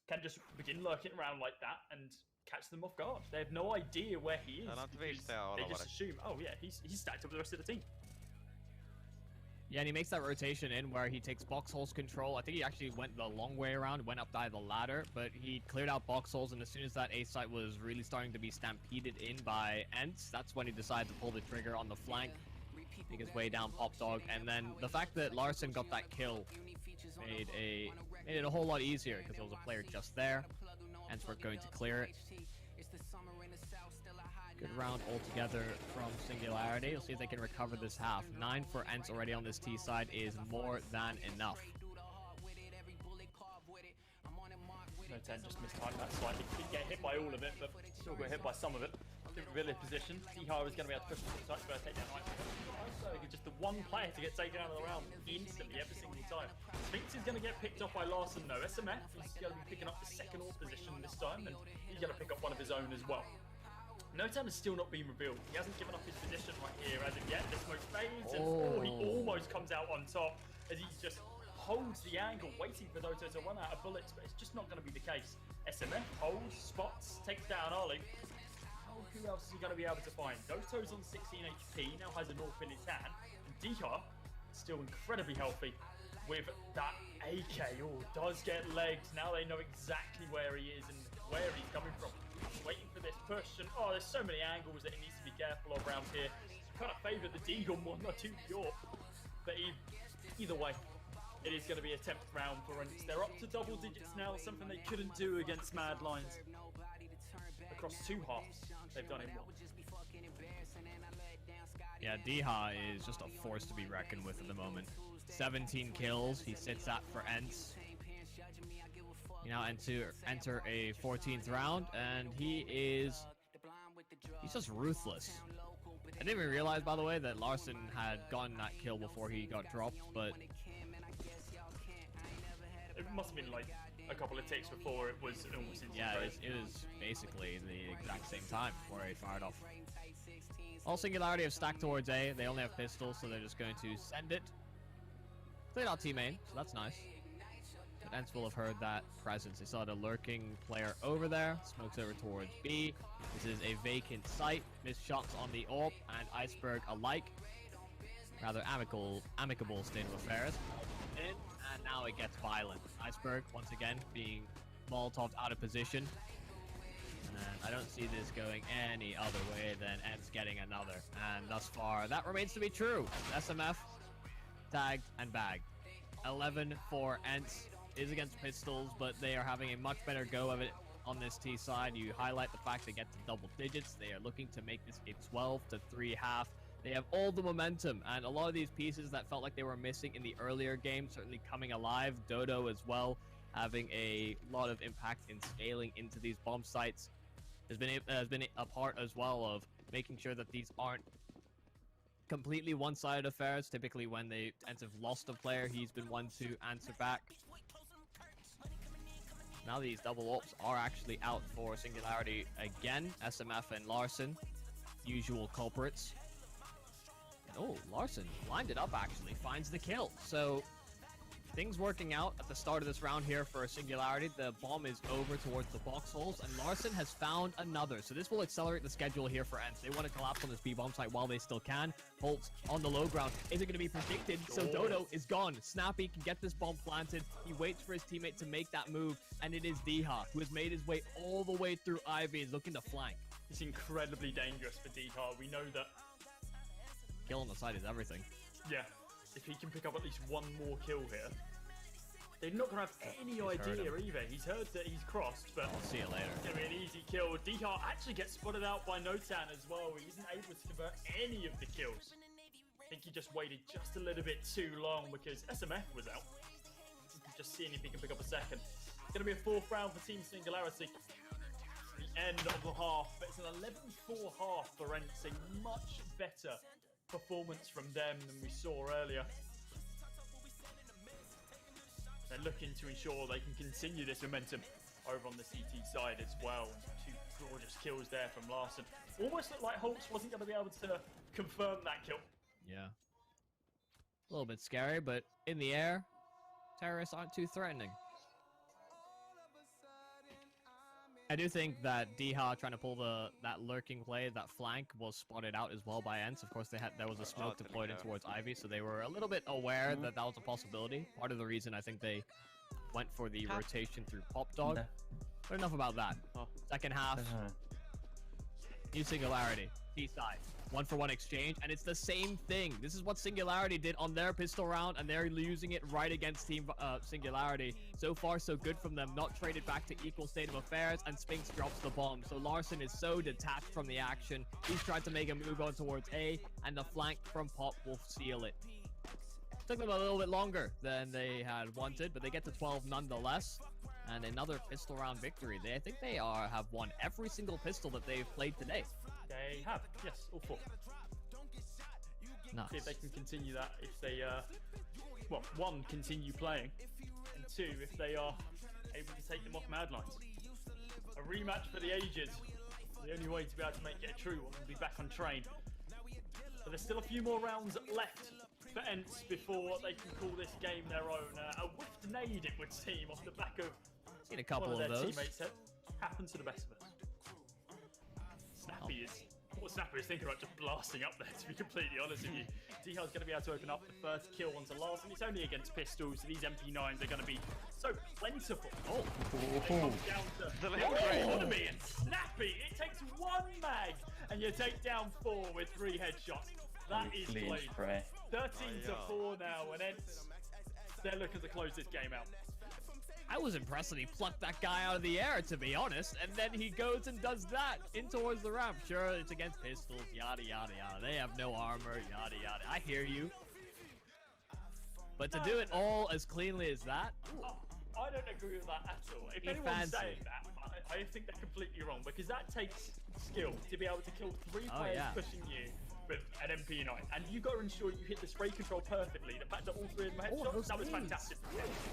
can just begin lurking around like that and catch them off guard. They have no idea where he is. Täällä on because twistejä they just olevare. assume, oh yeah, he's stacked up with the rest of the team. Yeah, and he makes that rotation in where he takes box holes control. I think he actually went the long way around, went up by the ladder, but he cleared out box holes, and as soon as that A site was really starting to be stampeded in by Ents, that's when he decided to pull the trigger on the flank. make his way down Pop Dog, and then the fact that Larson got that kill made it a whole lot easier because there was a player just there, and we're going to clear it. Good round altogether from Singularity. We'll see if they can recover this half. 9 for Ents already on this T side is more than enough. Jotain just mistimed that slightly. Didn't get hit by all of it, but still got hit by some of it. Didn't reveal his position. Diha was going to be able to push the touch, but take down right. So just the one player to get taken out of the round instantly every single time. Sphinx is going to get picked off by Larson though. SMF is going to be picking up the second AWP position this time, and he's going to pick up one of his own as well. Jotain has still not been revealed. He hasn't given up his position right here as of yet. The smoke fades, and he almost comes out on top as he just holds the angle, waiting for Doto to run out of bullets, but it's just not going to be the case. SMF holds, spots, takes down Ollie. Oh, who else is he going to be able to find? Doto's on 16 HP, now has an AWP in his hand, and Diha, still incredibly healthy with that AK. Oh, does get legs. Now they know exactly where he is and where he's coming from. He's waiting for this push, and there's so many angles that he needs to be careful of around here. Kind of favour the Deagle more, not too pure. But either way, it is going to be a 10th round for Ents. They're up to double digits now, something they couldn't do against Mad Lions. Across 2 halves, they've done it well. Yeah, Diha is just a force to be reckoned with at the moment. 17 kills, he sits at for Ents. You now enter a 14th round, and he's just ruthless. I didn't even realize, by the way, that Larson had gotten that kill before he got dropped, but it must have been like a couple of ticks before it was almost instant. Yeah, it was basically the exact same time before he fired off. All Singularity have stacked towards A. They only have pistols, so they're just going to send it. Played out team main, so that's nice. But Ents will have heard that presence. They saw the lurking player over there. Smokes over towards B. This is a vacant site. Missed shots on the AWP and Iceberg alike. Rather amicable state of affairs. In, and now it gets violent. Iceberg, once again, being Molotoved out of position. And I don't see this going any other way than Ents getting another. And thus far, that remains to be true. SMF, tagged, and bagged. 11 for Ents. Is against pistols, but they are having a much better go of it on this T side. You highlight the fact they get to double digits. They are looking to make this a 12-3 half. They have all the momentum, and a lot of these pieces that felt like they were missing in the earlier game certainly coming alive. Dodo as well, having a lot of impact in scaling into these bomb sites. Has been a part as well of making sure that these aren't completely one-sided affairs. Typically when they Ents have lost a player, he's been one to answer back. Now these double AWPs are actually out for Singularity again. SMF and Larson, usual culprits. Oh, Larson lined it up actually, finds the kill. So things working out at the start of this round here for Singularity. The bomb is over towards the box holes, and Larson has found another. So this will accelerate the schedule here for Ents. They want to collapse on this B bomb site while they still can. Holt on the low ground isn't going to be predicted, so Dodo is gone. Snappy can get this bomb planted. He waits for his teammate to make that move, and it is Diha who has made his way all the way through Ivy and is looking to flank. It's incredibly dangerous for Diha. We know that. Kill on the side is everything. Yeah, if he can pick up at least one more kill here. They're not going to have any idea either. He's heard that he's crossed, but I'll see you later. It's going to be an easy kill. Diha actually gets spotted out by Jotain as well. He isn't able to convert any of the kills. I think he just waited just a little bit too long because SMF was out. Just seeing if he can pick up a second. It's going to be a 4th round for Team Singularity. The end of the half, but it's an 11-4 half for Ents. A much better performance from them than we saw earlier. They're looking to ensure they can continue this momentum over on the CT side as well. 2 gorgeous kills there from Larson. Almost looked like Holtz wasn't going to be able to confirm that kill. Yeah. A little bit scary, but in the air, terrorists aren't too threatening. I do think that Diha trying to pull that lurking play, that flank, was spotted out as well by Ents. Of course, there was a smoke deployed in towards Ivy, so they were a little bit aware that that was a possibility. Part of the reason I think they went for the rotation through Pop Dog. But enough about that. Second half, new Singularity. T-side. 1-for-1 exchange, and it's the same thing. This is what Singularity did on their pistol round, and they're using it right against Team Singularity. So far, so good from them. Not traded back to equal state of affairs, and Spinks drops the bomb. So Larson is so detached from the action. He's trying to make a move on towards A, and the flank from Pop will seal it. Took them a little bit longer than they had wanted, but they get to 12 nonetheless. And another pistol round victory. I think they have won every single pistol that they've played today. They have, yes, all 4. Nice. See if they can continue that. If they, well, 1, continue playing, and 2, if they are able to take them off Mad Lines. A rematch for the ages. The only way to be able to make it a true one will be back on train. But there's still a few more rounds left for Ents before they can call this game their own. A whiffed nade, it would seem, off the back of Seen a couple one of their those. teammates. Happens to the best of us. Snappy is... What Snappy is thinking about just blasting up there, to be completely honest with you. D-Hard's going to be able to open up the first kill onto Larson. It's only against pistols, so these MP9s are going to be so plentiful. Oh! Economy and Snappy! It takes 1 mag, and you take down 4 with 3 headshots. That is played. 13-4 now, and Ents, they're looking to close this game out. I was impressed that he plucked that guy out of the air, to be honest, and then he goes and does that in towards the ramp. Sure, it's against pistols, yada, yada, yada. They have no armor, yada, yada. I hear you. But to do it all as cleanly as that, I don't agree with that at all. If anyone's saying that, I think they're completely wrong, because that takes skill to be able to kill 3 players pushing you with an MP9, and you got to ensure you hit the spray control perfectly. The fact that all 3 of them headshots, that was fantastic.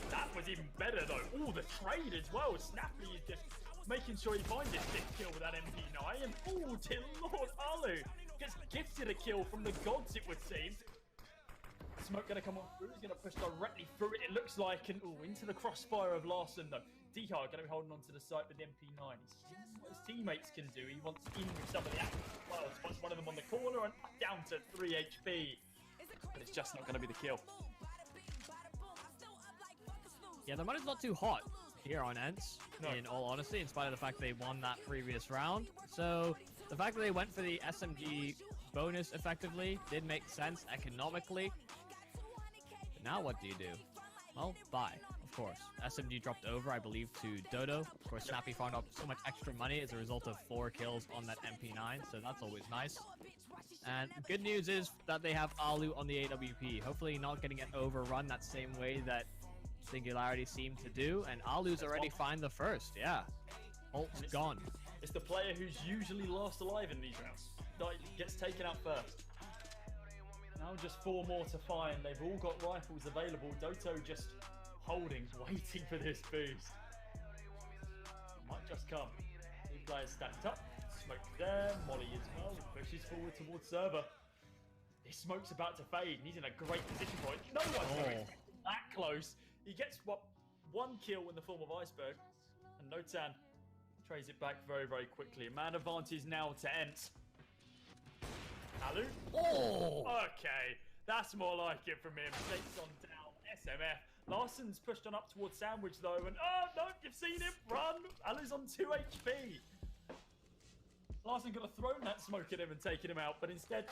That was even better though. Oh, the trade as well. Snappy is just making sure he finds his 6th kill with that MP9, and oh, dear Lord, Alu gets gifted a kill from the gods, it would seem. Smoke going to come on through. He's going to push directly through it, it looks like, and into the crossfire of Larson though. D-Hard going to be holding on to the site with the MP9. He's seeing what his teammates can do. He wants in with some of the action as well. Spots one of them on the corner and down to 3 HP. But it's just not going to be the kill. yeah, the money's not too hot here on Ents, in all honesty, in spite of the fact they won that previous round. So the fact that they went for the SMG bonus effectively did make sense economically. But now what do you do? Well, buy, of course. SMG dropped over, I believe, to Dodo. Of course, Snappy found out so much extra money as a result of 4 kills on that MP9, so that's always nice. And good news is that they have Alu on the AWP. Hopefully not getting it overrun that same way that Singularity seemed to do, and Alu's already find the first, yeah. Ult's gone. It's the player who's usually last alive in these rounds that gets taken out first. Now just 4 more to find. They've all got rifles available. Doto just holding, waiting for this boost. It might just come. 2 players stacked up. Smoke there. Molly as well. Pushes forward towards server. This smoke's about to fade, and he's in a great position for it. No one's that close. He gets, what, 1 kill in the form of Iceberg. And Jotain trays it back very, very quickly. Man advantage now to Ents. Alu? Oh! Okay, that's more like it from him. Takes on down SMF. Larson's pushed on up towards Sandwich though, and oh no, you've seen him run! Alu's on 2 HP. Larson could have thrown that smoke at him and taken him out, but instead,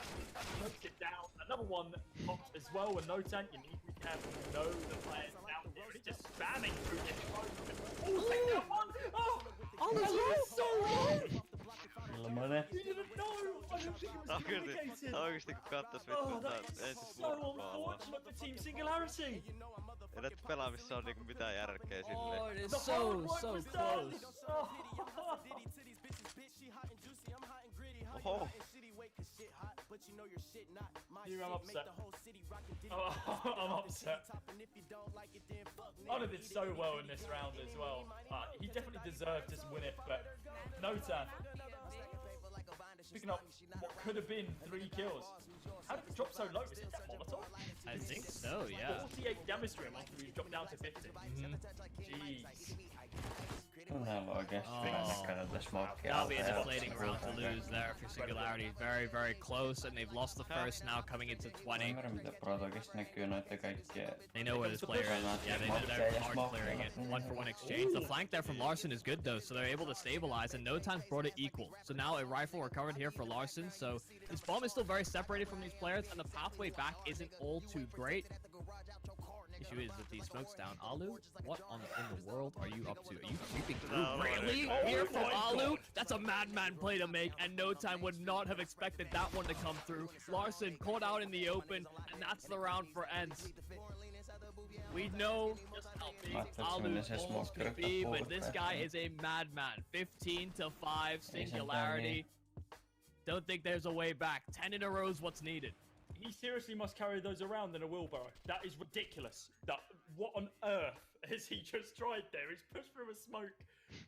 smoked it down. Another one popped as well, and Jotain, you need to be careful. You know the players down here, and he's just spamming through this smoke. Oh, take that one! Oh, that's so low! You didn't know! I don't think it was communicated! Oikeesti kun kattas vittu ensin So unfortunate for Team Singularity! Ei näitä pelaamissa on niinku mitään järkeä silleen. Oh, it is so close. Oho! I'm upset. I'm upset. Ola did so well in this round as well. He definitely deserved to win it, but Jotain picking up what could have been 3 kills. How did it drop so low? Is it that Molotov? I think so, yeah. 48 damage to him after he dropped down to 50. Jeez. Tunneilla oikeesti näköinen tässä smokia. That'll be a deflating round to lose there for Singularity. Very, very close, and they've lost the first now coming into 20. Ymmärrän mitä Protogista näkyy noita kaikkia. They know where this player is. Yeah, they're hard clearing it. 1-for-1 exchange. The flank there from Larson is good though, so they're able to stabilize, and No Time's brought it equal. So now a rifle recovered here for Larson, so this bomb is still very separated from these players, and the pathway back isn't all too great. Issue is that these smokes down. Alu, what in the world are you up to? Are you creeping through? Really? Here from Alu? That's a madman play to make, and No Time would not have expected that one to come through. Larson caught out in the open, and that's the round for Ents. We know just how big Alu's balls could be, but this guy is a madman. 15-5, Singularity. Don't think there's a way back. 10 in a row is what's needed. He seriously must carry those around in a wheelbarrow. That is ridiculous. What on earth has he just tried there? He's pushed through a smoke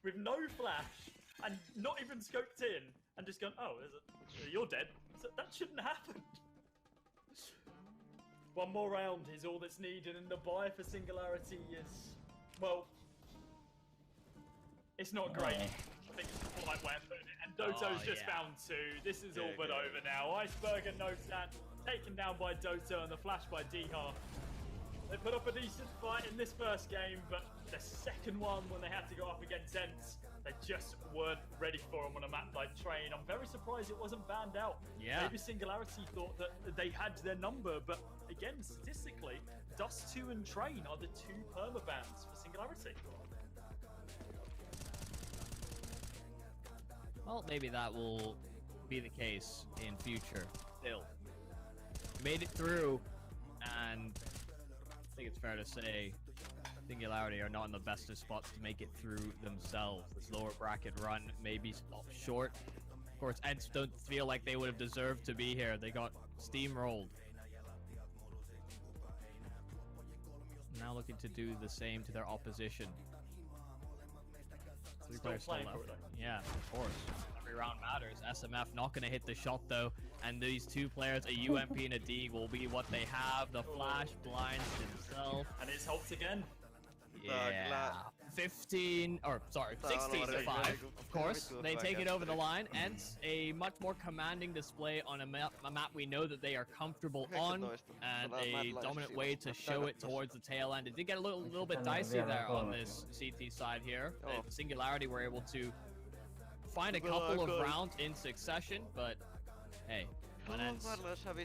with no flash and not even scoped in and just gone, oh, you're dead. So that shouldn't happen. One more round is all that's needed, and the buy for Singularity is, well, it's not great. I think it's the polite way of putting it. And Doto's just found two. This is all but over now. Iceberg and No Time taken down by Doto, and the flash by Diha. They put up a decent fight in this first game, but the second one, when they had to go up against Ents, they just weren't ready for them on a map like Train. I'm very surprised it wasn't banned out. Yeah. Maybe Singularity thought that they had their number, but again, statistically, Dust 2 and Train are the two permabans for Singularity. Well, maybe that will be the case in future. Still, made it through, and I think it's fair to say Singularity are not in the best of spots to make it through themselves. This lower bracket run may be stopped short. Of course, Ents don't feel like they would have deserved to be here. They got steamrolled. Now looking to do the same to their opposition. Three players still left. Yeah, of course. Every round matters. SMF not going to hit the shot though, and these two players, a UMP and a D, will be what they have. The flash blinds himself, and it's helped again. Yeah, 16 to 5. Of course, they take it over the line, and a much more commanding display on a map we know that they are comfortable on, and a dominant way to show it towards the tail end. It did get a little bit dicey there on this CT side here. Singularity were able to find a couple of rounds in succession, but hey, when Ents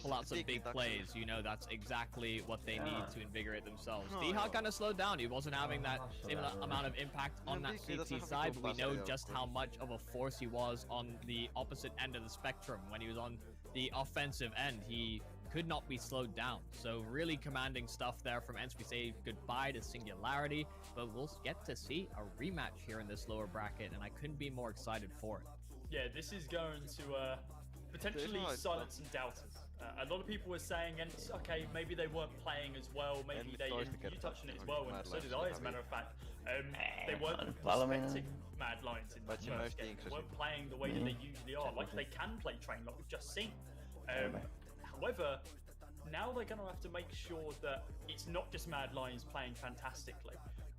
pull out some big plays, you know that's exactly what they need to invigorate themselves. D-Hawk kind of slowed down. He wasn't having that same amount of impact on that CT side, but we know just how much of a force he was on the opposite end of the spectrum. When he was on the offensive end, he could not be slowed down. So really commanding stuff there from Ents. We say goodbye to Singularity, but we'll get to see a rematch here in this lower bracket, and I couldn't be more excited for it. Yeah, this is going to potentially silence some doubters. A lot of people were saying, and okay, maybe they weren't playing as well, maybe they, you touched on it as well, and so did I, as a matter of fact. They weren't respecting Mad Lions in the first game. They weren't playing the way that they usually are, like they can play Train, like we've just seen. However, now they're going to have to make sure that it's not just Mad Lions playing fantastically.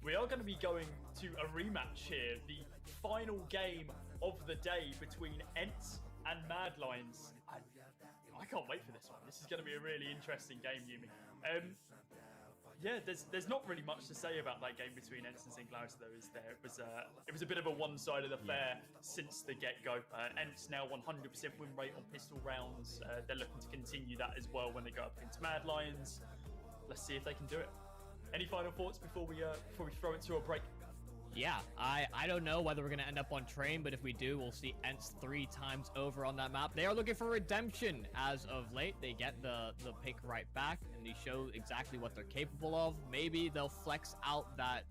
We are going to be going to a rematch here, the final game of the day between Ents and Mad Lions. I can't wait for this one. This is going to be a really interesting game, Yumi. Yeah, there's not really much to say about that game between Ents and Singularity, though, is there? It was a bit of a one-sided affair since the get-go. Ents now 100% win rate on pistol rounds. They're looking to continue that as well when they go up against Mad Lions. Let's see if they can do it. Any final thoughts before we throw it to a break? Yeah, I don't know whether we're going to end up on Train, but if we do, we'll see Ents 3 times over on that map. They are looking for redemption as of late. They get the pick right back, and they show exactly what they're capable of. Maybe they'll flex out that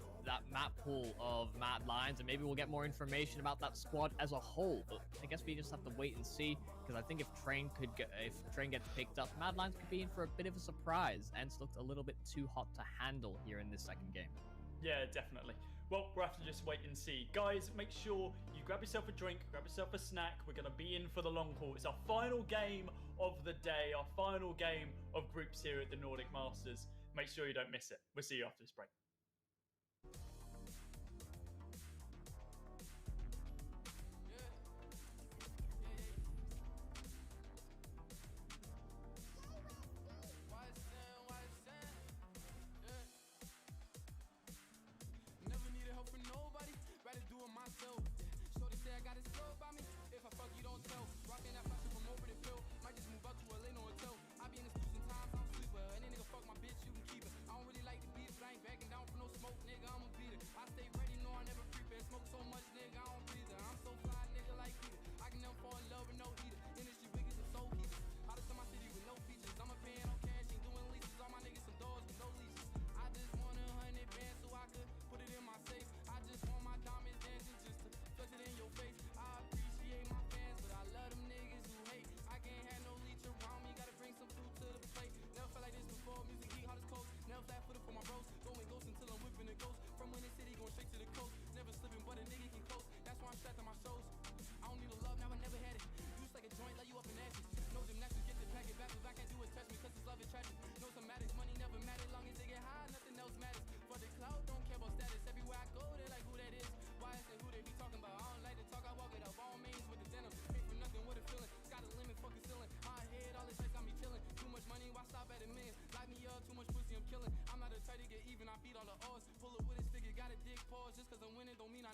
map pool of Mad Lions, and maybe we'll get more information about that squad as a whole. But I guess we just have to wait and see, because I think if Train gets picked up, Mad Lions could be in for a bit of a surprise. Ents looked a little bit too hot to handle here in this second game. Yeah, definitely. Well, we'll have to just wait and see. Guys, make sure you grab yourself a drink, grab yourself a snack. We're going to be in for the long haul. It's our final game of the day, our final game of groups here at the Nordic Masters. Make sure you don't miss it. We'll see you after this break.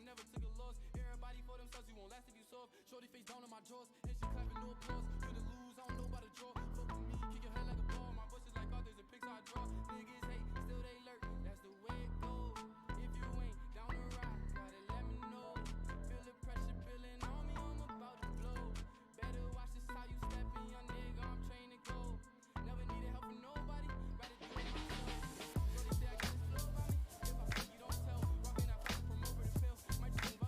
never took a loss. Everybody for themselves, you won't last if you soft. Shorty face down on my drawers, and she clapping no applause. Finna lose, I don't know about the draw. Fuck with me, kick your head like a ball. My bushes like authors and pics I draw. Niggas hate, still they lurk. That's the way it goes. If you ain't down the ride, gotta let me know. Feel the pressure building on me, I'm about to blow. Better watch this how you stepping, young nigga. I'm trained to go. Never needed help from nobody. Rather do it myself. So they say I got this flow by me. If I speak, you don't tell. Rockin' that fire from over the pill. Might just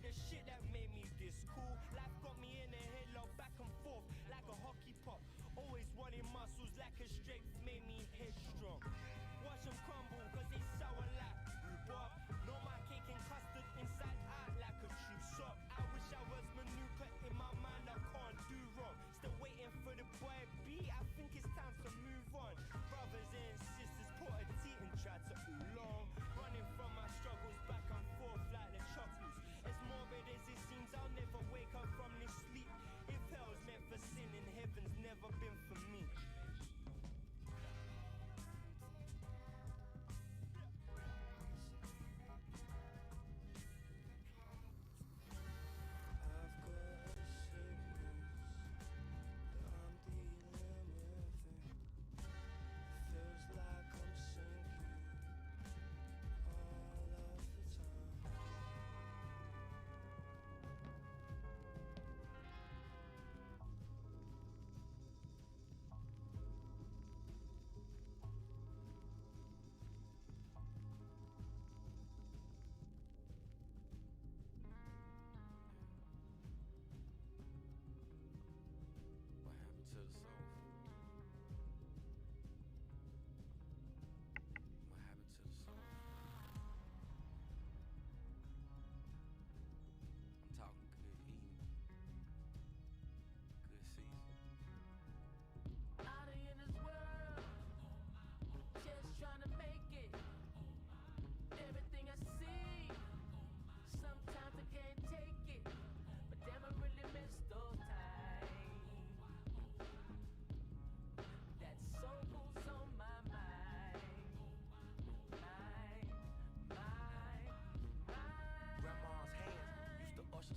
the shit that made me this cool. Life got me in a headlock, back and forth like a hockey puck. Always wanting muscles like a strength made me headstrong. Watch them crumble cause they sour like rhubarb. Know my cake and custard inside out like a true shop. I wish I was Manuka in my mind, I can't do wrong. Still waiting for the boy B, I think it's time to move on. Brothers and sisters put a T and try to oolong. Running from my struggles back and forth like the chuckles. As morbid as it seems, I'll never wake up from this sleep. If hell's meant for sin and heaven's never been for me.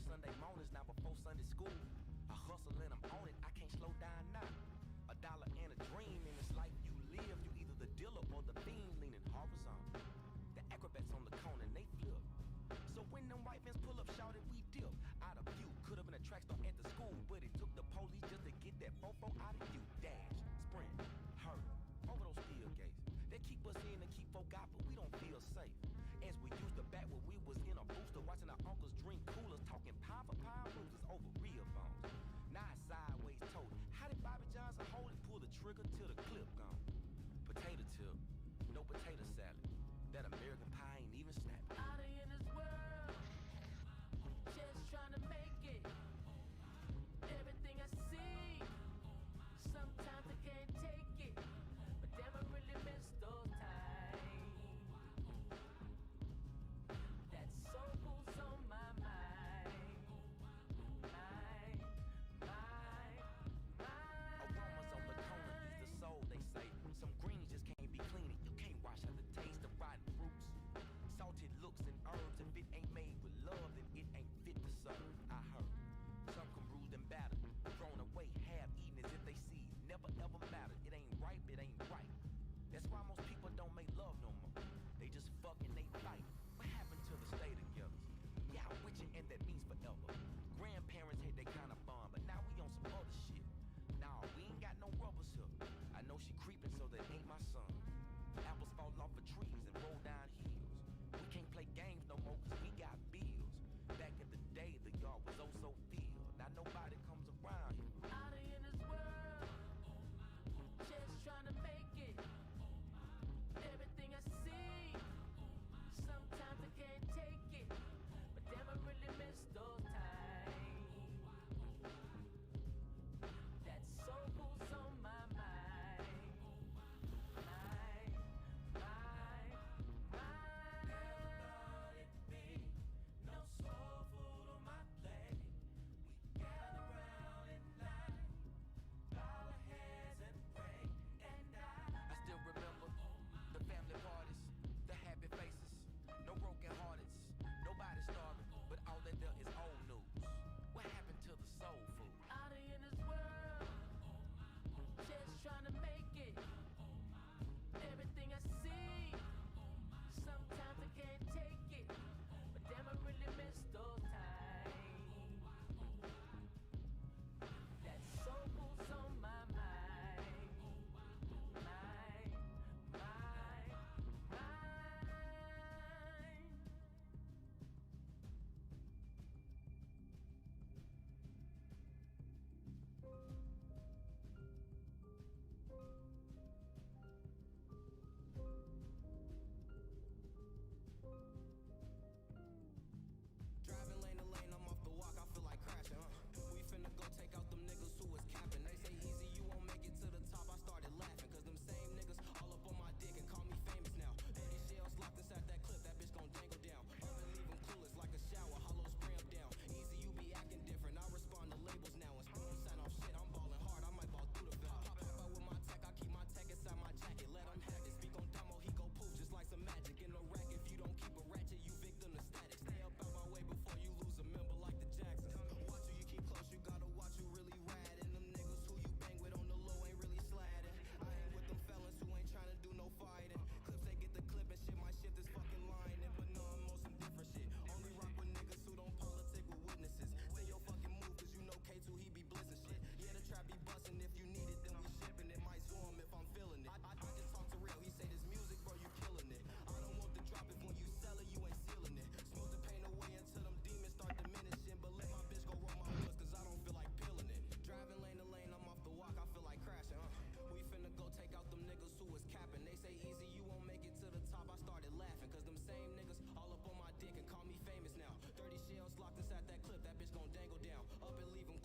Sunday mornings now before Sunday school. I hustle and I'm on it, I can't slow down now. $1 and a dream in this life you live. You either the dealer or the fiend leaning horizontal. The acrobats on the cone and they flip. So when them white vans pull up shouted we dip. Out of view, could have been a track star at the school, but it took the police just to get that fofo out of you. Dash, sprint, hurry, over those steel gates. They keep us in and keep folk out, but we don't feel safe. As we used to back when we was in a booster, watching our uncles drink coolers, talking pound for pound bruises over real bones. Now it's sideways told. How did Bobby Johnson hold it? Pull the trigger till the clip gone. Potato chip, no potato salad. That American pie ain't even snapping. Out in this world, just trying to make it. Everything I see, sometimes I can't take it, but damn I really miss those times. That soul's on my mind. Aromas on the corner ease the soul, they say. Some greens just can't be clean. You can't wash out the taste of rotten fruits. Salted looks and herbs, if it ain't made with love, then it ain't fit to serve. I heard some come bruised and battered, thrown away, half eaten as if they seeds never ever mattered. It ain't ripe, it ain't right. That's why most people don't make love no more. They just fuck and they fight. What happened to the stay together? Yeah, witching and that means forever. Grandparents had that kind of bond, but now we on some other shit. Nah, we ain't got no rubbers here. I know she creeping, so that ain't my son. Apples fall off of trees and roll down hills. We can't play games no more cause we got bills. Back in the day, the yard was oh so filled. Now nobody comes around here. Out in this world, just trying to make it. Everything I see,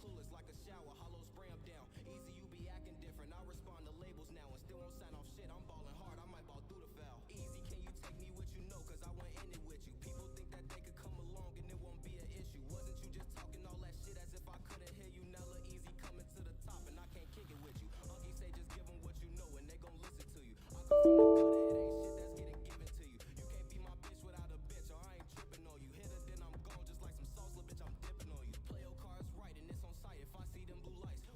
clueless like a shower, hollow spray 'em down. Easy, you be acting different. I respond to labels now and still won't sign off shit. I'm balling hard, I might ball through the foul. Easy, can you take me with you? No, cause I went in it with you. People think that they could come along and it won't be an issue. Wasn't you just talking all that shit as if I couldn't hear you? Now look easy coming to the top and I can't kick it with you. Ugly say just give 'em what you know and they gon' listen to you. I come from the gutter, it ain't shit that's getting given to you. You can't be my bitch without a bitch or I ain't tripping on you. Hit her then I'm gone just like some salsa, bitch, I'm dipping on you. Play your cards right and it's on sight if I see them blue lights.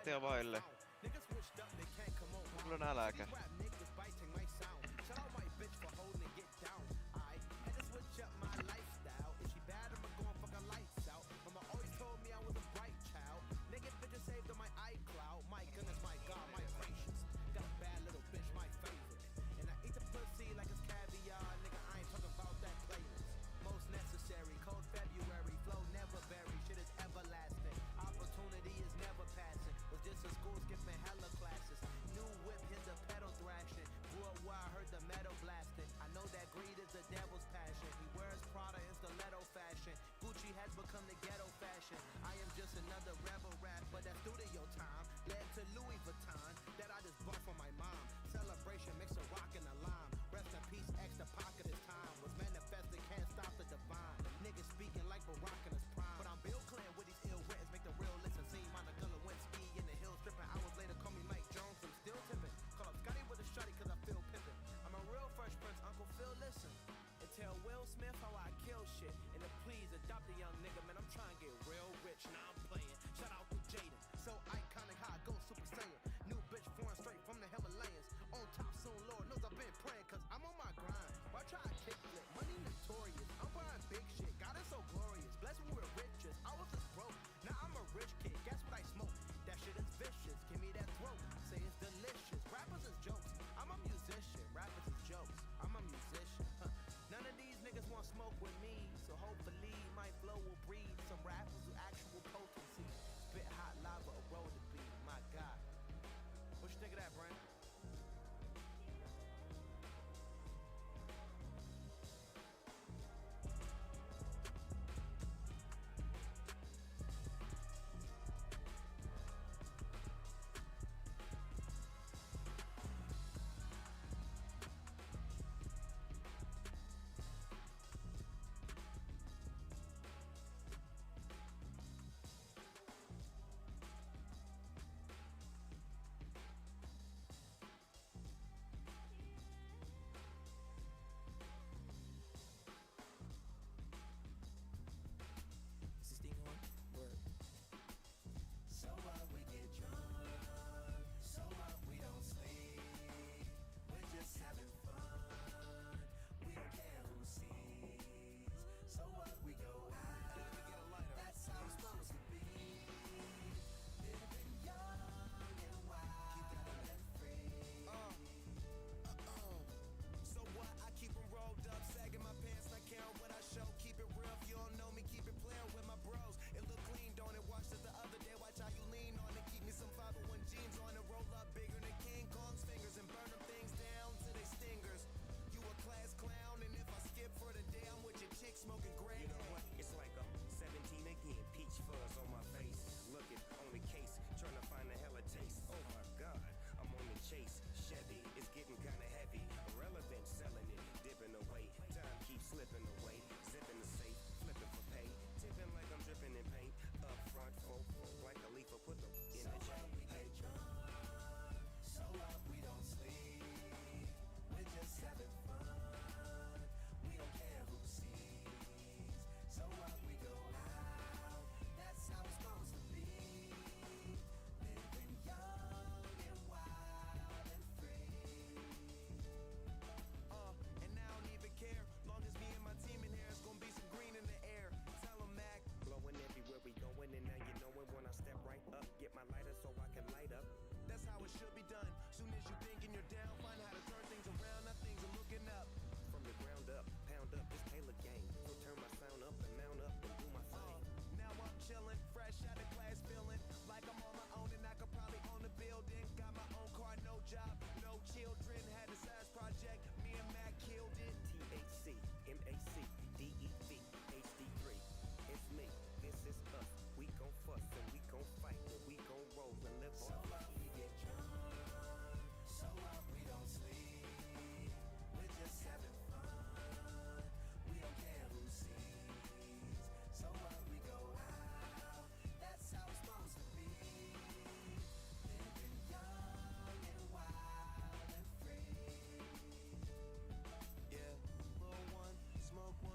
varttia vaille. Kyllä nälkä. Smoke one.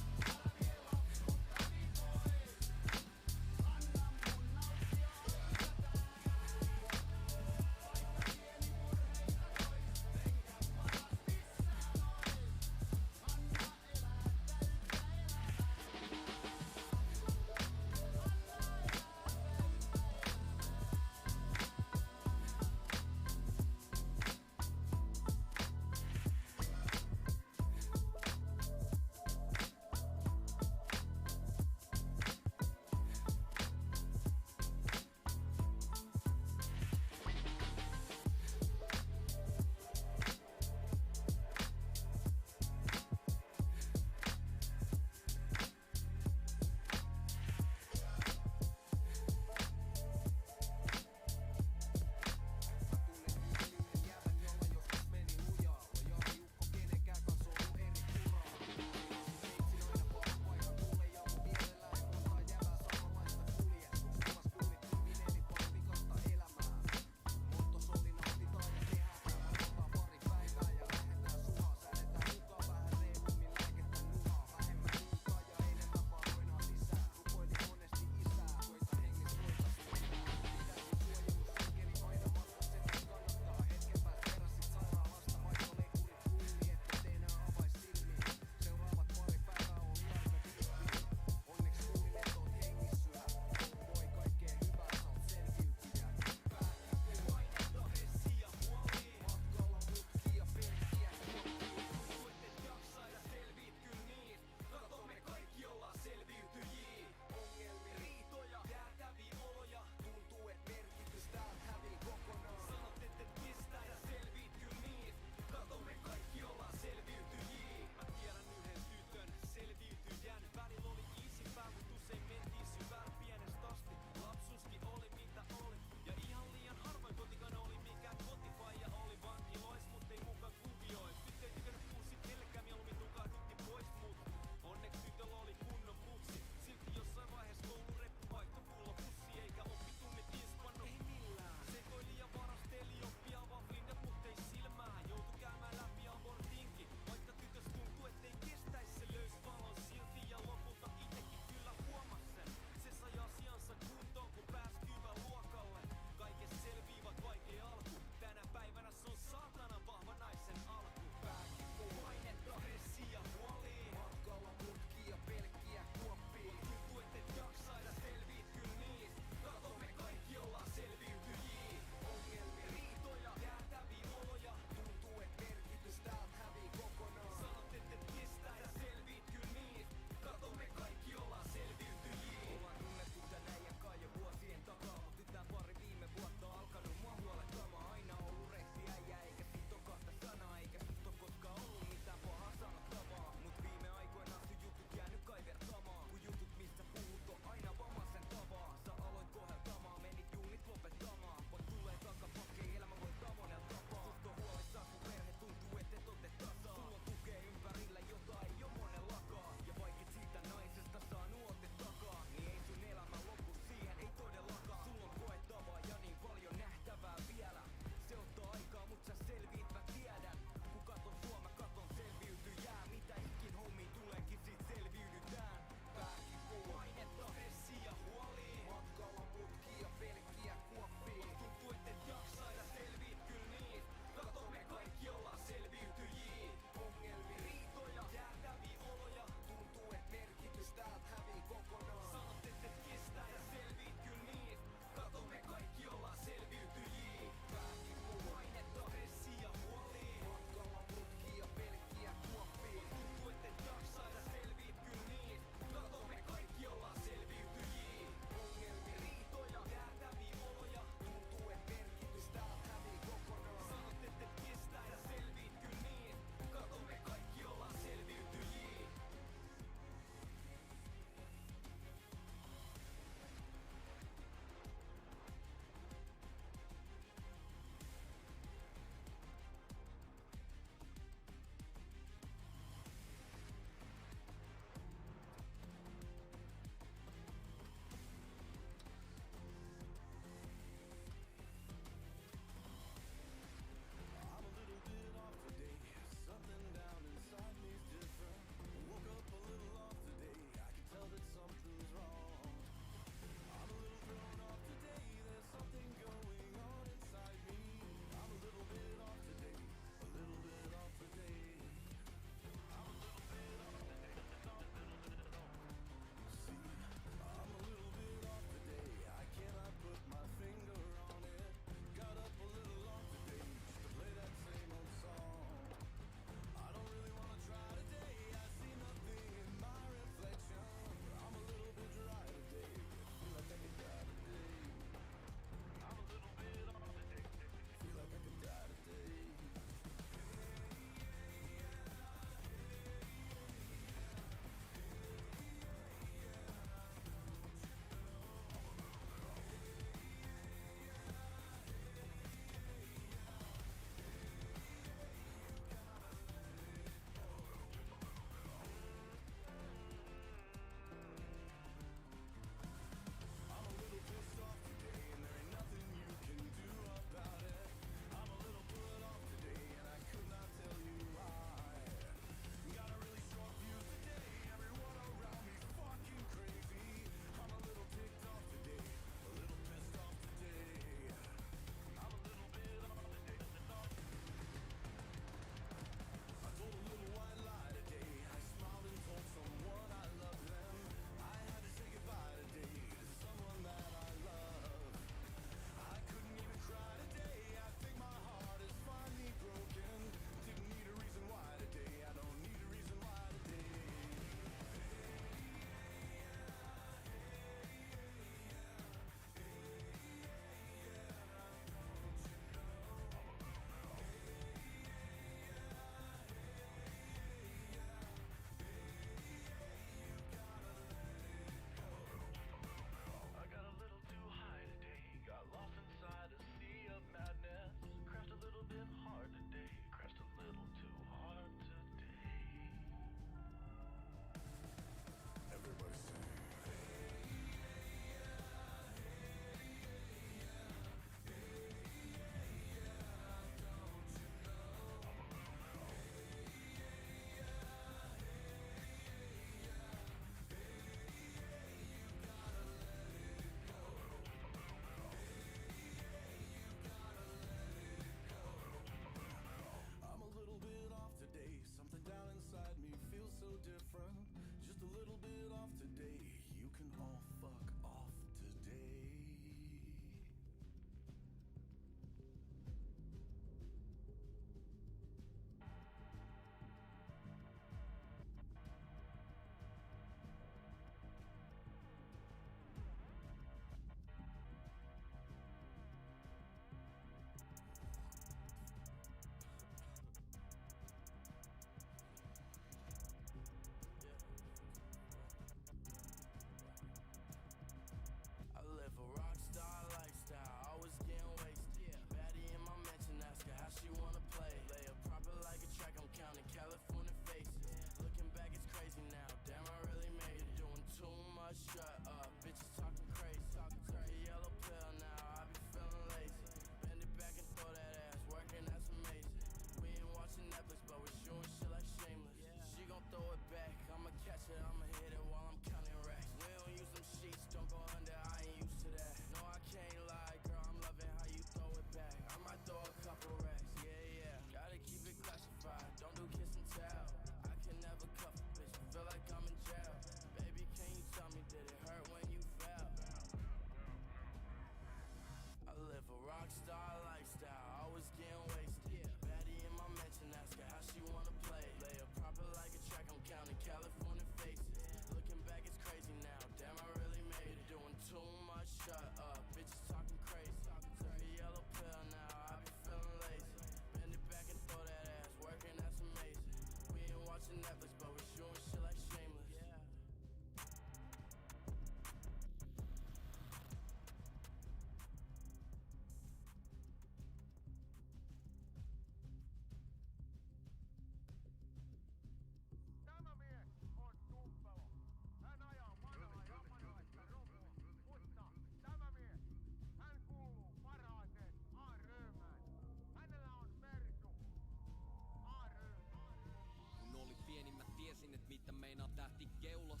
et mitä meinaa tähti keulas.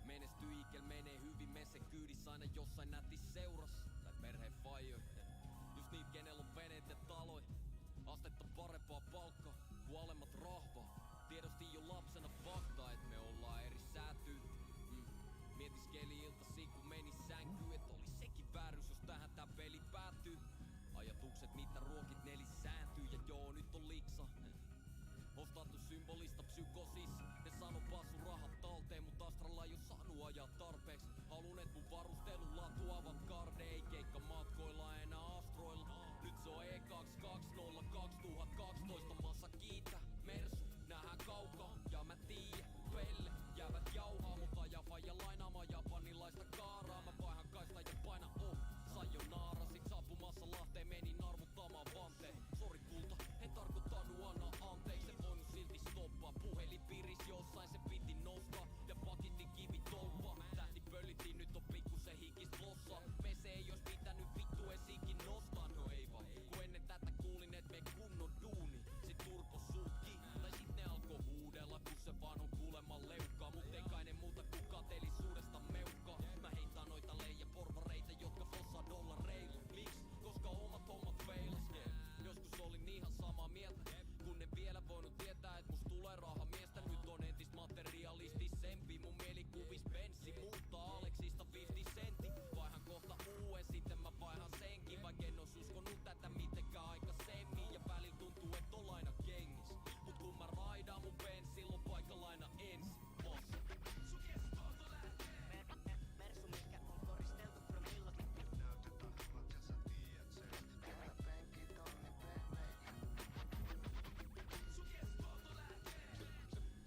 Menesty ikel menee hyvin, me se kyydissä aina jossain nätis seuras. Tai perheen faijoitten, just niit kenellä on veneet ja taloi. Astetta parempaa palkkaa, kun alemmat rahvaa. Tiedostin jo lapsena fakta, et me ollaan eri säätyy. Mietiskeli iltasi kun meni sänkyyn, et oli sekin vääryys jos tähän tää peli päättyy. Ajatukset mitä ruokit nelisääntyy ja joo nyt on liksa. Ostattu symbolista psykosis. Ne sano passu rahat talteen, mut Astralla ei oo saanut ajaa tarpeeks. Halun et mun varustelun laatu avantgarde, ei keikka matkoilla enää astroilla. Nyt se on E220 2012 massa kiitä. Mersu, nähdään kaukaa ja mä tiiä. Pelle, jäävät jauhaa, mut ajaa faija lainaamaan japanilaista kaaraa. Mä vaihan kaista ja paina sayonara. Sit saapumassa Lahteen menin arvuttamaan vanteen. Sori kulta, en tarkoittanut anna anteeksi. En voinut silti stoppaa, puhelin piris jossain se piti nostaa. Ja pakitin kivi tolpaa. Tähti pöllittiin, nyt on pikkusen hikis blossaa. Mese ei ois pitänyt vittu esikin nostaa. No ei vaan, kun ennen tätä kuulin et me kunnon duuni. Sit turpo suutki, tai sit ne alkoi huudella. Kun se vaan on kuulemma leukkaa. Mut ei kai ne muuta kuin kateellisuudesta meukkaa. Mä heitän noita leijaporvareita, jotka flossaa dollareilla. Miks? Koska omat hommat feilas. Joskus olin ihan samaa mieltä, kun en vielä voinut tietää, et musta tulee rahamiestä. Nyt on entist materialistisempi, mun mielikuvis penssi muuttaa Aleksista 50 sentti. Vaihan kohta uuden, sitten mä vaihan senkin, vaik en ois uskonut tätä mitenkään aikaisemmin. Ja välillä tuntuu et ol aina kengis, mut kun mä raidaan mun penssillä on paikalla aina ensin. Massa. Mersu, mikä on koristeltu promilla. Näytetahmat ja sä tiedät sen. Penkit on ne sun keskuolto lähtee.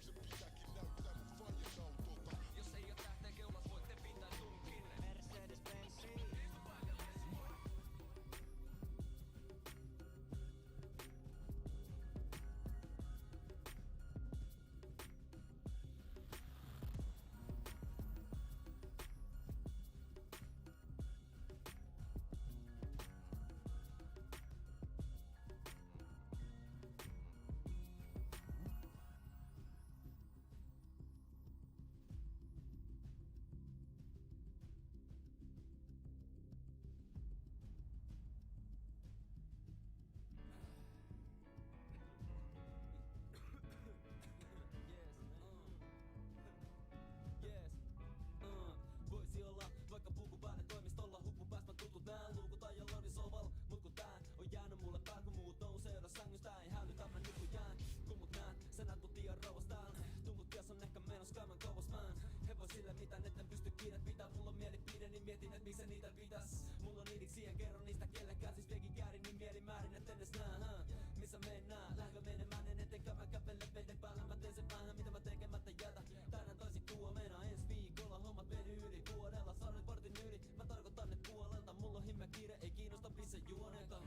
Se pitääkin näyttää mun faijas autolta. Jos ei oo tähteen keulas voitte pitää tunkinne. Mercedes-Benziin. Voisi olla vaikka pukupäinen toimistolla hupun pääs mä tutut nää luukut ajalloni soval. Mut kun tää on jäänyt mulle päät kun muut nousee ero sängystä ei hälytä mä nykyjään. Kun mut näet sä näet mut tiiän rovastaan. Tunkut ties on ehkä menos käymään kauas mään. He voi sille mitä etten pysty kiinnet pitää. Mulla on mielipide niin mietin et miks niitä pitäs. Mulla on idiksi en kerro niistä kellekään. Siis viekin käärin niin mielimäärin et edes nää. Missä mennään? Lähdekö menemään en etenkään mä kävele veden päällä. Mä teen sen vähän mitä mä tekemättä jätä. Tänään toisin huomenna ensi viikolla hommat meni yli vuodella. Sanoin portin yli, mä tarkoitan et puolelta. Mulla on himmeä kiire, ei kiinnosta missä juonekaan.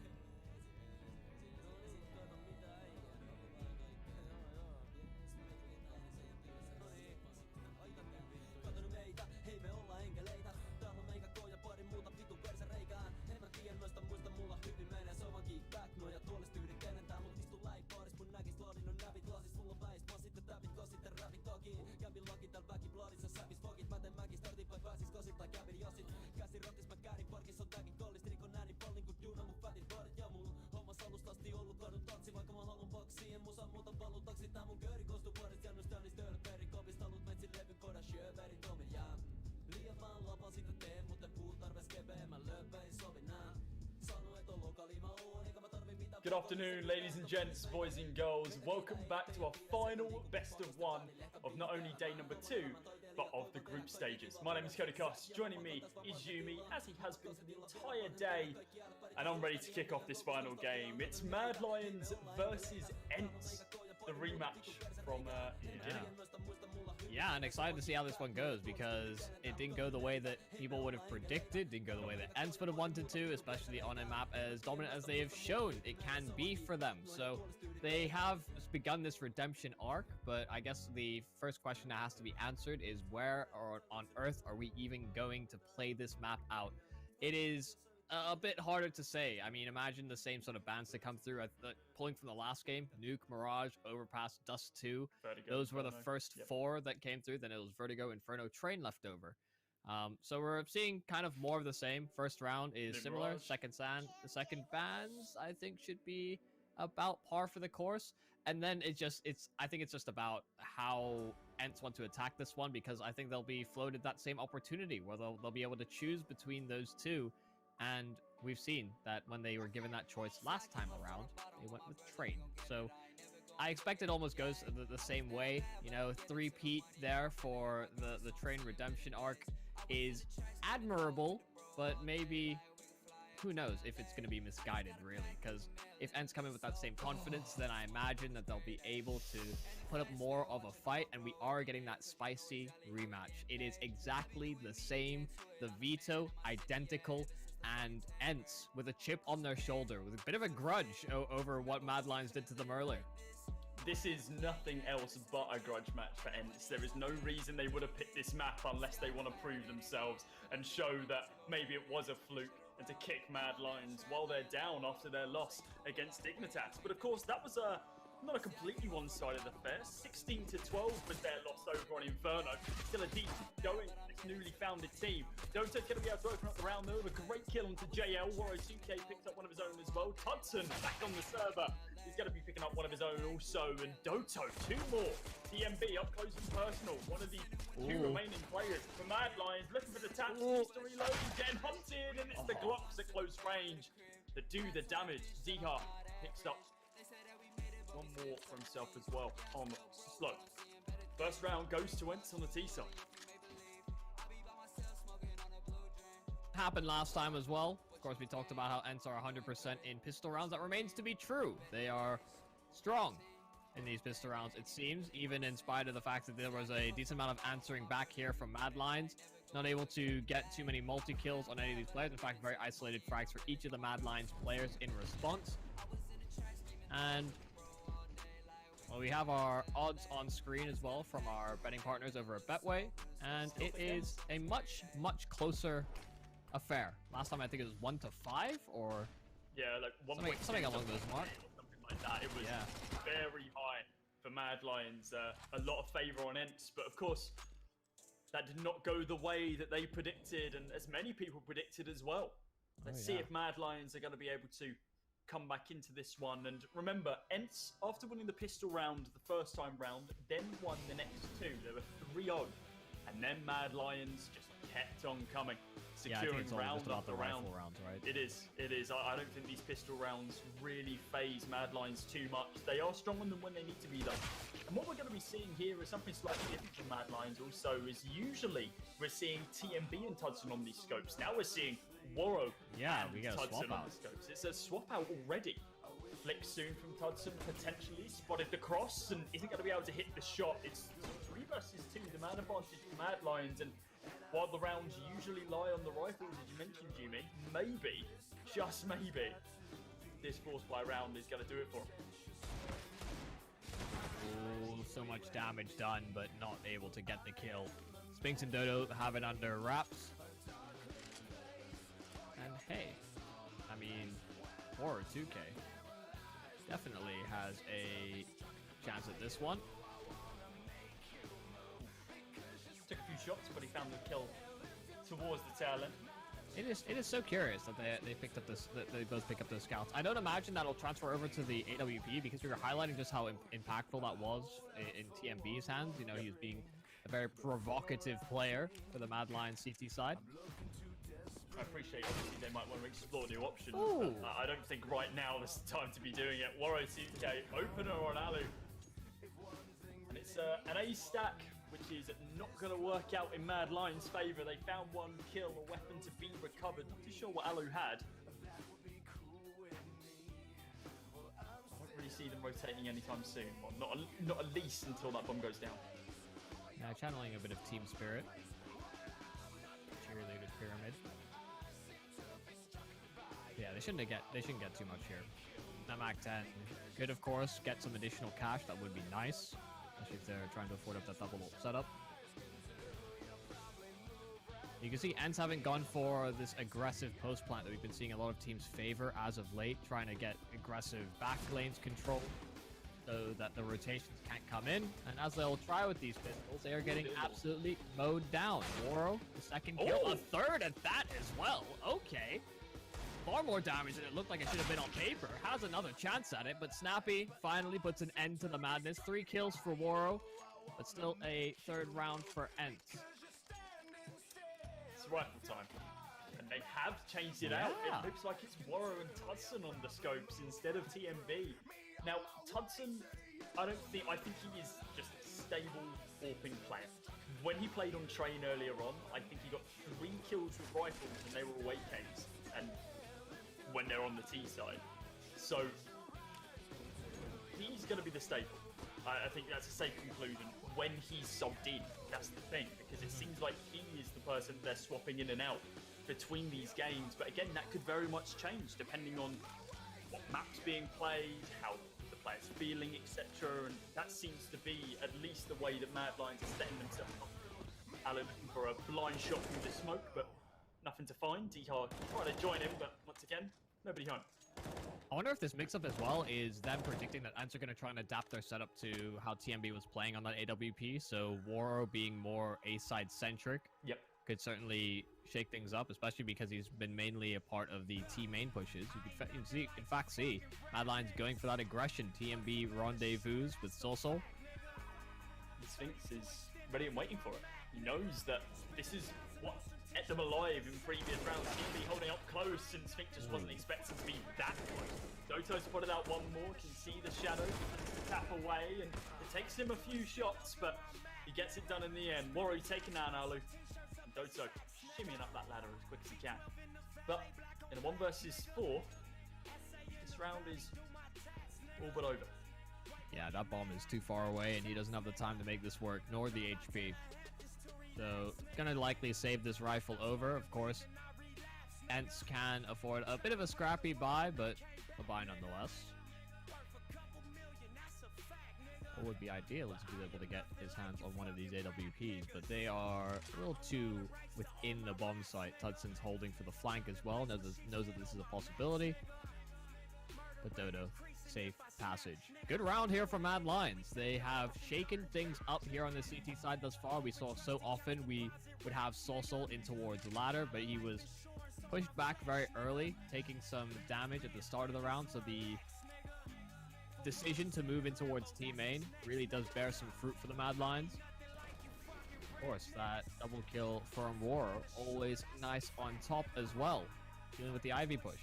No niin, kato mitä ei. Kato nyt meitä, hei me ollaan enkeleitä. Täällä on meikä koja pari muuta vitun perse reikään. En mä tiedä noista muista mulla hyvin menee. Se on vaan kickback, noja tuolista yhden kenentää. Mut istu läipaaris mun näkis loodin on nävit lasis. Mulla on väist, mä sitten tävit kos sitten rävit toki. Kävin laki tääl väkibloodissa säpis fokit. Mä teen mäkin startin vai pääsis kosit tai kävin josit. Käsi rotis mä käärin parkis on tääkin kollist. Rikon ääni pallin kun Juna mun fätit bodit. Ja mulla hommas alusta asti ollut kadun tatsi. Vaikka mä halun boksiin en musa muuta palutaksi. Tää mun kööri koostuu vuodesta jannustöllis tölperi. Kopista olut metsin levy koda sjöverin tomin jää. Liian vaan lapa sitä teen, muuten puut arves keveen. Mä löpöin sovin nää. Sano et on lokali mä oon, eikä mä tarvi mitään. Good afternoon, ladies and gents, boys and girls. Welcome back to our final best of one of not only day number 2, but of the group stages. My name is Cody Cost. Joining me is Yumi, as he has been for the entire day, and I'm ready to kick off this final game. It's Mad Lions versus Ents, the rematch from Virginia. Yeah, and excited to see how this one goes because it didn't go the way that people would have predicted, didn't go the way that Ents would have wanted to, especially on a map as dominant as they have shown it can be for them. So they have begun this redemption arc, but I guess the first question that has to be answered is where on earth are we even going to play this map out? It is a bit harder to say. I mean, imagine the same sort of bans to come through. Pulling from the last game, Nuke, Mirage, Overpass, Dust 2. Vertigo, Those were the Inferno. first Yep. 4 that came through. Then it was Vertigo, Inferno, Train left over. So we're seeing kind of more of the same. First round is New similar. Mirage. The second bans, I think, should be about par for the course. And then I think it's just about how Ents want to attack this one, because I think they'll be floated that same opportunity where they'll be able to choose between those two. And we've seen that when they were given that choice last time around, they went with Train. So I expect it almost goes the same way. You know, 3-peat there for the Train redemption arc is admirable, but maybe who knows if it's going to be misguided, really, because if Ents come in with that same confidence, then I imagine that they'll be able to put up more of a fight, and we are getting that spicy rematch. It is exactly the same, the veto identical, and Ents with a chip on their shoulder, with a bit of a grudge over what Mad Lions did to them earlier. This is nothing else but a grudge match for Ents. There is no reason they would have picked this map unless they want to prove themselves and show that maybe it was a fluke, and to kick Mad Lions while they're down after their loss against Dignitas. But of course, that was not a completely one-sided affair. 16-12 was their loss over on Inferno. Still a decent going for this newly founded team. Doto's going to be able to open up the round though with a great kill onto JL. Waro2k picked up one of his own as well. Tudson back on the server. He's going to be picking up one of his own also. And Doto, 2 more. DMB up close and personal. One of the 2 remaining players for Mad Lions looking for the taps. Needs to reload. Getting hunted. And it's the Glocks at close range that do the damage. Ziha picks up one more for himself as well on slope. First round goes to Ents on the T side. Happened last time as well. Of course, we talked about how Ents are 100% in pistol rounds. That remains to be true. They are strong in these pistol rounds, it seems, even in spite of the fact that there was a decent amount of answering back here from Mad Lions. Not able to get too many multi-kills on any of these players. In fact, very isolated frags for each of the Mad Lions players in response. And well, we have our odds on screen as well from our betting partners over at Betway, and it is a much, much closer affair. Last time I think it was 1-5, or yeah, like something along those marks. Something like that. It was very high for Mad Lions. A lot of favour on Ents, but of course that did not go the way that they predicted, and as many people predicted as well. Let's see if Mad Lions are going to be able to come back into this one. And remember, Ents, after winning the pistol round the first time round, then won the next 2. There were 3-0, and then Mad Lions just kept on coming, securing round after round. Rounds, right? It is. I don't think these pistol rounds really phase Mad Lions too much. They are stronger than when they need to be, though. And what we're going to be seeing here is something slightly different from Mad Lions also, is usually we're seeing TMB and Tudson on these scopes. Now we're seeing Waro and we got a Tudson swap on out. the scopes. It's a swap out already. Flick soon from Tudson, potentially spotted the cross and isn't going to be able to hit the shot. It's 3 versus 2, the man advantage for Mad Lions. And while the rounds usually lie on the rifles, as you mentioned, Jimmy, maybe, just maybe, this force fly round is going to do it for him. Oh, so much damage done, but not able to get the kill. Spinks and Dodo have it under wraps. And hey, I mean, Waro2k definitely has a chance at this one. Took a few shots, but he found the kill towards the tail end. It is so curious that they picked up this, that they both pick up those scouts. I don't imagine that'll transfer over to the AWP, because we were highlighting just how impactful that was in TMB's hands. You know, he was being a very provocative player for the Mad Lions CT side. I appreciate, obviously, they might want to explore new options, but I don't think right now is the time to be doing it. Waro2k, opener on Alu. And it's an A stack, which is not going to work out in Mad Lions' favour. They found 1 kill, a weapon to be recovered. Not too sure what Alu had. I don't really see them rotating anytime soon. Well, not at least until that bomb goes down. Yeah, channeling a bit of team spirit. Cheerleader pyramid. Yeah, they shouldn't get too much here. That Mac 10 could, of course, get some additional cash. That would be nice, especially if they're trying to afford up that double setup. You can see Ents haven't gone for this aggressive post plant that we've been seeing a lot of teams favor as of late, trying to get aggressive back lanes control so that the rotations can't come in. And as they'll try with these pistols, they are getting absolutely mowed down. Woro, the second kill, a third at that as well. Okay. Far more damage than it looked like it should have been on paper. Has another chance at it, but Snappy finally puts an end to the madness. 3 kills for Woro, but still a third round for Ents. It's rifle time. And they have changed it out. It looks like it's Woro and Tudson on the scopes instead of TMB. Now, Tudson, I think he is just a stable AWPing player. When he played on Train earlier on, I think he got 3 kills with rifles and they were away games. And when they're on the T side. So, he's going to be the staple. I think that's a safe conclusion. When he's subbed in, that's the thing, because it seems like he is the person they're swapping in and out between these games. But again, that could very much change depending on what map's being played, how the player's feeling, etc. And that seems to be at least the way that Mad Lions are setting themselves up. Alan looking for a blind shot through the smoke, but nothing to find. D-Hard trying to join him, but once again, nobody home. I wonder if this mix-up as well is them predicting that Ents are going to try and adapt their setup to how TMB was playing on that AWP. So Woro being more A-side centric could certainly shake things up, especially because he's been mainly a part of the T main pushes. You can in fact see Mad Lions going for that aggression. TMB rendezvous with Soulsoul. Sphinx is ready and waiting for it. He knows that this is what ate them alive in previous rounds. TMB holding up close, and Sphinx just wasn't expecting to be that close. Doto spotted out one more, can see the shadow, tap away, and it takes him a few shots, but he gets it done in the end. Woro taking down Alu, and Doto shimmying up that ladder as quick as he can. But in a 1 versus 4, this round is all but over. Yeah, that bomb is too far away, and he doesn't have the time to make this work, nor the HP. So, gonna likely save this rifle over, of course. Ents can afford a bit of a scrappy buy, but a buy nonetheless. What would be ideal is to be able to get his hands on one of these AWPs, but they are a little too within the bomb site. Tudson's holding for the flank as well, knows that this is a possibility. But Dodo, safe passage. Good round here for Mad Lions. They have shaken things up here on the CT side thus far. We saw so often we would have Soulsoul in towards the ladder, but he was pushed back very early, taking some damage at the start of the round, so the decision to move in towards T main really does bear some fruit for the Mad Lions. Of course, that double kill from Woro, always nice on top as well, dealing with the Ivy push.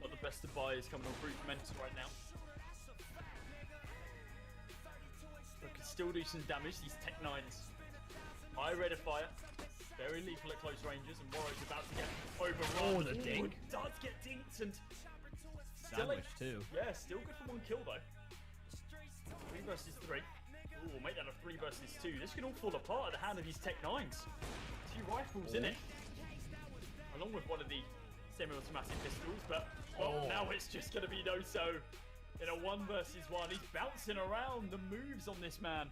Not the best of buys coming on through from Ents right now. But can still do some damage, these Tech 9s. High rate of fire. Very lethal at close ranges, and Woro's about to get overrun. Oh, the dink. It does get dinked, and Sandwich too. Yeah, still good for 1 kill though. 3 versus 3. Ooh, we'll make that a 3 versus 2. This can all fall apart at the hand of these Tech 9s. 2 rifles in it, along with one of the semi-automatic pistols, but now it's just going to be Doto in a 1 versus 1. He's bouncing around the moves on this man.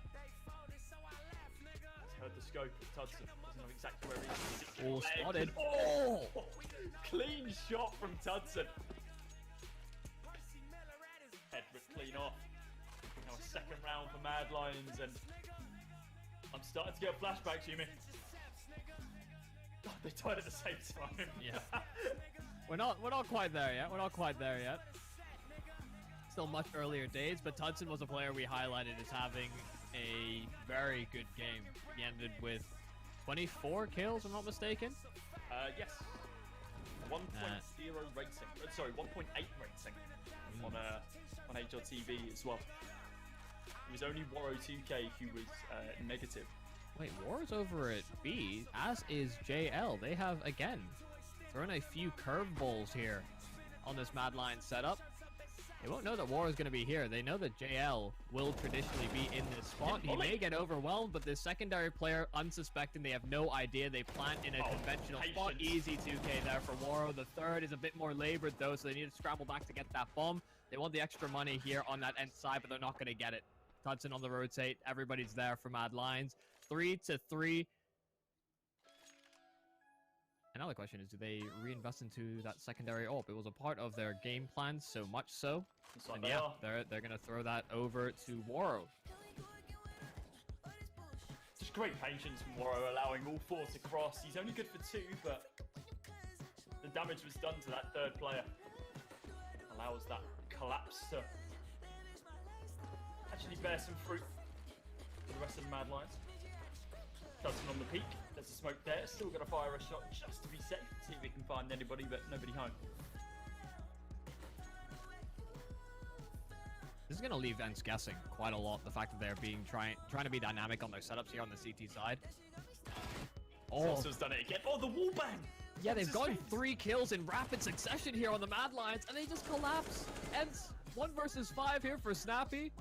He's heard the scope of Tudson. Doesn't know exactly where he is. Oh, spotted. Oh! Clean shot from Tudson. Head ripped clean off. Now a second round for Mad Lions, and I'm starting to get flashbacks, Yumi. Oh, they died at the same time. Yeah. We're not quite there yet. We're not quite there yet. Still much earlier days, but Tudson was a player we highlighted as having a very good game. He ended with 24 kills, if I'm not mistaken. Yes. 1.0 rating. Sorry, 1.8 rating on HRTV as well. It was only Woro2K who was negative. Wait, War's over at B, as is JL. They have, again, thrown a few curveballs here on this Mad Lions setup. They won't know that War is going to be here. They know that JL will traditionally be in this spot. He may get overwhelmed, but this secondary player, unsuspecting, they have no idea. They plant in a conventional spot. Easy 2k there for Waro. The third is a bit more labored, though, so they need to scramble back to get that bomb. They want the extra money here on that end side, but they're not going to get it. Hudson on the rotate. Everybody's there for Mad Lions. 3-3. Another question is, do they reinvest into that secondary AWP? It was a part of their game plan, so much so. And yeah, they're going to throw that over to Waro. Just great patience from Waro, allowing all 4 to cross. He's only good for 2, but the damage was done to that third player. Allows that collapse to actually bear some fruit for the rest of the Mad Lions. Hudson on the peak. There's a smoke there. Still going to fire a shot just to be safe. See if we can find anybody, but nobody home. This is going to leave Ents guessing quite a lot. The fact that they're trying to be dynamic on their setups here on the CT side. Salsa's done it again. Oh, the wall bang! Yeah, they've gotten 3 kills in rapid succession here on the Mad Lions, and they just collapse. Ents 1 versus 5 here for Snappy.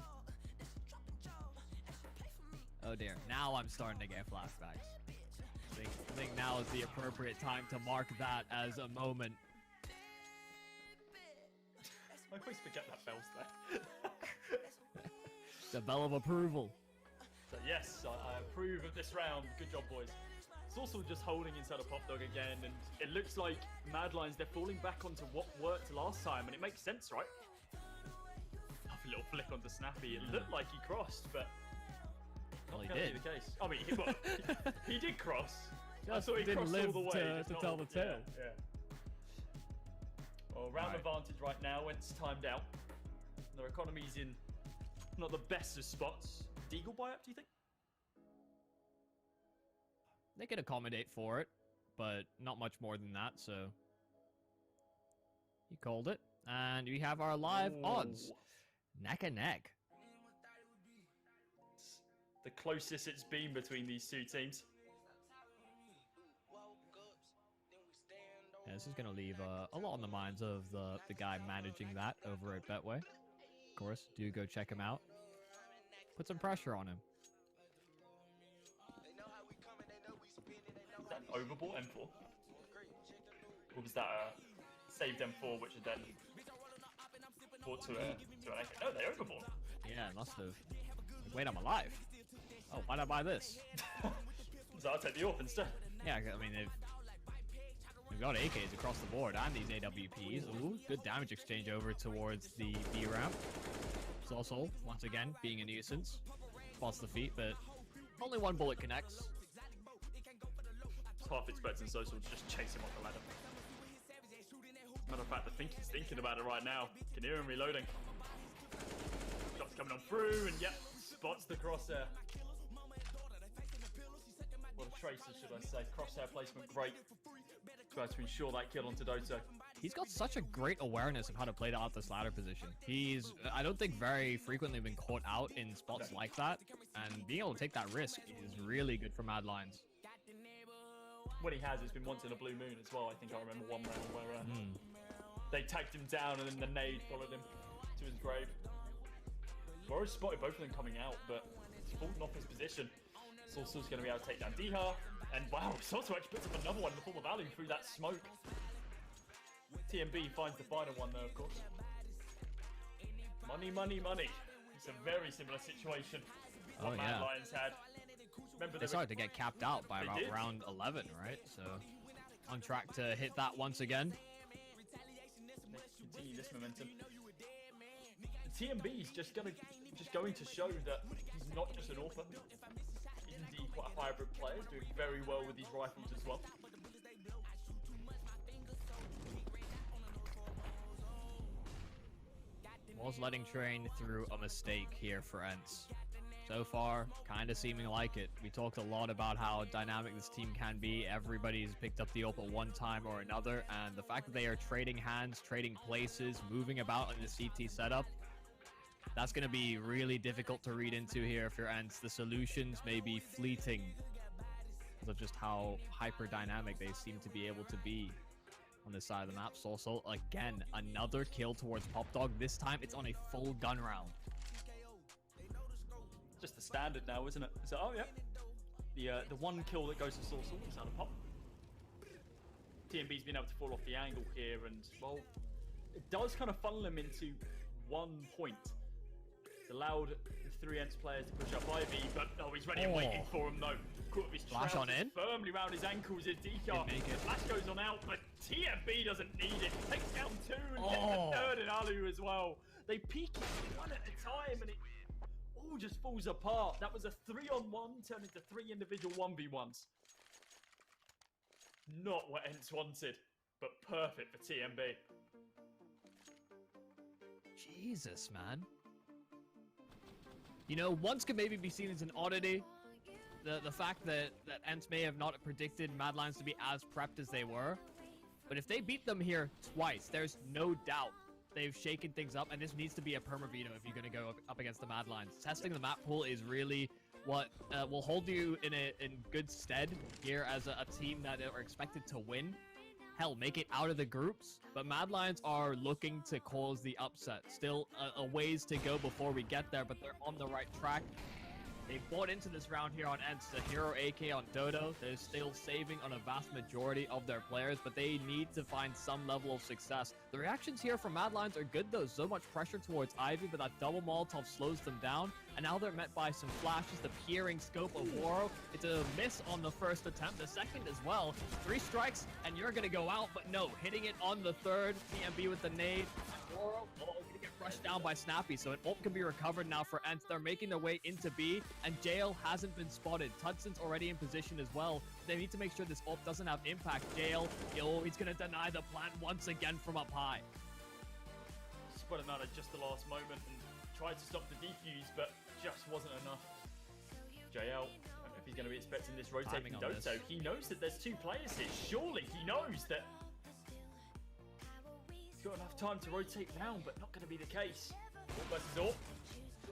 Oh dear, now I'm starting to get flashbacks. I think now is the appropriate time to mark that as a moment. I always forget that bell's there. The bell of approval. So yes, I approve of this round. Good job, boys. It's also just holding inside a pop dog again, and it looks like Mad Lions, they're falling back onto what worked last time, and it makes sense, right? A little flick onto Snappy. It looked like he crossed, but well, he not did. the case. I mean, he did cross. Just I thought he didn't crossed live all the way to tell the tale. Yeah. Well, round advantage right now. It's timed out. Their economy's in not the best of spots. Deagle buy up, do you think? They could accommodate for it, but not much more than that, so he called it. And we have our live odds. Neck and neck. It's the closest it's been between these two teams. Yeah, this is going to leave a lot on the minds of the guy managing that over at Betway. Of course, do go check him out. Put some pressure on him. Is that an overbought M4? Or was that a saved M4 which had then bought to an AK? No, they overbought. Yeah, it must have. Wait, I'm alive. Oh, why'd I buy this? So I'll take the AWP instead. Yeah, I mean, they've got AKs across the board and these AWPs. Ooh, good damage exchange over towards the B ramp. Zossol, once again, being a nuisance. Spots the feet, but only 1 bullet connects. It's half expects and Social to just chase him off the ladder. Matter of fact, I think he's thinking about it right now. Can hear him reloading. Shots coming on through, and yep, spots the crosshair. Well, the tracer, should I say. Crosshair placement, great. Tries to ensure that kill onto Doto. He's got such a great awareness of how to play that out this ladder position. He's, I don't think, very frequently been caught out in spots like that, and being able to take that risk is really good for Mad Lions. When he has, it's been once in a blue moon as well. I think I remember one round where they tagged him down and then the nade followed him to his grave. Boris spotted both of them coming out, but he's fallen off his position. Sorcerer's going to be able to take down Diha, and wow, Sorcerer actually puts up another one in the form of Alu through that smoke. TMB finds the final one though, of course. Money, money, money. It's a very similar situation what Mad Lions had. Remember they started to get capped out by about round 11, right? So on track to hit that once again. Continue this momentum. TMB is just going to show that he's not just an AWPer. He's indeed quite a hybrid player, doing very well with these rifles as well. Was letting Train through a mistake here for Ents. So far, kind of seeming like it. We talked a lot about how dynamic this team can be. Everybody's picked up the AWP at one time or another, and the fact that they are trading hands, trading places, moving about in the CT setup, that's going to be really difficult to read into here if you're Ents. The solutions may be fleeting because of just how hyper dynamic they seem to be able to be. on this side of the map. Sorcel, again, another kill towards Popdog. This time, it's on a full gun round. Just the standard now, isn't it? So, oh yeah. The one kill that goes to Sorcel is out of Pop. TMB's been able to fall off the angle here, and, well, it does kind of funnel him into 1 point. It's allowed the 3 Ents players to push up Ivy, but oh, he's ready and waiting for him though. Caught with his Flash on in. Firmly around his ankles is Decar. The flash goes on out, but TMB doesn't need it. Takes down 2 and gets the 3rd in Alu as well. They peek it 1 at a time, and it all just falls apart. That was a 3-on-1 turned into 3 individual 1v1s. Not what Ents wanted, but perfect for TMB. Jesus, man. You know, once could maybe be seen as an oddity. The fact that Ents may have not predicted Mad Lions to be as prepped as they were. But if they beat them here twice, there's no doubt they've shaken things up, and this needs to be a perma veto if you're going to go up against the Mad Lions. Testing the map pool is really what will hold you in good stead here as a team that are expected to win. Hell, make it out of the groups, but Mad Lions are looking to cause the upset. Still a ways to go before we get there, but they're on the right track. They bought into this round here on Ents. The hero AK on Dodo. They're still saving on a vast majority of their players, but they need to find some level of success. The reactions here from Mad Lions are good though. So much pressure towards Ivy, but that double Molotov slows them down. And now they're met by some flashes, the peering scope of Waro. It's a miss on the first attempt, the second as well. 3 strikes, and you're gonna go out, but no, hitting it on the 3rd. TMB with the nade. Waro, gonna get rushed down by Snappy, so an ult can be recovered now for Ents. They're making their way into B, and Jail hasn't been spotted. Tudson's already in position as well. They need to make sure this ult doesn't have impact. Jail, he's gonna deny the plant once again from up high. Spot him out at just the last moment and tried to stop the defuse, but just wasn't enough. JL, I don't know if he's going to be expecting this rotating Doto. He knows that there's 2 players here. Surely he knows that he's got enough time to rotate round, but not going to be the case. Ult versus ult.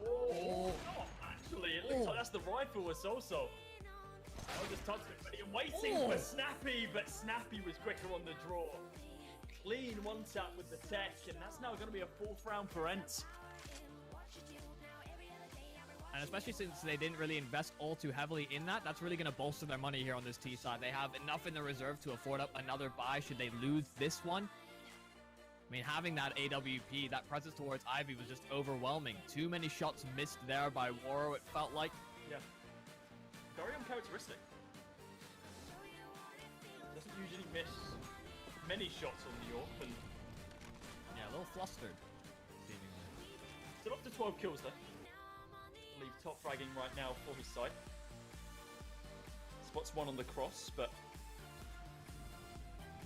Oh, not actually. It looks like that's the rifle with Soso. I'll just touch it, but I'm waiting for Snappy, but Snappy was quicker on the draw. Clean 1-tap with the tech, and that's now going to be a 4th round for Ents. And especially since they didn't really invest all too heavily in that, that's really going to bolster their money here on this T side. They have enough in the reserve to afford up another buy should they lose this one. I mean, having that AWP, that presence towards Ivy was just overwhelming. Too many shots missed there by Waro, it felt like. Yeah. Very uncharacteristic. Doesn't usually miss many shots on the AWP, and yeah, a little flustered. Still up to 12 kills though. Leave top fragging right now for his side. Spots 1 on the cross, but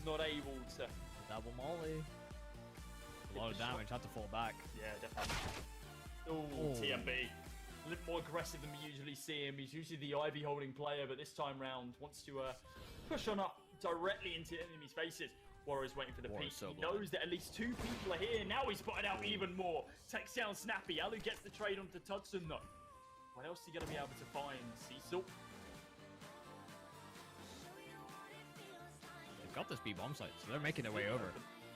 not able to. Double molly. A lot of damage, had to fall back. Yeah, definitely. Oh, TMB. A little more aggressive than we usually see him. He's usually the Ivy holding player, but this time round wants to push on up directly into enemies' faces. Warrior's waiting for the peek. He knows that at least 2 people are here. Now he's spotted out even more. Takes down Snappy. Alu gets the trade onto Tudson though. What else is he going to be able to find? Cecil. They've got this B bomb site, so they're making their way over.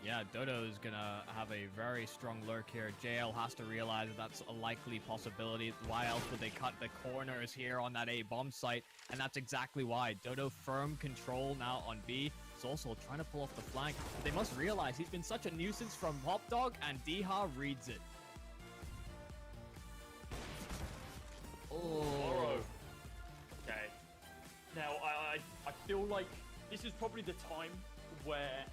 Yeah, Dodo's gonna have a very strong lurk here. JL has to realize that that's a likely possibility. Why else would they cut the corners here on that A bomb site? And that's exactly why. Dodo firm control now on B. He's also trying to pull off the flank. But they must realize he's been such a nuisance from Popdog, and Diha reads it. Oh. Okay. Now, I feel like this is probably the time where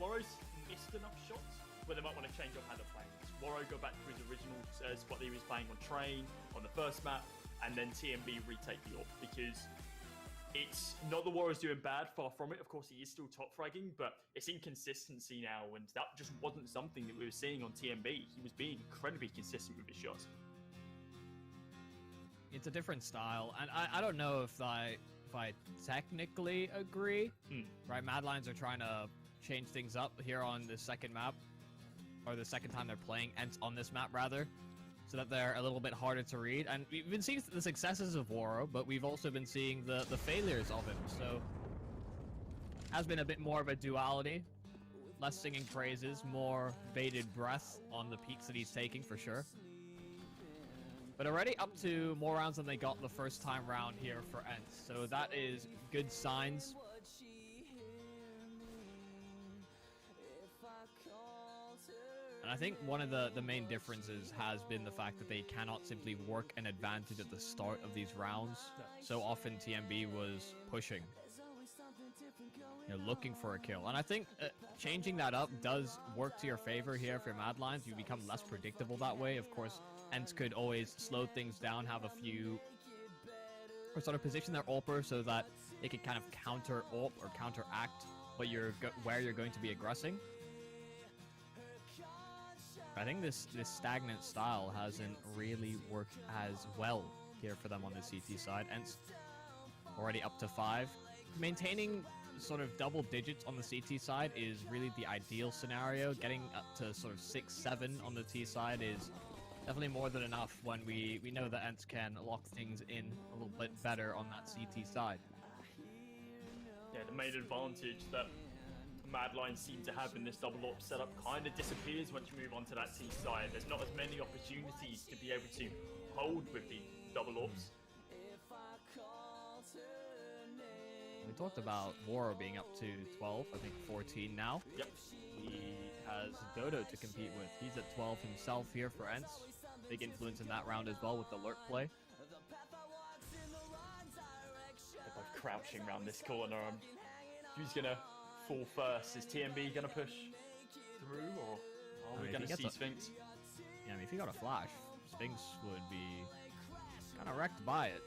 Warro's missed enough shots where they might want to change up how they're playing. Warro go back to his original spot that he was playing on Train on the first map, and then TMB retake the AWP, because it's not the Warro's doing bad, far from it. Of course, he is still top fragging, but it's inconsistency now, and that just wasn't something that we were seeing on TMB. He was being incredibly consistent with his shots. It's a different style, and I don't know if I technically agree. Right, Mad Lions are trying to change things up here on the second map, or the second time they're playing Ents on this map rather, so that they're a little bit harder to read. And we've been seeing the successes of Waro, but we've also been seeing the failures of him. So has been a bit more of a duality. Less singing praises, more bated breath on the peaks that he's taking for sure. But already up to more rounds than they got the first time round here for Ents. So that is good signs. And I think one of the main differences has been the fact that they cannot simply work an advantage at the start of these rounds. So often TMB was pushing, looking for a kill. And I think changing that up does work to your favor here for Mad Lions. You become less predictable that way. Of course, Ents could always slow things down, have a few, or sort of position their AWPer so that they could kind of counter AWP or counteract where you're going to be aggressing. I think this stagnant style hasn't really worked as well here for them on the CT side. Ents already up to 5. Maintaining sort of double digits on the CT side is really the ideal scenario. Getting up to sort of 6, 7 on the T side is definitely more than enough when we know that Ents can lock things in a little bit better on that CT side. Yeah, the main advantage that Mad Lions seem to have in this double AWP setup kind of disappears once you move on to that T side. There's not as many opportunities to be able to hold with the double AWPs. We talked about Waro being up to 12, I think 14 now. Yep. He has Dodo to compete with. He's at 12 himself here for Ents. Big influence in that round as well with the lurk play. They're both crouching around this corner. Who's gonna fall first? Is TMB gonna push through, or are we gonna see Sphinx? Yeah, I mean, if he got a flash, Sphinx would be kind of wrecked by it.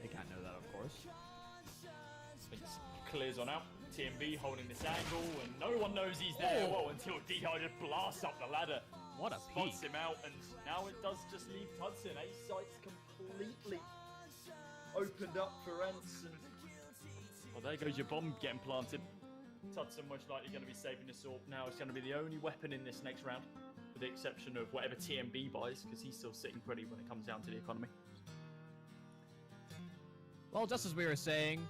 They can't know that, of course. Sphinx clears on out. TMB holding this angle, and no one knows he's there. Well, until DI just blasts up the ladder. What a spots him out, and now it does just leave Tudson. A site's completely opened up for Ents, and well, there goes your bomb getting planted. Tudson most likely going to be saving this AWP now. It's going to be the only weapon in this next round, with the exception of whatever TMB buys, because he's still sitting pretty when it comes down to the economy. Well, just as we were saying,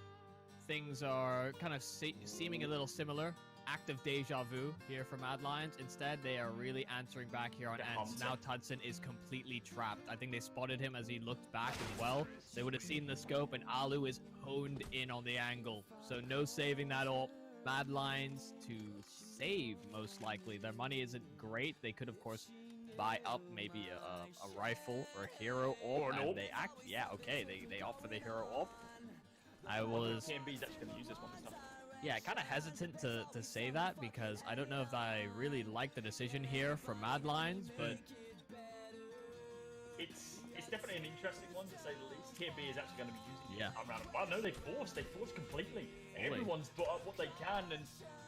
things are kind of seeming a little similar. Active deja vu here for Mad Lions. Instead, they are really answering back here on Ents. Now Tudson is completely trapped. I think they spotted him as he looked back as well. They would have seen the scope, and Alu is honed in on the angle. So no saving that AWP. Mad Lions to save, most likely. Their money isn't great. They could, of course, buy up maybe a rifle or a hero AWP. Or an AWP. They act, yeah, okay, they opt for the hero AWP. I was... TMB's actually going to use this one this time. Yeah, kind of hesitant to say that because I don't know if I really like the decision here for Mad Lions, but... It's definitely an interesting one, to say the least. TMB is actually going to be using it around. Well, no, they forced completely. Everyone's put up what they can, and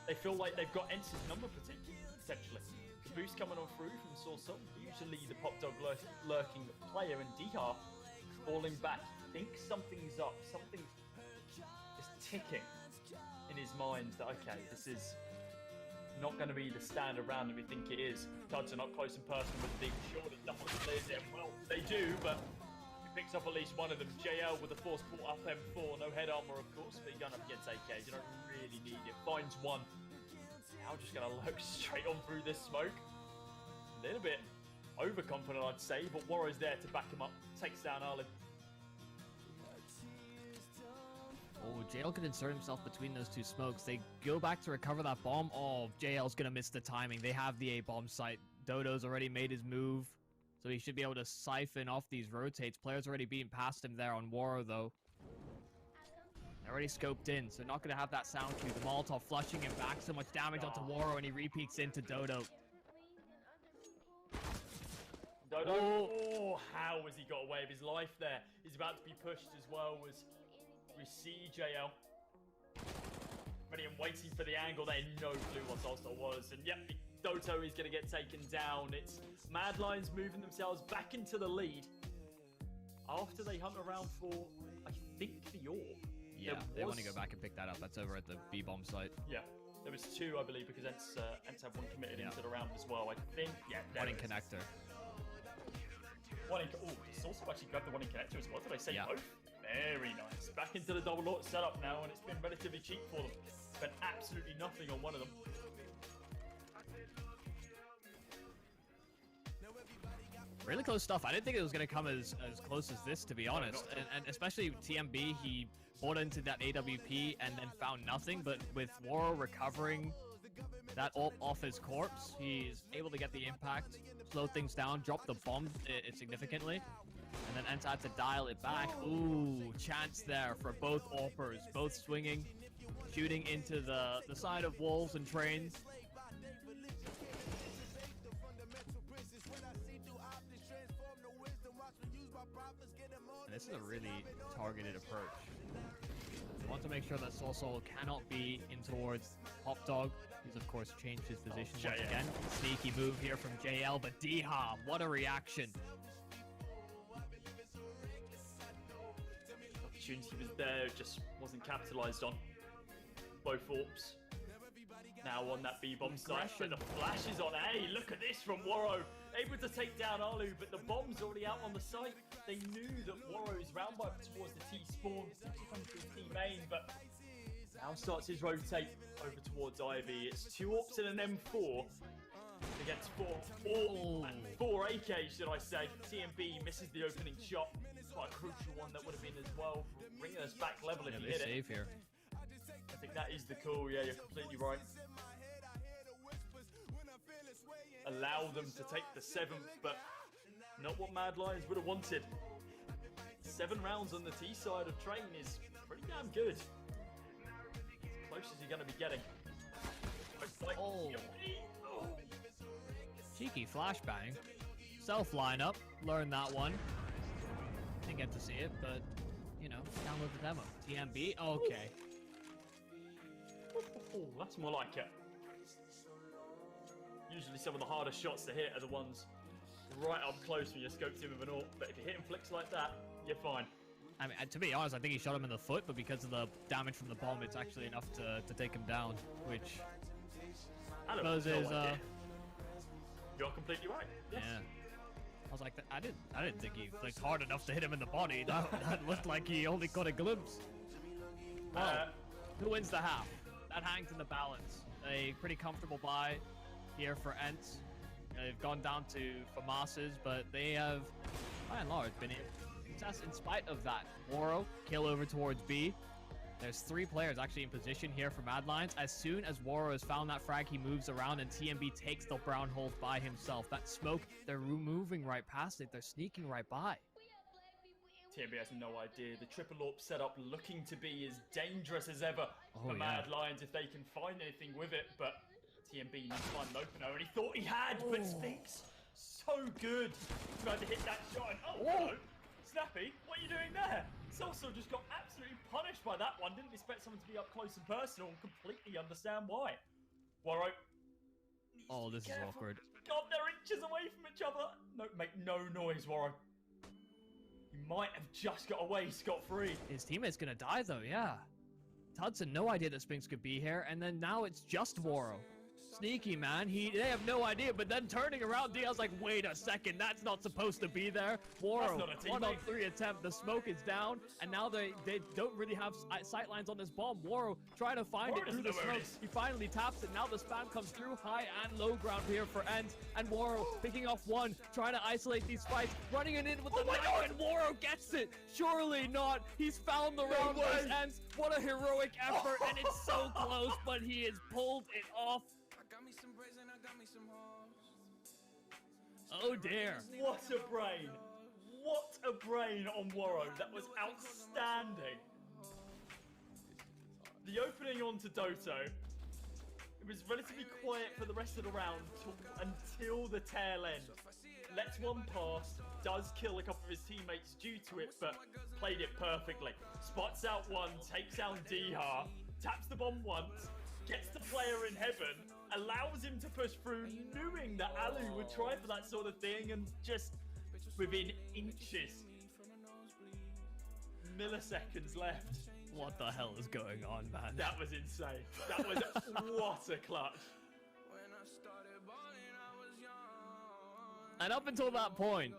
they feel like they've got Ents' number potentially. The boost coming on through from Source Up, usually the Pop Dog lurking player, and DR falling back. Thinks something's up, something's just ticking in his mind that, okay, this is not going to be the standard round that we think it is. Tudson up close and personal with the big surely someone clears it. Well, they do, but he picks up at least one of them. JL with the force pull up M4, no head armor, of course, but you're going up against AK. You don't really need it. Finds one. Now just going to lurk straight on through this smoke. A little bit overconfident, I'd say, but Warro's there to back him up. Takes down Arlen. Oh, JL could insert himself between those two smokes. They go back to recover that bomb. Oh, JL's gonna miss the timing. They have the A-bomb site. Dodo's already made his move, so he should be able to siphon off these rotates. Players already being past him there on Waro, though. They're already scoped in, so not gonna have that sound cue. The Molotov flushing him back, so much damage onto Waro, and he repeats into Dodo. Dodo, oh, how has he got away with his life there? He's about to be pushed as well as we see JL. Ready and waiting for the angle. They had no clue what Solstar was. And yep, Doto is going to get taken down. It's Mad Lions moving themselves back into the lead after they hunt around for, I think, the AWP. Yeah, they want to go back and pick that up. That's over at the B-bomb site. Yeah, there was two, I believe, because Ents have one committed into the round as well, I think. Yeah, one in connector. One in... Oh, Solstar actually grabbed the one in connector as well. Did I say both? Very nice. Back into the double AWP setup now, and it's been relatively cheap for them. Spent absolutely nothing on one of them. Really close stuff. I didn't think it was going to come as close as this, to be honest. And especially TMB, he bought into that AWP and then found nothing. But with Waro recovering that ult off his corpse, he's able to get the impact, slow things down, drop the bomb significantly, and then Enta had to dial it back. Ooh, chance there for both AWPers, both swinging, shooting into the side of walls and trains. And this is a really targeted approach. They want to make sure that Soul cannot be in towards Hop Dog. He's of course changed his position once again. Sneaky move here from JL, but Diha, what a reaction. Opportunity was there, just wasn't capitalized on. Both AWPs now on that B-bomb site, but the flash is on A. Look at this from Waro. Able to take down Alu, but the bomb's already out on the site. They knew that Waro's round by towards the T spawn, potentially coming to his T main, but now starts his rotate over towards Ivy. It's 2 AWPs and an M4 against 4 AWP and 4 AK, should I say. TMB misses the opening shot. It's quite a crucial one that would have been as well, bringing us back level if you hit it. Save here. I think that is the call. Yeah, you're completely right. Allow them to take the 7th, but not what Mad Lions would have wanted. 7 rounds on the T side of Train is pretty damn good. As close as you're going to be getting. Cheeky flashbang. Self lineup. Learned that one. Didn't get to see it, but, you know, download the demo. TMB. Okay. Oh, that's more like it. Usually some of the hardest shots to hit are the ones right up close when you're scoped in with an AWP, but if you're hitting flicks like that, you're fine. I mean, to be honest, I think he shot him in the foot, but because of the damage from the bomb, it's actually enough to take him down, which I suppose is... You're completely right. Yes. Yeah. I was like, I didn't think he flicked hard enough to hit him in the body. That looked like he only got a glimpse. Well, who wins the half? That hangs in the balance. A pretty comfortable buy here for Ents. They've gone down to FAMAS's, but they have, by and large, been in success in spite of that. Waro, kill over towards B. There's 3 players actually in position here for Mad Lions. As soon as Waro has found that frag, he moves around and TMB takes the brown hold by himself. That smoke, they're moving right past it. They're sneaking right by. TMB has no idea. The triple AWP setup looking to be as dangerous as ever for Mad Lions if they can find anything with it, but TMB needs to find an opener, and he thought he had, but Sphinx, so good. Tried to hit that shot, and hello, Snappy, what are you doing there? Soulsol just got absolutely punished by that one. Didn't expect someone to be up close and personal, and completely understand why. Waro. Oh, this is awkward. God, they're inches away from each other. No, make no noise, Waro. You might have just got away scot-free. His teammate's gonna die though, yeah. Hudson, no idea that Sphinx could be here, and then now it's just Waro. Sneaky, man. They have no idea, but then turning around, Dia's like, wait a second, that's not supposed to be there. Waro, 1-on-3 attempt, the smoke is down, and now they don't really have sight lines on this bomb. Waro trying to find it through the smoke. He finally taps it. Now the spam comes through high and low ground here for Ents, and Waro picking off one, trying to isolate these fights, running it in with the knife, and Waro gets it. Surely not. He's found the round for Ents. What a heroic effort, and it's so close, but he has pulled it off. Oh dear. What a brain. What a brain on Waro. That was outstanding. The opening onto Doto, it was relatively quiet for the rest of the round until the tail end. Lets one pass, does kill a couple of his teammates due to it, but played it perfectly. Spots out one, takes down Diha, taps the bomb once, gets the player in heaven, allows him to push through, knowing that Alu would try for that sort of thing, and just within inches, milliseconds left. What the hell is going on, man? That was insane. That was what a clutch. And up until that point,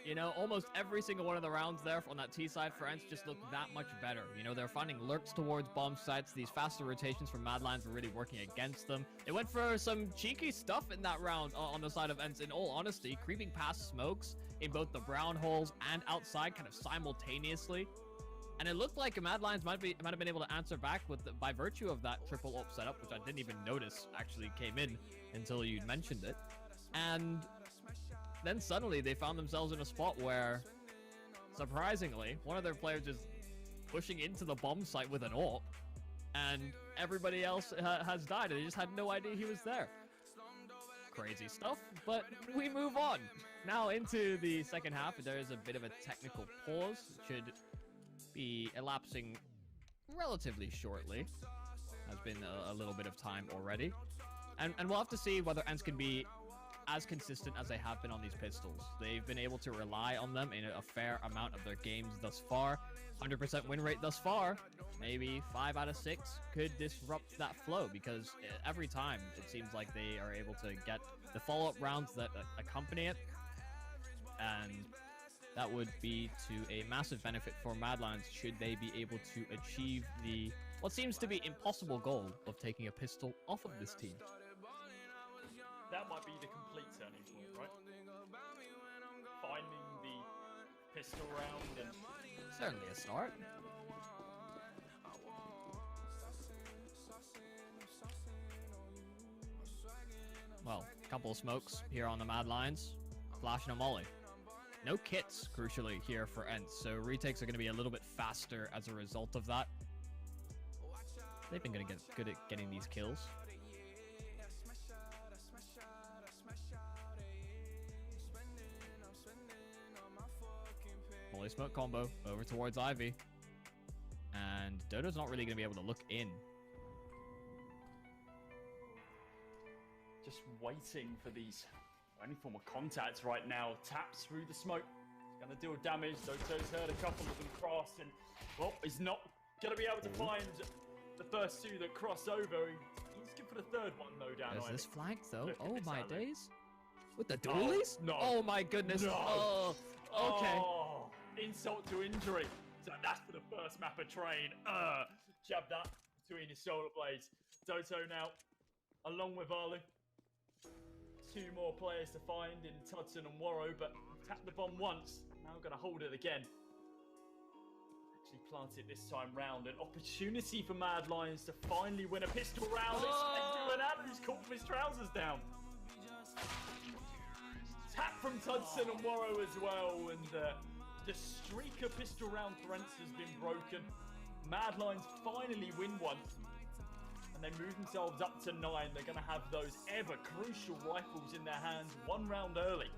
You know, almost every single one of the rounds there on that T side for Ents just looked that much better. You know, they're finding lurks towards bomb sites. These faster rotations from Mad Lions were really working against them. They went for some cheeky stuff in that round on the side of Ents, in all honesty, creeping past smokes in both the brown holes and outside kind of simultaneously. And it looked like Mad Lions might have been able to answer back by virtue of that triple up setup, which I didn't even notice actually came in until you mentioned it. And then suddenly they found themselves in a spot where, surprisingly, one of their players is pushing into the bomb site with an AWP, and everybody else has died, and they just had no idea he was there. Crazy stuff, but we move on. Now into the second half, there is a bit of a technical pause. It should be elapsing relatively shortly. Has been a little bit of time already. And we'll have to see whether Ents can be as consistent as they have been on these pistols. They've been able to rely on them in a fair amount of their games thus far. 100% win rate thus far. Maybe 5 out of 6 could disrupt that flow, because every time it seems like they are able to get the follow-up rounds that accompany it. And that would be to a massive benefit for Mad Lions should they be able to achieve the what seems to be impossible goal of taking a pistol off of this team. That might be the complete turning point, right? Finding the pistol round and... Certainly a start. Well, a couple of smokes here on the Mad Lions. Flash and a molly. No kits, crucially, here for Ents, so retakes are going to be a little bit faster as a result of that. They've been going to get good at getting these kills. Molly smoke combo over towards Ivy. And Dodo's not really going to be able to look in. Just waiting for these any form of contact right now. Taps through the smoke. It's going to deal damage. Doto's heard a couple of them cross, and well, he's not going to be able to find the first two that cross over. He's good for the third one though, down. There's this flank though. Oh my alley. days. With the dualies? No. Oh my goodness. No. Oh, okay. Oh, insult to injury. So that's for the first map of train. Jab that between his shoulder blades. Doto now, along with Arlu. 2 more players to find in Tudson and Warrow, but tapped the bomb once. Now going to hold it again. Actually plant it this time round. An opportunity for Mad Lions to finally win a pistol round. Oh. It's Alu's caught from his trousers down. Tap from Tudson and Warrow as well, and the streak of pistol round for Ents has been broken. Mad Lions finally win one, and they move themselves up to 9. They're going to have those ever crucial rifles in their hands 1 round early.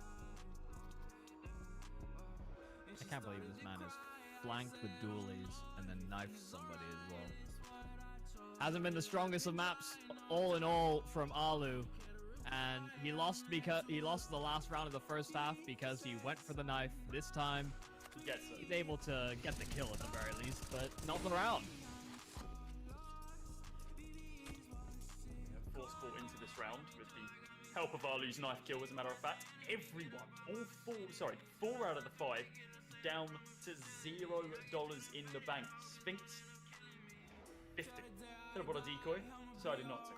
I can't believe this man is flanked with dualies and then knifed somebody as well. Hasn't been the strongest of maps, all in all, from Alu. And he lost the last round of the first half because he went for the knife. This time, he's able to get the kill at the very least, but not the round. Forceful into this round with the help of Alu's knife kill, as a matter of fact. Everyone, all 4 out of the 5, down to $0 in the bank. Sphinx, 50. Could have brought a decoy, decided not to.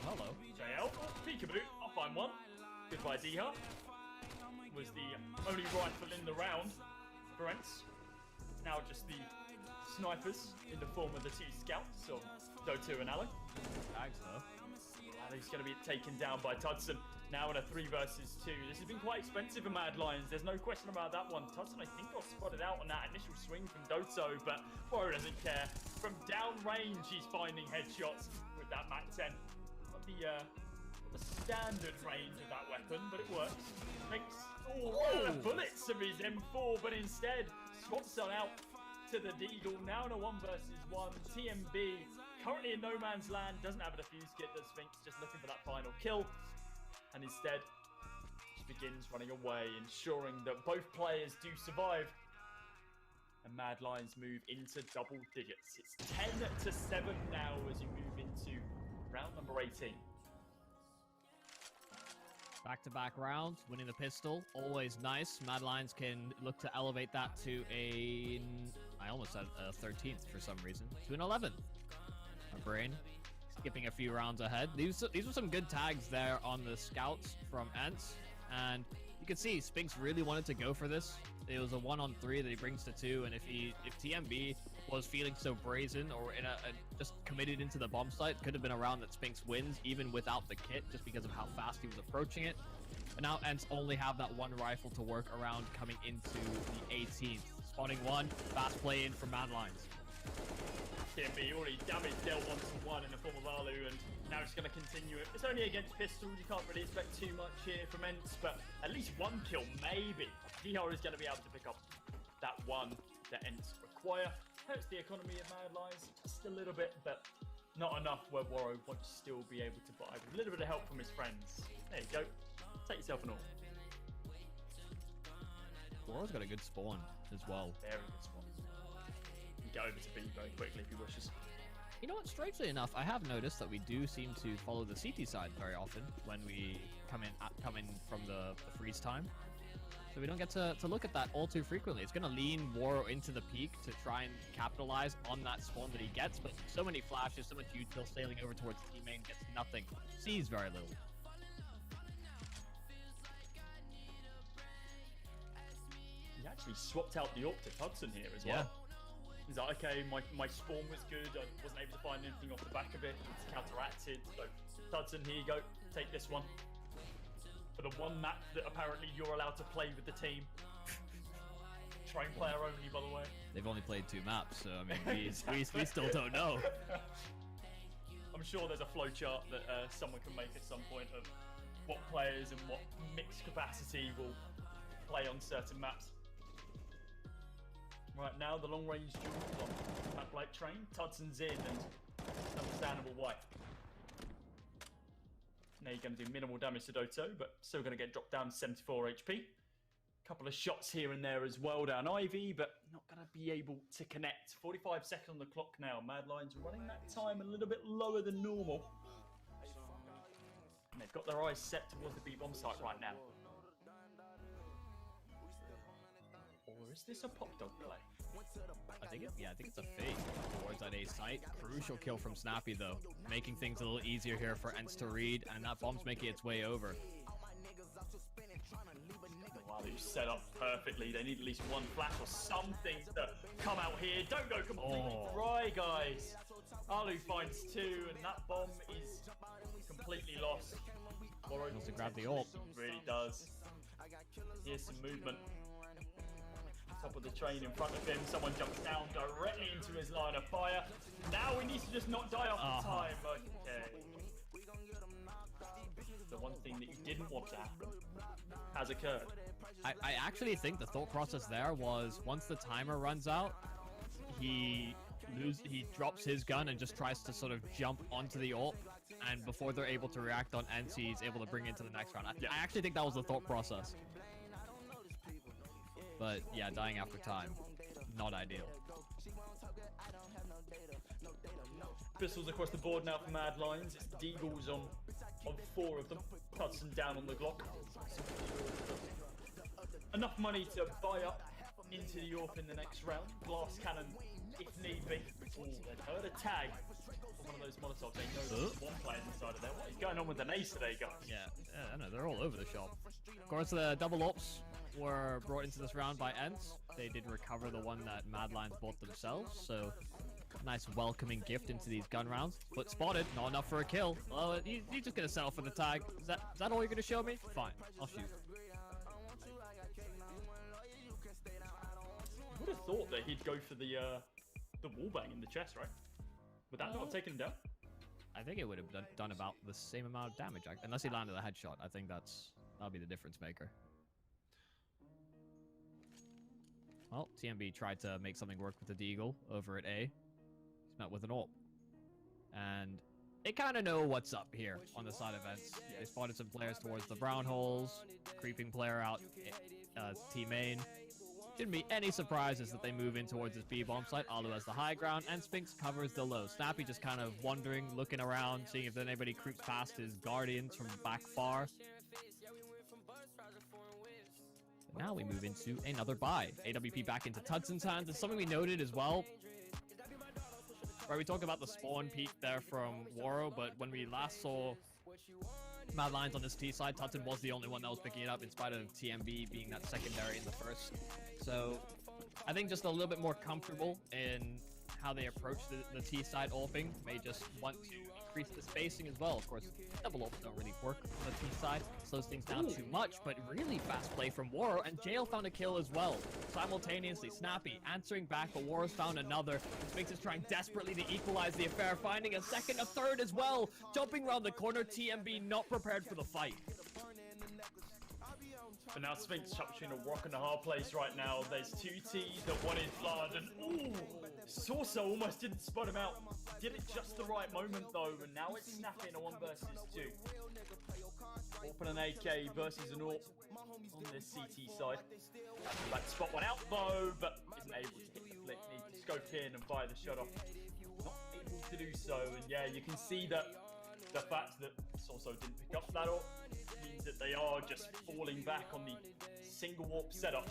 Well, hello. JL, peekaboo, I'll find one. Goodbye, Diha. Was the only rifle in the round for Ents. Now just the snipers in the form of the 2 scouts of Doto and Alu. Tags though. Alu's going to be taken down by Tudson. Now in a 3 versus 2. This has been quite expensive for Mad Lions. There's no question about that one. Tudson, I think, got spotted out on that initial swing from Doto, but Warrow doesn't care. From downrange, he's finding headshots with that Mac 10. Not the standard range of that weapon, but it works. Makes all the bullets of his M4, but instead swaps on out to the Deagle. Now in a 1 versus 1. TMB currently in no man's land, doesn't have a defuse kit. Does Sphinx, just looking for that final kill, and instead just begins running away, ensuring that both players do survive. And Mad Lions move into double digits. It's 10-7 now as you move into round number 18. Back-to-back rounds, winning the pistol, always nice. Mad Lions can look to elevate that to I almost said a 13th for some reason, to an 11th. My brain skipping a few rounds ahead. These were some good tags there on the scouts from Ents, and you can see Spinks really wanted to go for this. It was a 1-on-3 that he brings to 2, and if TMB was feeling so brazen or just committed into the bomb site, could have been a round that Spinks wins even without the kit, just because of how fast he was approaching it. But now Ents only have that one rifle to work around coming into the 18th. Spotting one, fast play in from Mad Lions. TMB already damage dealt 1-1 in the form of Alu, and now it's going to continue it. It's only against pistols, you can't really expect too much here from Ents, but at least one kill, maybe. Dihar is going to be able to pick up that one that Ents require. Hurts the economy of Mad Lions just a little bit, but not enough where Warrow won't still be able to buy with a little bit of help from his friends. There you go. Take yourself an all. Warrow's got a good spawn as well. Very good spawn. Get over to B very quickly if he wishes. You know what? Strangely enough, I have noticed that we do seem to follow the CT side very often when we come in from the freeze time. So we don't get to look at that all too frequently. It's going to lean Warrow into the peak to try and capitalize on that spawn that he gets, but so many flashes, so much util sailing over towards the team main, gets nothing. Sees very little. He actually swapped out the AWP to Hudson here as well. He's like, okay, my spawn was good. I wasn't able to find anything off the back of it. It's counteracted. So, Hudson, here you go. Take this one. For the one map that apparently you're allowed to play with the team. Train player only, by the way. They've only played 2 maps, so I mean, we still don't know. I'm sure there's a flowchart that someone can make at some point of what players and what mixed capacity will play on certain maps. Right now, the long-range duel on map like Train. Hudson's in, and it's understandable why. Now you're going to do minimal damage to Doto, but still going to get dropped down to 74 HP. Couple of shots here and there as well down Ivy, but not going to be able to connect. 45 seconds on the clock now. Mad Lions running that time a little bit lower than normal. And they've got their eyes set towards the B-bomb site right now. Or is this a pop dog play? I think it's a fake towards that A site. Crucial kill from Snappy though, making things a little easier here for Ents to read, and that bomb's making its way over. Wow, they've set up perfectly. They need at least one flash or something to come out here. Don't go completely dry, guys. Alu finds 2, and that bomb is completely lost. Warrow wants to grab the ult. Really does. Here's some movement. Top of the train in front of him. Someone jumps down directly into his line of fire. Now he needs to just not die off the time. Okay. The one thing that you didn't want to happen has occurred. I actually think the thought process there was once the timer runs out, he drops his gun and just tries to sort of jump onto the ult, and before they're able to react on Ents, he's able to bring it into the next round. I actually think that was the thought process. But yeah, dying after time, not ideal. Pistols across the board now for Mad Lions. It's Deagles on 4 of them. Hudson down on the Glock. Enough money to buy up into the AWP in the next round. Glass cannon, if need be. Oh, they've heard a tag for one of those Molotovs. They know there's one player inside of there. What is going on with an ace today, guys? Yeah, I know, they're all over the shop. Of course, the double ops were brought into this round by Ents. They did recover the one that Mad Lions bought themselves, so nice welcoming gift into these gun rounds. But spotted, not enough for a kill. Well, you're just gonna settle for the tag. Is that all you're gonna show me? Fine, I'll shoot. I would have thought that he'd go for the wallbang in the chest, right? Would that not have taken him down? I think it would have done about the same amount of damage, unless he landed a headshot. I think that'll be the difference maker. Well, TMB tried to make something work with the Deagle over at A. He's met with an ult. And they kind of know what's up here on the side of Ents. They spotted some players towards the brown holes, creeping player out team main. Shouldn't be any surprises that they move in towards this B-bomb site. Alu has the high ground, and Spinks covers the low. Snappy just kind of wandering, looking around, seeing if anybody creeps past his guardians from back far. Now we move into another buy. AWP back into Tudson's hands. It's something we noted as well. Right, we talked about the spawn peak there from Waro, but when we last saw Mad Lions on this T side, Tudson was the only one that was picking it up in spite of TMB being that secondary in the first. So I think just a little bit more comfortable in how they approach the T side ulping. May just want to increase the spacing as well. Of course, double ults don't really work on the T side. Slows things down too much, but really fast play from Waro, and Jail found a kill as well. Simultaneously, Snappy answering back, but Waro's found another. Sphinx is trying desperately to equalize the affair, finding a second, a third as well. Jumping around the corner, TMB not prepared for the fight. But now Sphinx trapped between a rock and a hard place right now. There's two T's that wanted flood, and ooh, Saucer almost didn't spot him out. Did it just the right moment though, and now it's Snappy in a 1 versus 2. Orp and an AK versus an Orp on this CT side. Like to spot one out though, but isn't able to hit the flick. Needs to scope in and fire the shot off. Not able to do so, and yeah, you can see that the fact that Saucer didn't pick up that Orp means that they are just falling back on the single warp setup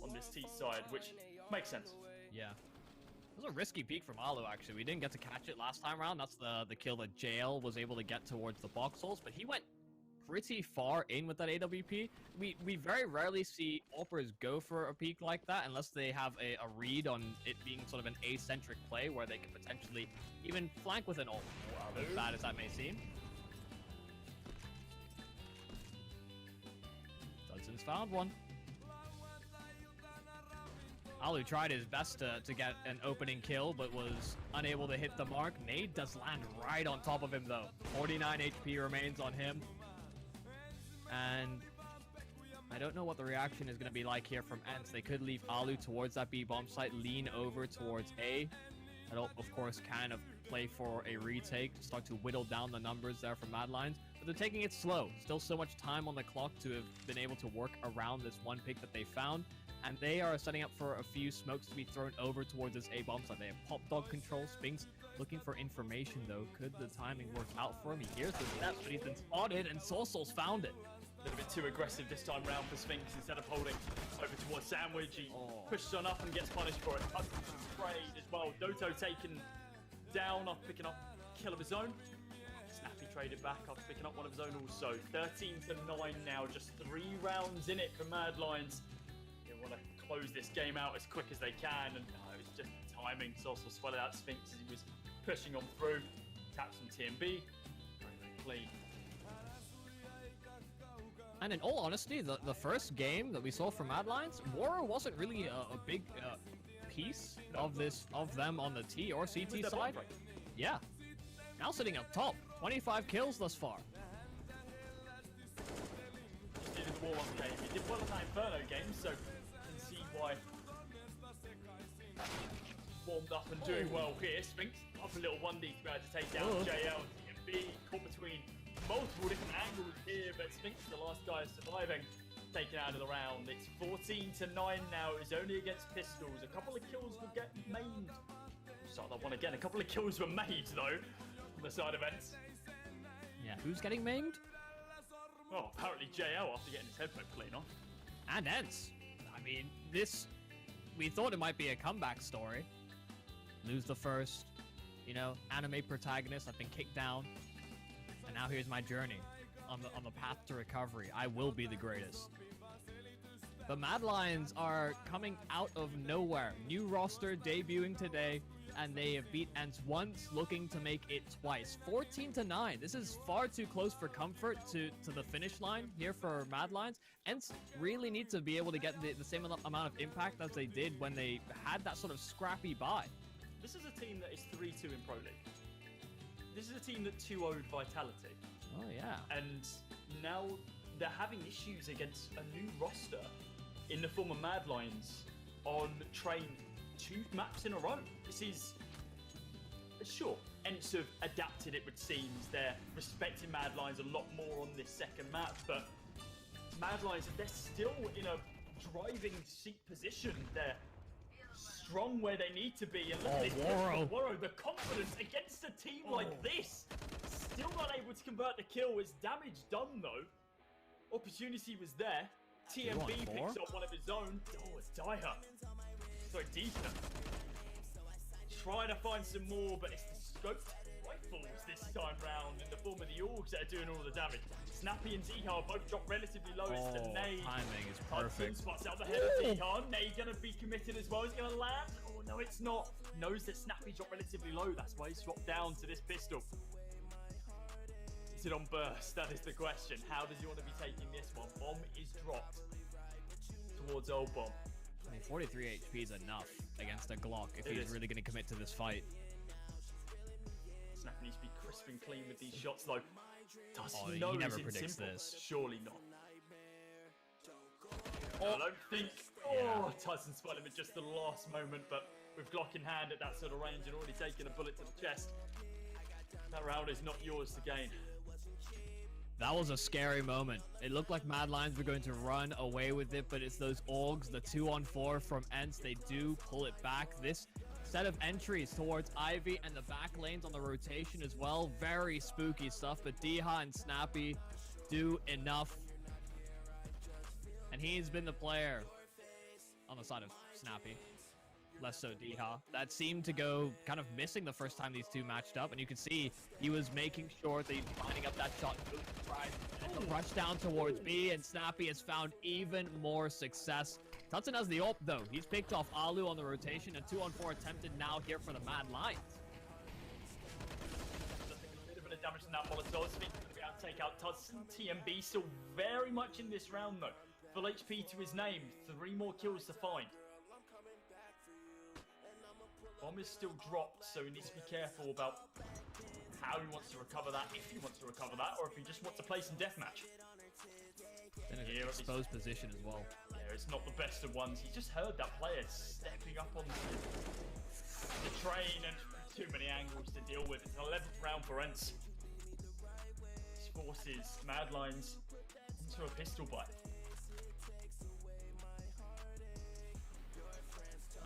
on this T side, which makes sense. Yeah. It was a risky peek from Alu, actually. We didn't get to catch it last time around. That's the kill that JL was able to get towards the box holes, but he went pretty far in with that AWP. We very rarely see Orpers go for a peek like that unless they have a read on it being sort of an asymmetric play where they could potentially even flank with an ult, as bad as that may seem. Tudson's found one. Alu tried his best to get an opening kill, but was unable to hit the mark. Nade does land right on top of him, though. 49 HP remains on him. And I don't know what the reaction is going to be like here from Ents. They could leave Alu towards that B bomb site, lean over towards A. That'll, of course, kind of play for a retake to start to whittle down the numbers there from Mad Lions. But they're taking it slow. Still so much time on the clock to have been able to work around this one pick that they found. And they are setting up for a few smokes to be thrown over towards this A bomb site. They have Pop Dog control. Sphinx looking for information, though. Could the timing work out for him? He hears the steps, but he's been spotted, and Sorcel's found it. A little bit too aggressive this time round for Sphinx. Instead of holding over towards Sandwich, he pushes on up and gets punished for it. Tudson's sprayed as well. Doto taken down after picking up a kill of his own. Snappy traded back after picking up one of his own also. 13-9 now, just 3 rounds in it for Mad Lions. They want to close this game out as quick as they can, and it's just timing. Sauce will swallow out Sphinx as he was pushing on through. Taps from TMB. Very, very clean. And in all honesty, the first game that we saw from Mad Lions, Waro wasn't really a big piece of them on the T or CT side. Yeah. Now sitting up top, 25 kills thus far. Just did the warm-up game. He did well in that Inferno game, so you can see why. Warmed up and doing well here. Sphinx up a little 1D to be able to take down JL and TMB. Caught between multiple different angles here, but Sphinx, the last guy surviving, taken out of the round. It's 14-9 now. It's only against pistols. A couple of kills will get made. Start that one again. A couple of kills were made though on the side events. Yeah, who's getting maimed? Well, apparently JL after getting his headphone clean off. And Ents. I mean, we thought it might be a comeback story. Lose the first, anime protagonist. I've been kicked down. And now here's my journey on the path to recovery. I will be the greatest. The Mad Lions are coming out of nowhere. New roster debuting today, and they have beat Ents once, looking to make it twice. 14-9. This is far too close for comfort to the finish line here for Mad Lions. Ents really need to be able to get the same amount of impact as they did when they had that sort of scrappy bye. This is a team that is 3-2 in Pro League. This is a team that 2-0'd Vitality. Oh, yeah. And now they're having issues against a new roster in the form of Mad Lions on Train 2 maps in a row. This is... Sure, Ents have adapted, it would seem. They're respecting Mad Lions a lot more on this second map, but Mad Lions, they're still in a driving seat position. They're strong where they need to be, and look at this. Waro. Waro, the confidence against a team like this. Still not able to convert the kill. It's damage done though. Opportunity was there. TMB picks up one of his own. Oh, it's Daiha. Sorry, Deeper. Trying to find some more, but it's the scoped rifles this time round in the form of the Orgs that are doing all the damage. Snappy and Deeha both drop relatively low. It's the nade. Timing is Hudson perfect. spots out the head of Deeha. Nade gonna be committed as well. He's gonna land. Oh no, it's not. Knows that Snappy dropped relatively low. That's why he's swapped down to this pistol. Is it on burst? That is the question. How does he want to be taking this one? Bomb is dropped towards Old Bomb. I mean, 43 HP is enough against a Glock if he's really going to commit to this fight. Snappy needs to be crisp and clean with these shots, though. Does Oh, he he know never it's predicts simple? this. Surely not. I don't think. Oh, Tyson spotted him at just the last moment, but with Glock in hand at that sort of range and already taking a bullet to the chest, that round is not yours to gain. That was a scary moment. It looked like Mad Lions were going to run away with it, but it's those Orgs, the 2-on-4 from Ents. They do pull it back. This set of entries towards Ivy and the back lanes on the rotation as well. Very spooky stuff, but Deeha and Snappy do enough. And he's been the player on the side of Snappy. Less so Deeha. That seemed to go kind of missing the first time these two matched up, and you can see he was making sure that he's lining up that shot. Tries to rush down towards B, and Snappy has found even more success. Tutson has the ult though. He's picked off Alu on the rotation, and 2-on-4 attempted now here for the Mad Lions. A little bit of damage from that Molotov. Speaking to be able to take out Tutson. TMB still very much in this round though. Full HP to his name. 3 more kills to find. Bomb is still dropped, so he needs to be careful about how he wants to recover that, if he wants to recover that, or if he just wants to play some deathmatch. In an exposed position as well. Yeah, it's not the best of ones. He just heard that player stepping up on the train and too many angles to deal with. It's an 11th round for Ents. This forces Mad Lions into a pistol bite.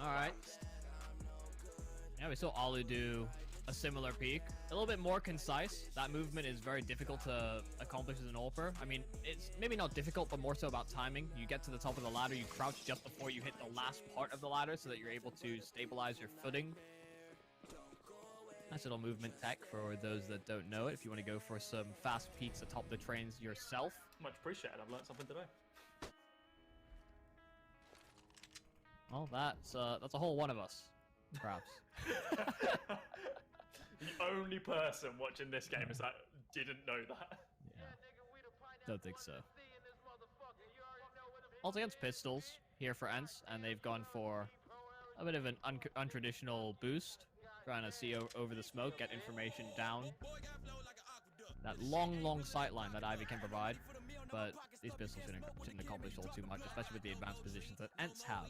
Alright. Yeah, we saw Alu do a similar peek. A little bit more concise. That movement is very difficult to accomplish as an AWPer. I mean, it's maybe not difficult, but more so about timing. You get to the top of the ladder, you crouch just before you hit the last part of the ladder so that you're able to stabilize your footing. Nice little movement tech for those that don't know it. If you want to go for some fast peaks atop the trains yourself. Much appreciated. I've learned something today. Well, that's a whole one of us. Perhaps. The only person watching this game is that didn't know that. Yeah. Don't think so. Also against pistols here for Ents, and they've gone for a bit of an untraditional boost. Trying to see over the smoke, get information down. That long sight line that Ivy can provide, but these pistols shouldn't accomplish all too much, especially with the advanced positions that Ents have.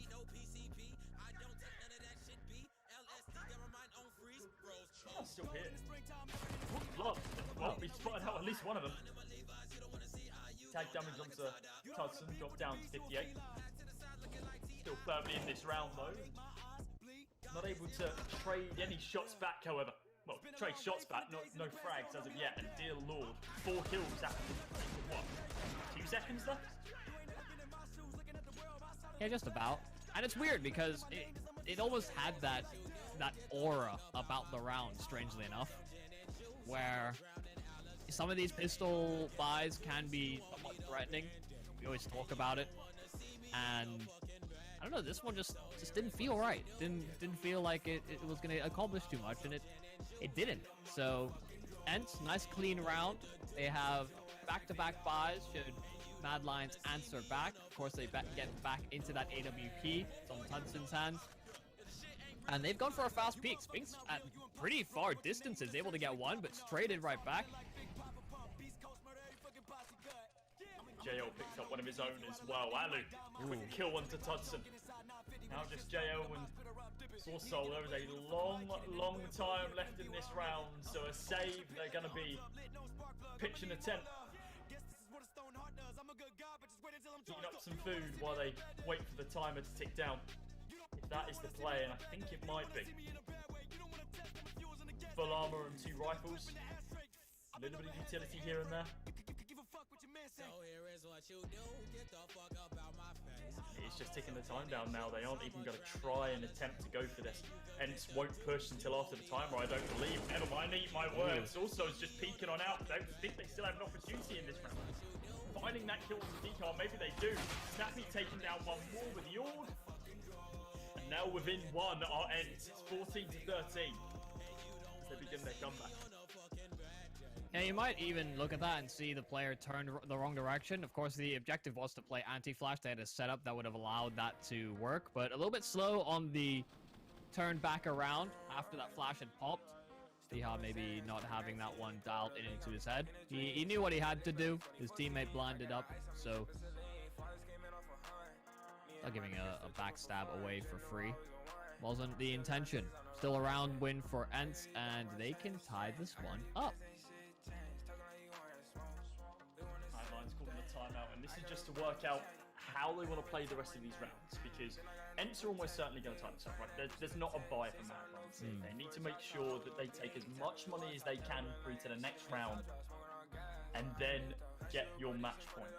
Oh, still here. Blood. Well, we spotted out at least one of them. Tag damage onto Tudson, dropped down to 58. Still firmly in this round though. Not able to trade any shots back, however. Well, trade shots back, no frags as of yet. And dear lord, 4 kills after what? 2 seconds left? Yeah, just about. And it's weird because it almost had that aura about the round, strangely enough, where some of these pistol buys can be somewhat threatening. We always talk about it, and I don't know, this one just didn't feel right. Didn't feel like it was going to accomplish too much, and it didn't. So, Ents, nice clean round. They have back-to-back buys. Should Mad Lions answer back? Of course, they get back into that AWP. It's on Tudson's hands. And they've gone for a fast peek. Spinks at pretty far distances, able to get one, but traded right back. JL picks up one of his own as well. Alu, quick kill onto Tudson. Now just JL and Soursoul. There is a long time left in this round, so a save, they're going to be pitch and attempt. Eating up some food while they wait for the timer to tick down. If that is the play, and I think it might be. Full armor and 2 rifles. A little bit of utility here and there. It's just ticking the time down now. They aren't even going to try and attempt to go for this. Ents won't push until after the timer, I don't believe. Never mind, eat my words. Also, is just peeking on out. I don't think they still have an opportunity in this round. Finding that kill with the decal, maybe they do. Snappy taking down one more with the Ord. And now within one are Ents. It's 14 to 13 as they begin their comeback. Yeah, you might even look at that and see the player turned the wrong direction. Of course, the objective was to play anti-flash. They had a setup that would have allowed that to work, but a little bit slow on the turn back around after that flash had popped. Stiha maybe not having that one dialed into his head. He knew what he had to do. His teammate blinded up, so not giving a backstab away for free wasn't the intention. Still a round win for Ents, and they can tie this one up. Line's calling a timeout, and this is just to work out how they want to play the rest of these rounds, because Ents are almost certainly going to tie this up, right? There's not a buy from that one. They need to make sure that they take as much money as they can through to the next round, and then get your match point.